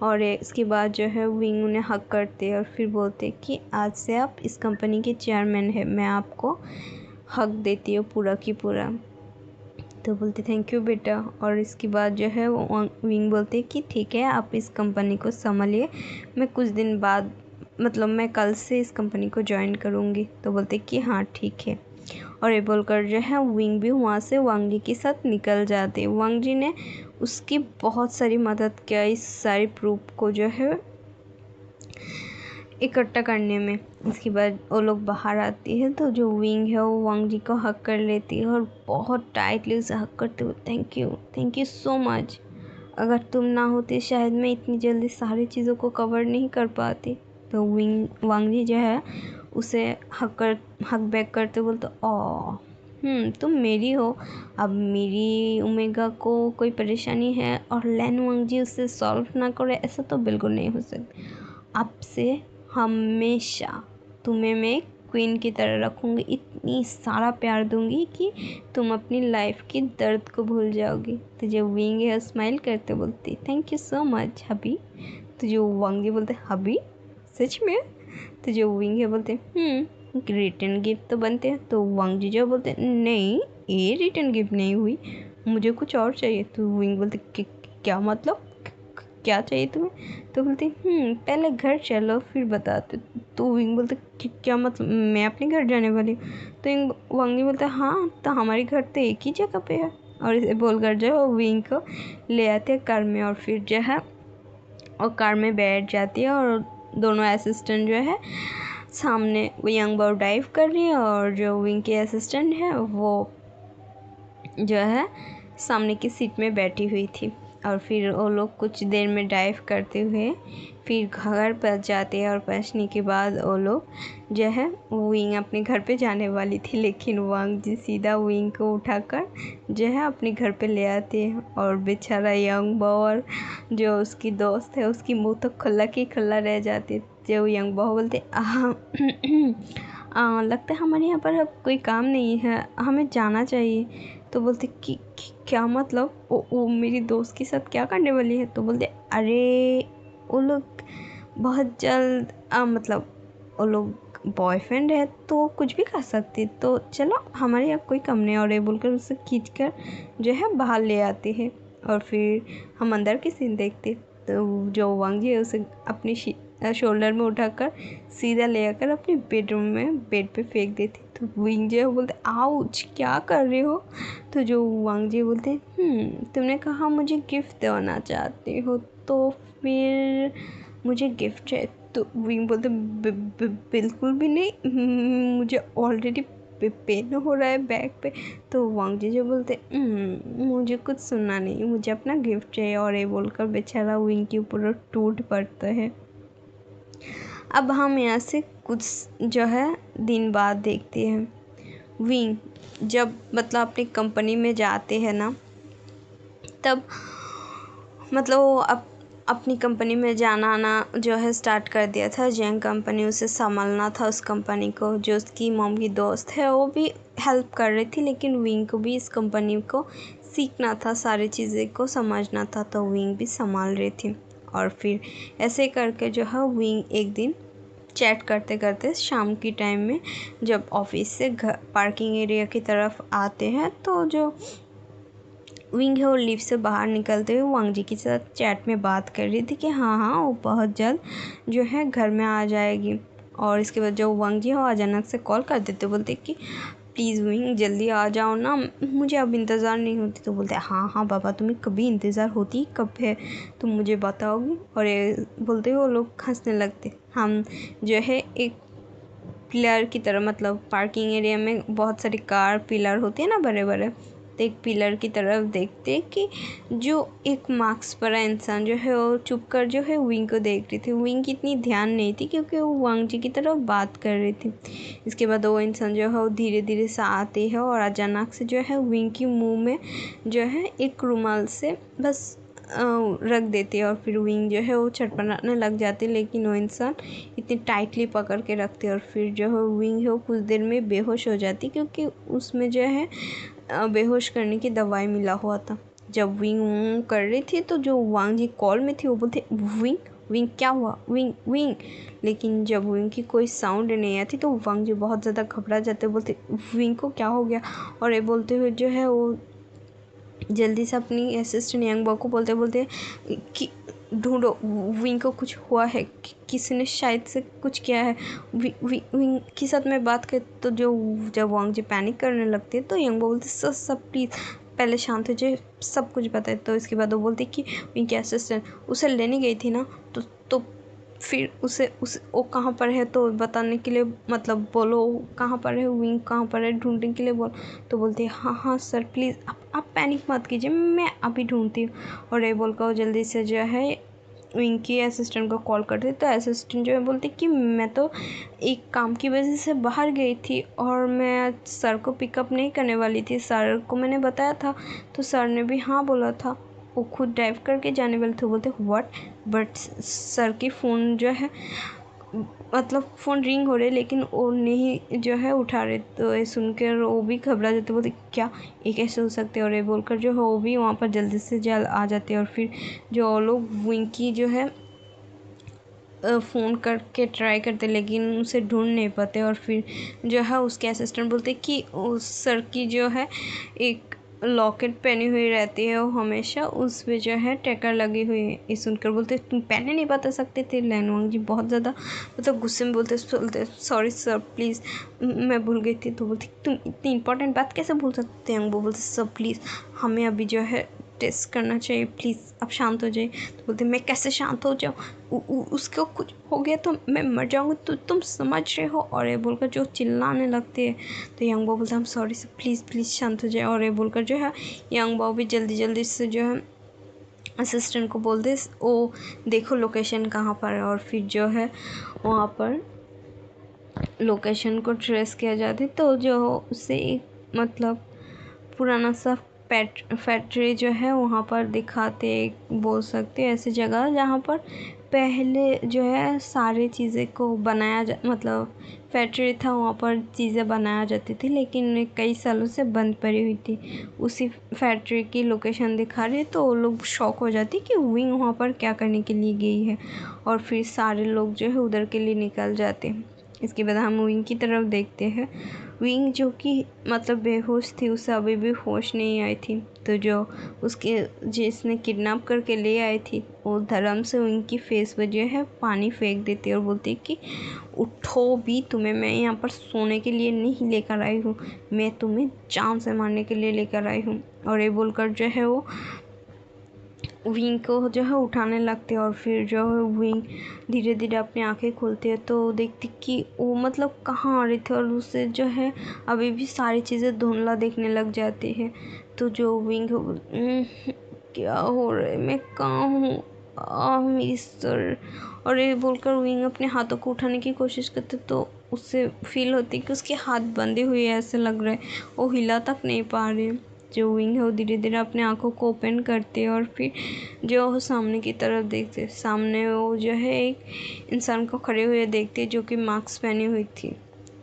और इसके बाद जो है विंग उन्हें हक करते और फिर बोलते कि आज से आप इस कंपनी के चेयरमैन हैं, मैं आपको हक देती हूँ पूरा की पूरा। तो बोलते थैंक यू बेटा। और इसके बाद जो है विंग बोलते कि ठीक है आप इस कंपनी को संभालिए, मैं कुछ दिन बाद मतलब मैं कल से इस कंपनी को ज्वाइन करूँगी। तो बोलते कि हाँ ठीक है। और ये बोलकर जो है विंग भी वहाँ से वांग जी के साथ निकल जाते। वांग जी ने उसकी बहुत सारी मदद किया इस सारी प्रूफ को जो है इकट्ठा करने में। इसके बाद वो लोग बाहर आती है तो जो विंग है वो वांग जी को हक कर लेती है और बहुत टाइटली उसे हक करते हुए थैंक यू सो मच। अगर तुम ना होते शायद मैं इतनी जल्दी सारी चीज़ों को कवर नहीं कर पाती। तो वांग जी जो है उसे हक बैक करते बोलते तुम मेरी हो। अब मेरी ओमेगा को कोई परेशानी है और लैन वांग जी उससे सॉल्व ना करे, ऐसा तो बिल्कुल नहीं हो सकता। अब से हमेशा तुम्हें मैं क्वीन की तरह रखूँगी, इतनी सारा प्यार दूंगी कि तुम अपनी लाइफ की दर्द को भूल जाओगी। तो जो विंग है स्माइल करते बोलती थैंक यू सो मच हबी। तो जो वांग जी बोलते हबी सच में? तो जो विंग है बोलते रिटर्न गिफ्ट तो बनते हैं। तो वांग जी जो बोलते नहीं, ये रिटर्न गिफ्ट नहीं हुई, मुझे कुछ और चाहिए। तो विंग बोलते क्या मतलब, क्या चाहिए तुम्हें? तो बोलते पहले घर चलो फिर बताते। तो विंग बोलते क्या मतलब, मैं अपने घर जाने वाली हूँ? तो वांग जी बोलते हाँ, तो हमारे घर तो एक ही जगह पे है। और इसे बोलकर जो है विंग को ले आते हैं कार में और फिर जो है और कार में बैठ जाती है और दोनों असिस्टेंट जो है सामने, वो यंग बॉय ड्राइव कर रही है और जो विंग की असिस्टेंट है वो जो है सामने की सीट में बैठी हुई थी। और फिर वो लोग कुछ देर में ड्राइव करते हुए फिर घर पहुंच जाते हैं और पहुंचने के बाद वो लोग जो है विंग अपने घर पे जाने वाली थी, लेकिन वांग जी सीधा विंग को उठाकर जो है अपने घर पे ले आते हैं। और बेचारा यंग बॉय जो उसकी दोस्त है उसकी मुंह तो खुला की खुला रह जाती। जो यंग बॉय बोलते लगता है हमारे यहाँ पर अब कोई काम नहीं है, हमें जाना चाहिए। तो बोलते कि क्या मतलब, वो मेरी दोस्त के साथ क्या करने वाली है? तो बोलते अरे वो लोग बहुत जल्द मतलब वो लोग बॉयफ्रेंड है तो कुछ भी कर सकती, तो चलो हमारे यहाँ कोई कम नहीं। और ये बोलकर उसे खींच कर जो है बाहर ले आते हैं और फिर हम अंदर की सीन देखते। तो जो वांग जी है उसे अपनी शोल्डर में उठाकर सीधा ले आकर अपने बेडरूम में बेड पे फेंक देती। तो विंग जो है बोलते आउच क्या कर रहे हो? तो जो वांग जी बोलते तुमने कहा मुझे गिफ्ट देना चाहते हो तो फिर मुझे गिफ्ट चाहिए। तो विंग बोलते बिल्कुल भी नहीं, मुझे ऑलरेडी पेन हो रहा है बैक पे। तो वांग जी जो बोलते मुझे कुछ सुनना नहीं, मुझे अपना गिफ्ट चाहिए। और ये बोलकर बेचारा विंग के ऊपर टूट पड़ता है। अब हम यहाँ से कुछ जो है दिन बाद देखते हैं विंग जब मतलब अपनी कंपनी में जाते हैं ना, तब मतलब वो अपनी कंपनी में जाना आना जो है स्टार्ट कर दिया था। जैंग कंपनी उसे संभालना था, उस कंपनी को। जो उसकी मॉम की दोस्त है वो भी हेल्प कर रही थी, लेकिन विंग को भी इस कंपनी को सीखना था, सारी चीज़ें को समझना था, तो विंग भी संभाल रही थी। और फिर ऐसे करके जो है विंग एक दिन चैट करते करते शाम की टाइम में जब ऑफिस से घर पार्किंग एरिया की तरफ आते हैं, तो जो विंग है वो लिफ्ट से बाहर निकलते हुए वांग जी के साथ चैट में बात कर रही थी कि हाँ वो बहुत जल्द जो है घर में आ जाएगी। और इसके बाद जो वांग जी है वो अचानक से कॉल कर देते, बोलते कि प्लीज़ विंग जल्दी आ जाओ ना, मुझे अब इंतज़ार नहीं होती। तो बोलते हाँ बाबा, तुम्हें कभी इंतज़ार होती कब है, तुम मुझे बताओगी। और ये बोलते हुए वो लोग हंसने लगते। हम जो है एक पिलर की तरह, मतलब पार्किंग एरिया में बहुत सारी कार पिलर होते हैं ना बड़े बड़े, तो एक पिलर की तरफ देखते कि जो एक मास्क परा इंसान जो है वो चुप कर जो है विंग को देख रही थी। विंग की इतनी ध्यान नहीं थी क्योंकि वो वांग जी की तरफ बात कर रही थी। इसके बाद वो इंसान जो है वो धीरे धीरे सा आते हैं और अचानक से जो है विंग की मुंह में जो है एक रुमाल से बस रख देती है और फिर विंग जो है वो छटपटाने लग जाती है, लेकिन वो इंसान इतनी टाइटली पकड़ के रखते और फिर जो है विंग है वो कुछ देर में बेहोश हो जाती क्योंकि उसमें जो है बेहोश करने की दवाई मिला हुआ था। जब विंग कर रही थी तो जो वांग जी कॉल में थी वो बोलते विंग विंग क्या हुआ, विंग विंग। लेकिन जब विंग की कोई साउंड नहीं आती तो वांग जी बहुत ज़्यादा घबरा जाते, बोलते विंग को क्या हो गया। और ये बोलते हुए जो है वो जल्दी से अपनी असिस्टेंट यंग बॉय को बोलते कि ढूंढो विंग को कुछ हुआ है, किसी ने शायद से कुछ किया है, विंग के साथ में बात कर। तो जो जब वांग जी पैनिक करने लगती है तो यंग बॉय बोलते सब प्लीज़ पहले शांत हो जाए, सब कुछ बताए। तो इसके बाद वो बोलते कि विंग की असिस्टेंट उसे लेने गई थी ना, तो फिर उसे वो कहाँ पर है तो बताने के लिए मतलब बोलो कहाँ पर है, विंग कहाँ पर है ढूंढने के लिए बोलो। तो बोलती है हाँ हाँ सर प्लीज़ आप पैनिक मत कीजिए, मैं अभी ढूंढती हूँ। और ये बोलकर वो जल्दी से जो है विंग की असिस्टेंट को कॉल करती। तो असिस्टेंट जो है बोलती कि मैं तो एक काम की वजह से बाहर गई थी और मैं सर को पिकअप नहीं करने वाली थी, सर को मैंने बताया था तो सर ने भी हाँ बोला था, वो खुद ड्राइव करके जाने वाले थे। बोलते व्हाट, बट सर की फ़ोन जो है मतलब फ़ोन रिंग हो रहे लेकिन वो नहीं जो है उठा रहे। तो ये सुनकर वो भी घबरा जाते, बोलते क्या ये कैसे हो सकते हैं। और ये बोलकर जो है वो भी वहाँ पर जल्दी से जल्द आ जाते हैं। और फिर जो लोग विंकी जो है फ़ोन करके ट्राई करते लेकिन उसे ढूंढ नहीं पाते। और फिर जो है उसके असिस्टेंट बोलते कि उस सर की जो है एक लॉकेट पहनी हुई रहती है, वो हमेशा उस पे जो है ट्रैकर लगी हुई है। ये सुनकर बोलते तुम पहले नहीं बता सकते थे। लैनवांग जी बहुत ज़्यादा मतलब गुस्से में बोलते सॉरी सर प्लीज़ मैं भूल गई थी। तो बोलती तुम इतनी इंपॉर्टेंट बात कैसे भूल सकते हैं। वो बोलते सर प्लीज़ हमें अभी जो है टेस्ट करना चाहिए, प्लीज़ आप शांत हो जाइए। तो बोलते मैं कैसे शांत हो जाऊँ, उसको कुछ हो गया तो मैं मर जाऊँगी, तो तुम समझ रहे हो। और ये बोलकर जो चिल्लाने लगती है। तो यंग बोलता है हम सॉरी से प्लीज़ प्लीज़ शांत हो जाए। और ये बोलकर जो है यंग भी जल्दी जल्दी से जो है असिस्टेंट को बोलते ओ देखो लोकेशन कहाँ पर है। और फिर जो है वहाँ पर लोकेशन को ट्रेस किया जाता। तो जो उसे एक मतलब पुराना सा फैक्ट्री जो है वहाँ पर दिखाते, बोल सकते ऐसी जगह जहाँ पर पहले जो है सारी चीज़ें को बनाया मतलब फैक्ट्री था, वहाँ पर चीज़ें बनाया जाती थी लेकिन कई सालों से बंद पड़ी हुई थी। उसी फैक्ट्री की लोकेशन दिखा रहे तो वो लोग शॉक हो जाती कि विंग वहाँ पर क्या करने के लिए गई है। और फिर सारे लोग जो है उधर के लिए निकल जाते हैं। इसके बाद हम विंग की तरफ देखते हैं। विंग जो कि मतलब बेहोश थी, उसे अभी भी होश नहीं आई थी। तो जो उसके जिसने किडनैप करके ले आई थी वो धर्म से विंग की फेस पर जो है पानी फेंक देती और बोलती कि उठो भी, तुम्हें मैं यहाँ पर सोने के लिए नहीं लेकर आई हूँ, मैं तुम्हें जान से मारने के लिए लेकर आई हूँ। और ये बोलकर जो है वो विंग को जो है उठाने लगते हैं। और फिर जो है विंग धीरे धीरे अपनी आंखें खोलती है तो देखती कि वो मतलब कहाँ आ रही थी और उसे जो है अभी भी सारी चीज़ें धुंधला देखने लग जाती है। तो जो विंग क्या हो रहा है, मैं कहाँ हूँ, मेरी सर। और ये बोलकर विंग अपने हाथों को उठाने की कोशिश करते तो उससे फील होती कि उसके हाथ बंधे हुए ऐसे लग रहे, वो हिला तक नहीं पा रहे। जो विंग है वो धीरे धीरे अपने आंखों को ओपन करते हैं और फिर जो वो सामने की तरफ देखते, सामने वो जो है एक इंसान को खड़े हुए देखते जो कि मास्क पहनी हुई थी।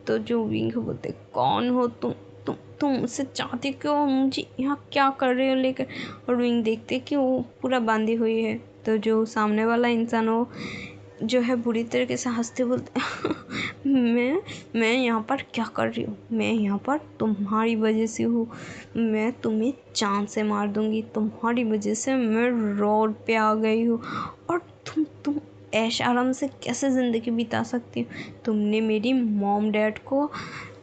तो जो विंग बोलते कौन हो तुम मुझसे चाहते क्यों हो, मुझे यहाँ क्या कर रहे हो लेकर। और विंग देखते कि वो पूरा बांधी हुई है। तो जो सामने वाला इंसान हो जो है बुरी तरीके से हंसते बोलते मैं यहाँ पर क्या कर रही हूँ, मैं यहाँ पर तुम्हारी वजह से हूँ, मैं तुम्हें जान से मार दूँगी, तुम्हारी वजह से मैं रोड पे आ गई हूँ। और तुम ऐश आराम से कैसे ज़िंदगी बिता सकती हो, तुमने मेरी मॉम डैड को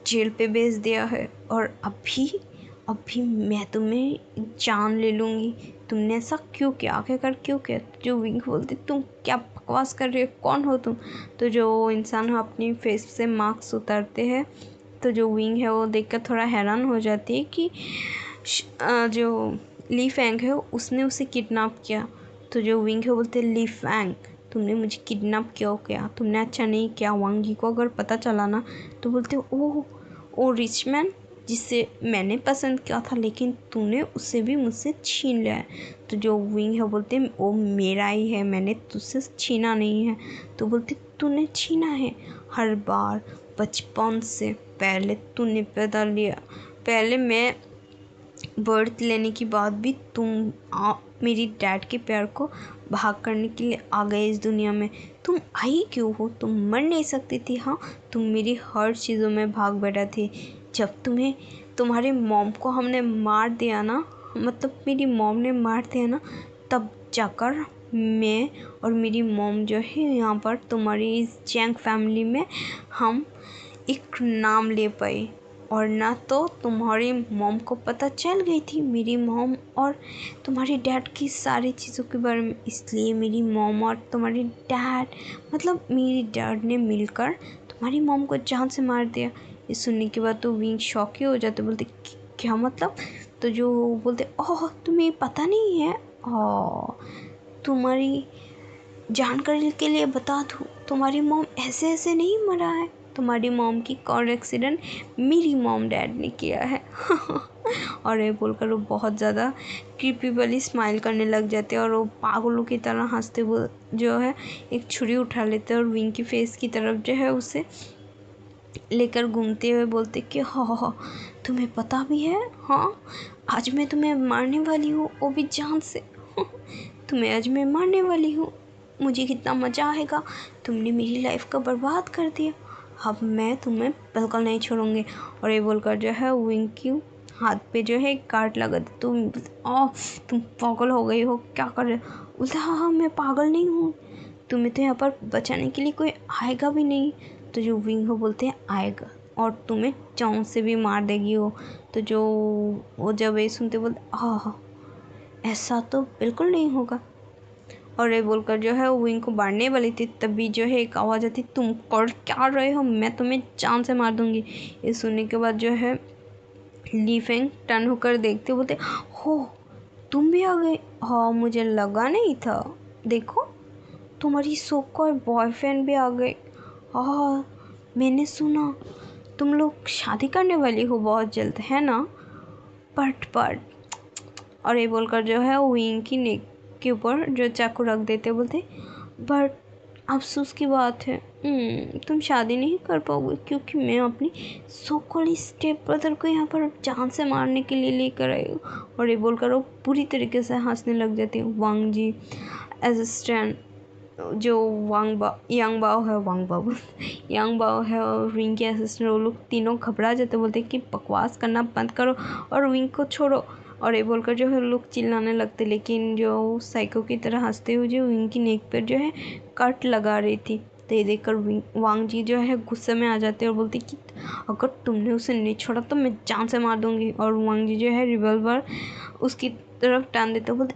जेल पे भेज दिया है और अभी मैं तुम्हें जान ले लूँगी, तुमने ऐसा क्यों किया, आखिरकार क्यों किया। जो विंग बोलती तुम क्या बकवास कर रही हो, कौन हो तुम। तो जो इंसान अपनी फेस से मास्क उतारते हैं तो जो विंग है वो देखकर थोड़ा हैरान हो जाती है कि जो ली फैंग है उसने उसे किडनैप किया। तो जो विंग है बोलते ली फैंग तुमने मुझे किडनैप क्यों किया, तुमने अच्छा नहीं किया, वांग जी को अगर पता चला ना। तो बोलते ओ रिच मैन जिसे मैंने पसंद किया था लेकिन तूने उससे भी मुझसे छीन लिया है। तो जो विंग है बोलते वो मेरा ही है, मैंने तुझसे छीना नहीं है। तो बोलते तूने छीना है, हर बार बचपन से पहले तूने पैदा लिया, पहले मैं बर्थ लेने के बाद भी तुम मेरी डैड के प्यार को भाग करने के लिए आ गए इस दुनिया में। तुम आई क्यों हो, तुम मर नहीं सकती थी। हाँ तुम मेरी हर चीज़ों में भाग बैठा थी। जब तुम्हारे मॉम को हमने मार दिया ना, मतलब मेरी मॉम ने मार दिया ना, तब जाकर मैं और मेरी मॉम जो है यहाँ पर तुम्हारी इस जैंग फैमिली में हम एक नाम ले पाए। और ना तो तुम्हारी मॉम को पता चल गई थी, मेरी मॉम और तुम्हारी डैड की सारी चीज़ों के बारे में, इसलिए मेरी मॉम और तुम्हारी डैड मतलब मेरी डैड ने मिलकर तुम्हारी मॉम को जान से मार दिया। ये सुनने के बाद तो विंग शॉक ही हो जाते, बोलते क्या मतलब? तो जो बोलते ओह तुम्हें पता नहीं है, तुम्हारी जानकारी के लिए बता दूँ, तुम्हारी मॉम ऐसे ऐसे नहीं मरा है, तुम्हारी मॉम की कार एक्सीडेंट मेरी मॉम डैड ने किया है। और ये बोलकर वो बहुत ज़्यादा क्रीपी वाली स्माइल करने लग जाते हैं और वो पागलों की तरह हंसते हुए जो है एक छुरी उठा लेते हैं और विंग की फेस की तरफ जो है उसे लेकर घूमते हुए बोलते कि हाँ तुम्हें पता भी है, हाँ आज मैं तुम्हें मारने वाली हूँ, वो भी जान से। तुम्हें आज मैं मारने वाली हूँ, मुझे कितना मज़ा आएगा, तुमने मेरी लाइफ का बर्बाद कर दिया, अब मैं तुम्हें बिल्कुल नहीं छोड़ूंगी। और ये बोलकर जो है विंग की हाथ पे जो है काट लगा दे। तुम पागल हो गई हो, क्या कर रहे हो? बोलता हाँ मैं पागल नहीं हूँ, तुम्हें तो यहाँ पर बचाने के लिए कोई आएगा भी नहीं। तो जो विंग हो बोलते हैं आएगा और तुम्हें चाँव से भी मार देगी वो। तो जो वो जब ये सुनते बोलते हाँ ऐसा तो बिल्कुल नहीं होगा। और ये बोलकर जो है वो विंग को मारने वाली थी, तभी जो है एक आवाज़ आती, तुम कर क्या रहे हो, मैं तुम्हें जान से मार दूंगी। ये सुनने के बाद जो है ली फेंग टर्न होकर देखते बोलते हो तुम भी आ गए, हाँ मुझे लगा नहीं था, देखो तुम्हारी सो कॉल्ड बॉयफ्रेंड भी आ गए, हाँ मैंने सुना तुम लोग शादी करने वाली हो बहुत जल्द, है ना? पट और ये बोलकर जो है विंग की नेक के ऊपर जो चाकू रख देते बोलते बट अफसोस की बात है, तुम शादी नहीं कर पाओगे क्योंकि मैं अपनी सो कॉल्ड स्टेप ब्रदर को यहाँ पर जान से मारने के लिए लेकर आई हूँ। और ये बोलकर वो पूरी तरीके से हंसने लग जाती है। वांग जी असिस्टेंट जो यांग बाओ है, वांग बाबू यांग बाओ है और विंग के असिस्टेंट, वो लोग तीनों घबरा जाते, बोलते कि बकवास करना बंद करो और विंग को छोड़ो। और ये बोलकर जो है लोग चिल्लाने लगते, लेकिन जो साइको की तरह हंसते हुए जो विंग की नेक पर जो है कट लगा रही थी, तो ये देखकर वांग जी जो है गुस्से में आ जाते और बोलते कि अगर तुमने उसे नहीं छोड़ा तो मैं जान से मार दूंगी। और वांग जी जो है रिवॉल्वर उसकी तरफ टान देते बोलते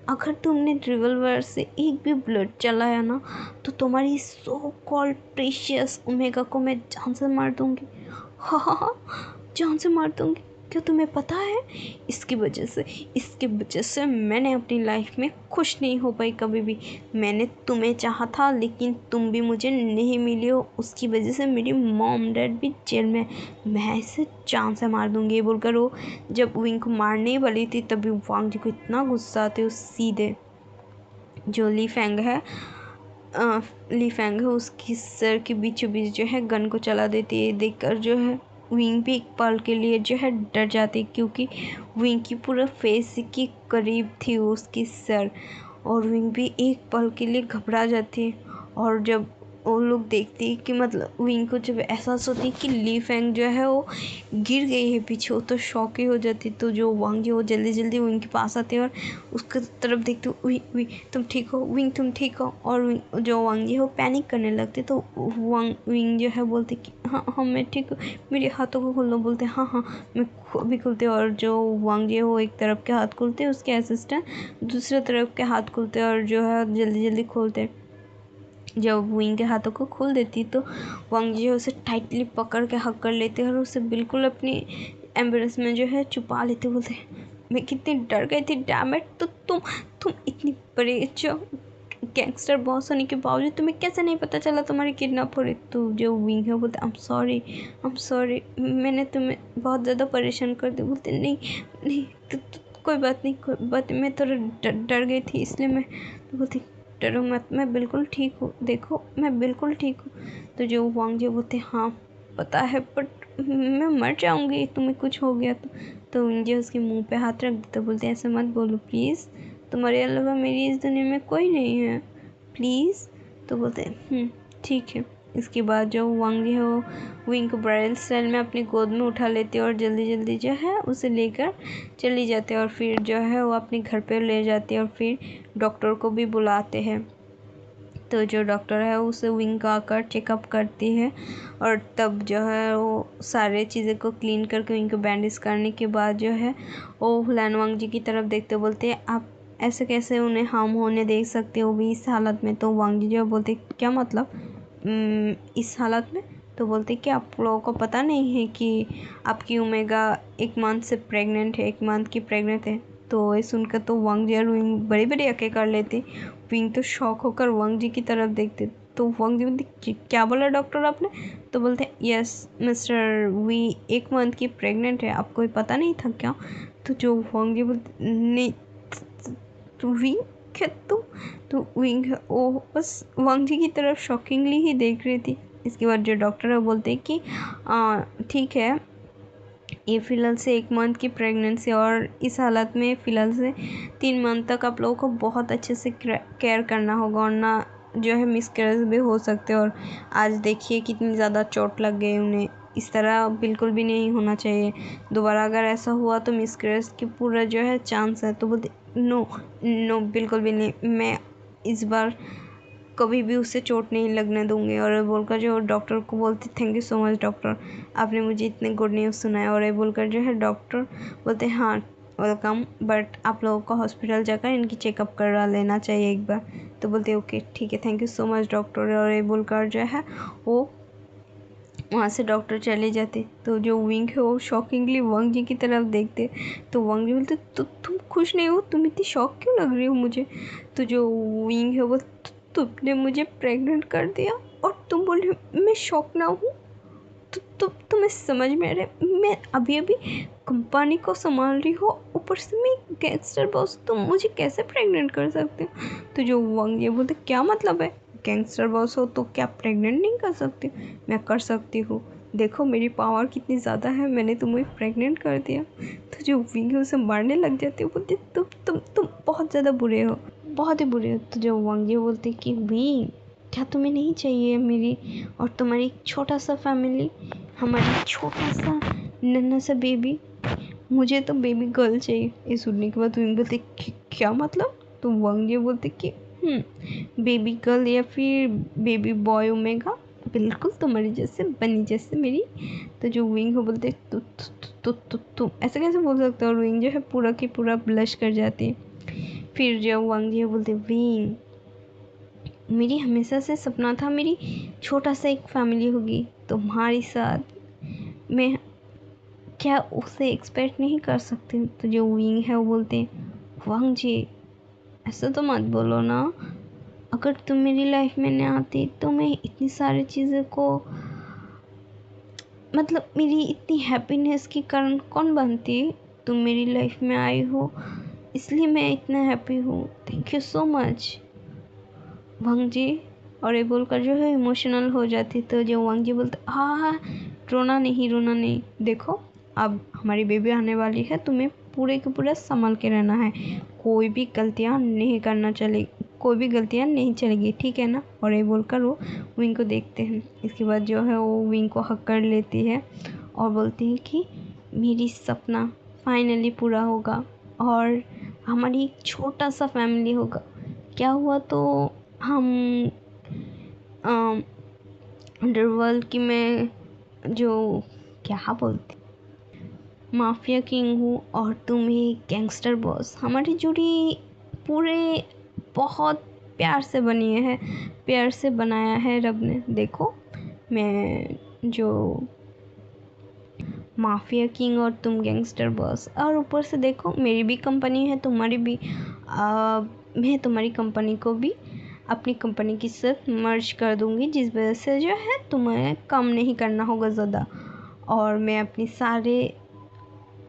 अगर तुमने रिवॉल्वर से एक भी ब्लड चलाया ना तो तुम्हारी सो कॉल्ड प्रीशियस ओमेगा को मैं जान से मार दूंगी, हाँ जान से मार दूंगी। क्या तुम्हें पता है इसकी वजह से मैंने अपनी लाइफ में खुश नहीं हो पाई कभी भी। मैंने तुम्हें चाहा था लेकिन तुम भी मुझे नहीं मिली हो, उसकी वजह से मेरी मॉम डैड भी जेल में, मैं इसे जान से मार दूंगी। ये बोलकर वो जब विंग को मारने वाली थी तभी वांग जी को इतना गुस्सा आते, सीधे जो ली फेंग है उसकी सर के बीचों बीच जो है गन को चला देती है। देखकर जो है विंग भी एक पल के लिए जो है डर जाती है, क्योंकि विंग की पूरा फेस के करीब थी उसकी सर, और विंग भी एक पल के लिए घबरा जाती है। और जब वो लोग देखती है कि मतलब विंग को जब एहसास होती है कि ली फेंग जो है वो गिर गई है पीछे, वो तो शॉक ही हो जाती। तो जो वांग जी वो जल्दी जल्दी विंग के पास आते हैं और उसकी तरफ देखते हो, विंग तुम ठीक हो, विंग तुम ठीक हो। और जो वांग जी वो पैनिक करने लगते, तो विंग जो है बोलते कि हाँ मैं ठीक हूँ, मेरे हाथों को खोल दो। बोलते हाँ मैं भी खुलते। और जो वांग जी है वो एक तरफ के हाथ खोलते, उसके असिस्टेंट दूसरे तरफ के हाथ खोलते और जो है जल्दी जल्दी खोलते। जब विंग के हाथों को खोल देती तो वांग जी उसे टाइटली पकड़ के हक कर लेते और उसे बिल्कुल अपनी एम्बरेस में जो है छुपा लेते। बोलते मैं कितनी डर गई थी, डैम इट। तो तुम इतनी बड़े जो गैंगस्टर बॉस होने के बावजूद तुम्हें कैसे नहीं पता चला तुम्हारी किडनैप हो रही? तो जो विंग है बोलते आई एम सॉरी मैंने तुम्हें बहुत ज़्यादा परेशान कर दिया। बोलते नहीं कोई बात नहीं, मैं थोड़ा डर गई थी इसलिए मैं। तो बोलती डरो मत, मैं बिल्कुल ठीक हूँ, देखो मैं बिल्कुल ठीक हूँ। तो जो वांग जी बोलते हाँ पता है बट मैं मर जाऊँगी तुम्हें कुछ हो गया तो विंग जी उसके मुंह पे हाथ रख देते, बोलते ऐसे मत बोलो प्लीज़, तुम्हारे अलावा मेरी इस दुनिया में कोई नहीं है प्लीज़। तो बोलते ठीक है। इसके बाद जो वांग जी है वो विंग को ब्राइडल स्टाइल में अपनी गोद में उठा लेते और जल्दी जल्दी जो है उसे लेकर चली जाते और फिर जो है वो अपने घर पे ले जाते और फिर डॉक्टर को भी बुलाते हैं। तो जो डॉक्टर है उसे विंग का आकर चेकअप करती है और तब जो है वो सारे चीज़ें को क्लीन करके विंग को बैंडेज करने के बाद जो है वो हुलान वांग जी की तरफ देखते बोलते हैं आप ऐसे कैसे उन्हें हार्म होने दे सकते हो भी इस हालत में। तो वांग जी जो बोलते क्या मतलब इस हालत में। तो बोलते कि आप लोगों को पता नहीं है कि आपकी ओमेगा 1 मंथ से प्रेग्नेंट है, 1 मंथ की प्रेग्नेंट है। तो ये सुनकर तो वांग जी और विंग बड़ी बड़ी अकें कर लेते। विंग तो शॉक होकर वांग जी की तरफ देखते। तो वांग जी बोलते क्या बोला डॉक्टर आपने। तो बोलते यस मिस्टर वी 1 मंथ की प्रेग्नेंट है, आपको ये पता नहीं था क्या। तो जो वांग जी बोलते नहीं तो विंग क्या तो विंग वो बस वांग जी की तरफ शॉकिंगली ही देख रही थी। इसके बाद जो डॉक्टर है बोलते कि ठीक है ये फ़िलहाल से 1 मंथ की प्रेगनेंसी और इस हालत में फ़िलहाल से 3 मंथ तक आप लोगों को बहुत अच्छे से केयर करना होगा और ना जो है मिसकैरेज भी हो सकते हैं। और आज देखिए कितनी ज़्यादा चोट लग गई उन्हें, इस तरह बिल्कुल भी नहीं होना चाहिए। दोबारा अगर ऐसा हुआ तो मिसकैरेज की पूरा जो है चांस है। तो बोलते नो नो बिल्कुल भी नहीं, मैं इस बार कभी भी उसे चोट नहीं लगने दूंगी। और ये बोलकर जो डॉक्टर को बोलती thank you so much doctor, आपने मुझे इतने गुड न्यूज़ सुनाया। और ये बोलकर जो है डॉक्टर बोलते हाँ वेलकम, बट आप लोगों को हॉस्पिटल जाकर इनकी चेकअप करा लेना चाहिए एक बार। तो बोलते ओके ठीक है thank you so much doctor. और ये बोलकर जो है वो वहाँ से डॉक्टर चले जाते। तो जो विंग है वो शॉकिंगली वांग जी की तरफ देखते। तो वांग जी बोलते तो तुम खुश नहीं हो, तुम इतनी शॉक क्यों लग रही हो मुझे। तो जो विंग है वो तुमने मुझे प्रेग्नेंट कर दिया और तुम बोल रही हो मैं शॉक ना हूँ। तो तुम्हें समझ में आ रहा है मैं अभी अभी कंपनी को संभाल रही हो, ऊपर से मैं गैंगस्टर बॉस, तुम मुझे कैसे प्रेग्नेंट कर सकते हो। तो जो वांग ये बोलते क्या मतलब है, गैंगस्टर बॉस हो तो क्या प्रेग्नेंट नहीं कर सकती। मैं कर सकती हूँ, देखो मेरी पावर कितनी ज़्यादा है, मैंने तुम्हें प्रेग्नेंट कर दिया। तो जो विंग उसे मारने लग जाती है, बोलते तुम बहुत ज़्यादा बुरे हो, बहुत ही बुरे हो। तो जो वांग ये बोलते कि विंग क्या तुम्हें नहीं चाहिए मेरी और तुम्हारी छोटा सा फैमिली, हमारी छोटा सा नन्हा सा बेबी, मुझे तो बेबी गर्ल चाहिए। ये सुनने के बाद विंग बोलते क्या मतलब। तो वांग ये बोलते कि बेबी गर्ल या फिर बेबी बॉय ओमेगा, बिल्कुल तुम्हारी जैसे बनी जैसे मेरी। तो जो विंग हो बोलते तुम ऐसे कैसे बोल सकते हो। और विंग जो है पूरा की पूरा ब्लश कर जाती है। फिर जो वांग जी बोलते विंग मेरी हमेशा से सपना था मेरी छोटा सा एक फैमिली होगी तुम्हारे साथ, मैं क्या उसे एक्सपेक्ट नहीं कर सकती। तो जो विंग है वो बोलते वांग जी ऐसा तो मत बोलो ना, अगर तुम मेरी लाइफ में नहीं आती तो मैं इतनी सारी चीज़ों को मतलब मेरी इतनी हैप्पीनेस के कारण कौन बनती। तुम मेरी लाइफ में आई हो इसलिए मैं इतना हैप्पी हूँ, थैंक यू सो मच वांग जी। और ये बोलकर जो है इमोशनल हो जाती। तो जो वांग जी बोलते हाँ रोना नहीं, देखो अब हमारी बेबी आने वाली है, तुम्हें पूरे के पूरा संभल के रहना है, कोई भी गलतियाँ नहीं चलेगी ठीक है ना। और ये बोलकर वो विंग को देखते हैं। इसके बाद जो है वो विंग को हक कर लेती है और बोलती है कि मेरी सपना फाइनली पूरा होगा और हमारी एक छोटा सा फैमिली होगा। क्या हुआ तो हम अंडरवर्ल्ड की मैं जो क्या बोलती माफिया किंग हूँ और तुम ही गैंगस्टर बॉस। हमारी जोड़ी पूरे बहुत प्यार से बनी है, प्यार से बनाया है रब ने। देखो मैं जो माफिया किंग और तुम गैंगस्टर बॉस, और ऊपर से देखो मेरी भी कंपनी है तुम्हारी भी, मैं तुम्हारी कंपनी को भी अपनी कंपनी के साथ मर्ज कर दूंगी, जिस वजह से जो है तुम्हें कम नहीं करना होगा ज़्यादा। और मैं अपनी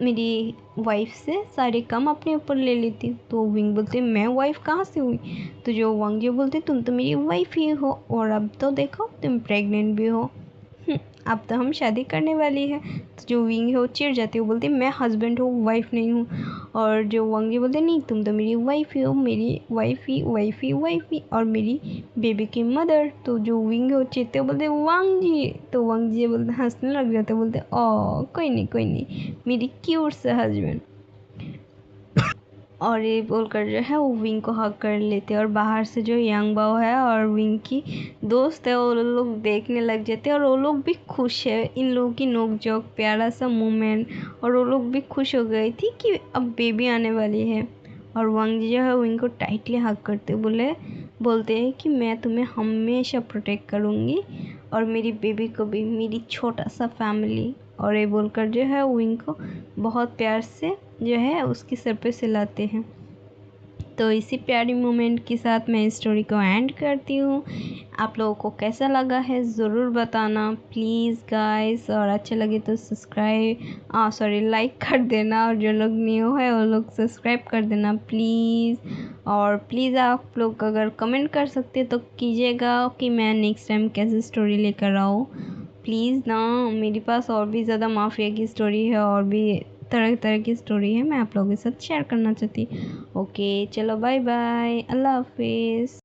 मेरी वाइफ से सारे काम अपने ऊपर ले लेती हूँ। तो विंग बोलते मैं वाइफ कहाँ से हुई। तो जो वांग जी बोलते तुम तो मेरी वाइफ ही हो और अब तो देखो तुम प्रेग्नेंट भी हो, अब तो हम शादी करने वाली है। तो जो विंग है वो चिढ़ जाती है, वो बोलती मैं हस्बैंड हूँ वाइफ नहीं हूँ। और जो वांग जी बोलते नहीं तुम तो मेरी वाइफ ही हो, मेरी वाइफ ही और मेरी बेबी की मदर। तो जो विंग है वो चिढ़ते बोलते वांग जी। तो वांग जी बोलते हंसने लग जाते, बोलते ओ कोई नहीं मेरी क्यूट से हस्बैंड। और ये बोलकर जो है वो विंग को हग कर लेते हैं। और बाहर से जो यंग बाओ है और विंग की दोस्त है वो लोग देखने लग जाते हैं और वो लोग भी खुश है। इन लोगों की नोक-झोंक, प्यारा सा मोमेंट, और वो लोग भी खुश हो गई थी कि अब बेबी आने वाली है। और वांग जी जो है विंग को टाइटली हग करते बोलते हैं कि मैं तुम्हें हमेशा प्रोटेक्ट करूँगी और मेरी बेबी को भी, मेरी छोटा सा फैमिली। और ये बोलकर जो है विंग को बहुत प्यार से जो है उसके सर पे सिलाते हैं। तो इसी प्यारी मोमेंट के साथ मैं इस स्टोरी को एंड करती हूँ। आप लोगों को कैसा लगा है ज़रूर बताना प्लीज़ गाइस, और अच्छा लगे तो लाइक कर देना, और जो लोग न्यू है वो लोग सब्सक्राइब कर देना प्लीज़। और प्लीज़ आप लोग अगर कमेंट कर सकते तो कीजिएगा कि मैं नेक्स्ट टाइम कैसे स्टोरी लेकर आऊँ प्लीज़ ना। मेरे पास और भी ज़्यादा माफिया की स्टोरी है और भी तरह तरह की स्टोरी है, मैं आप लोगों के साथ शेयर करना चाहती। ओके चलो बाय बाय, अल्लाह हाफिज़।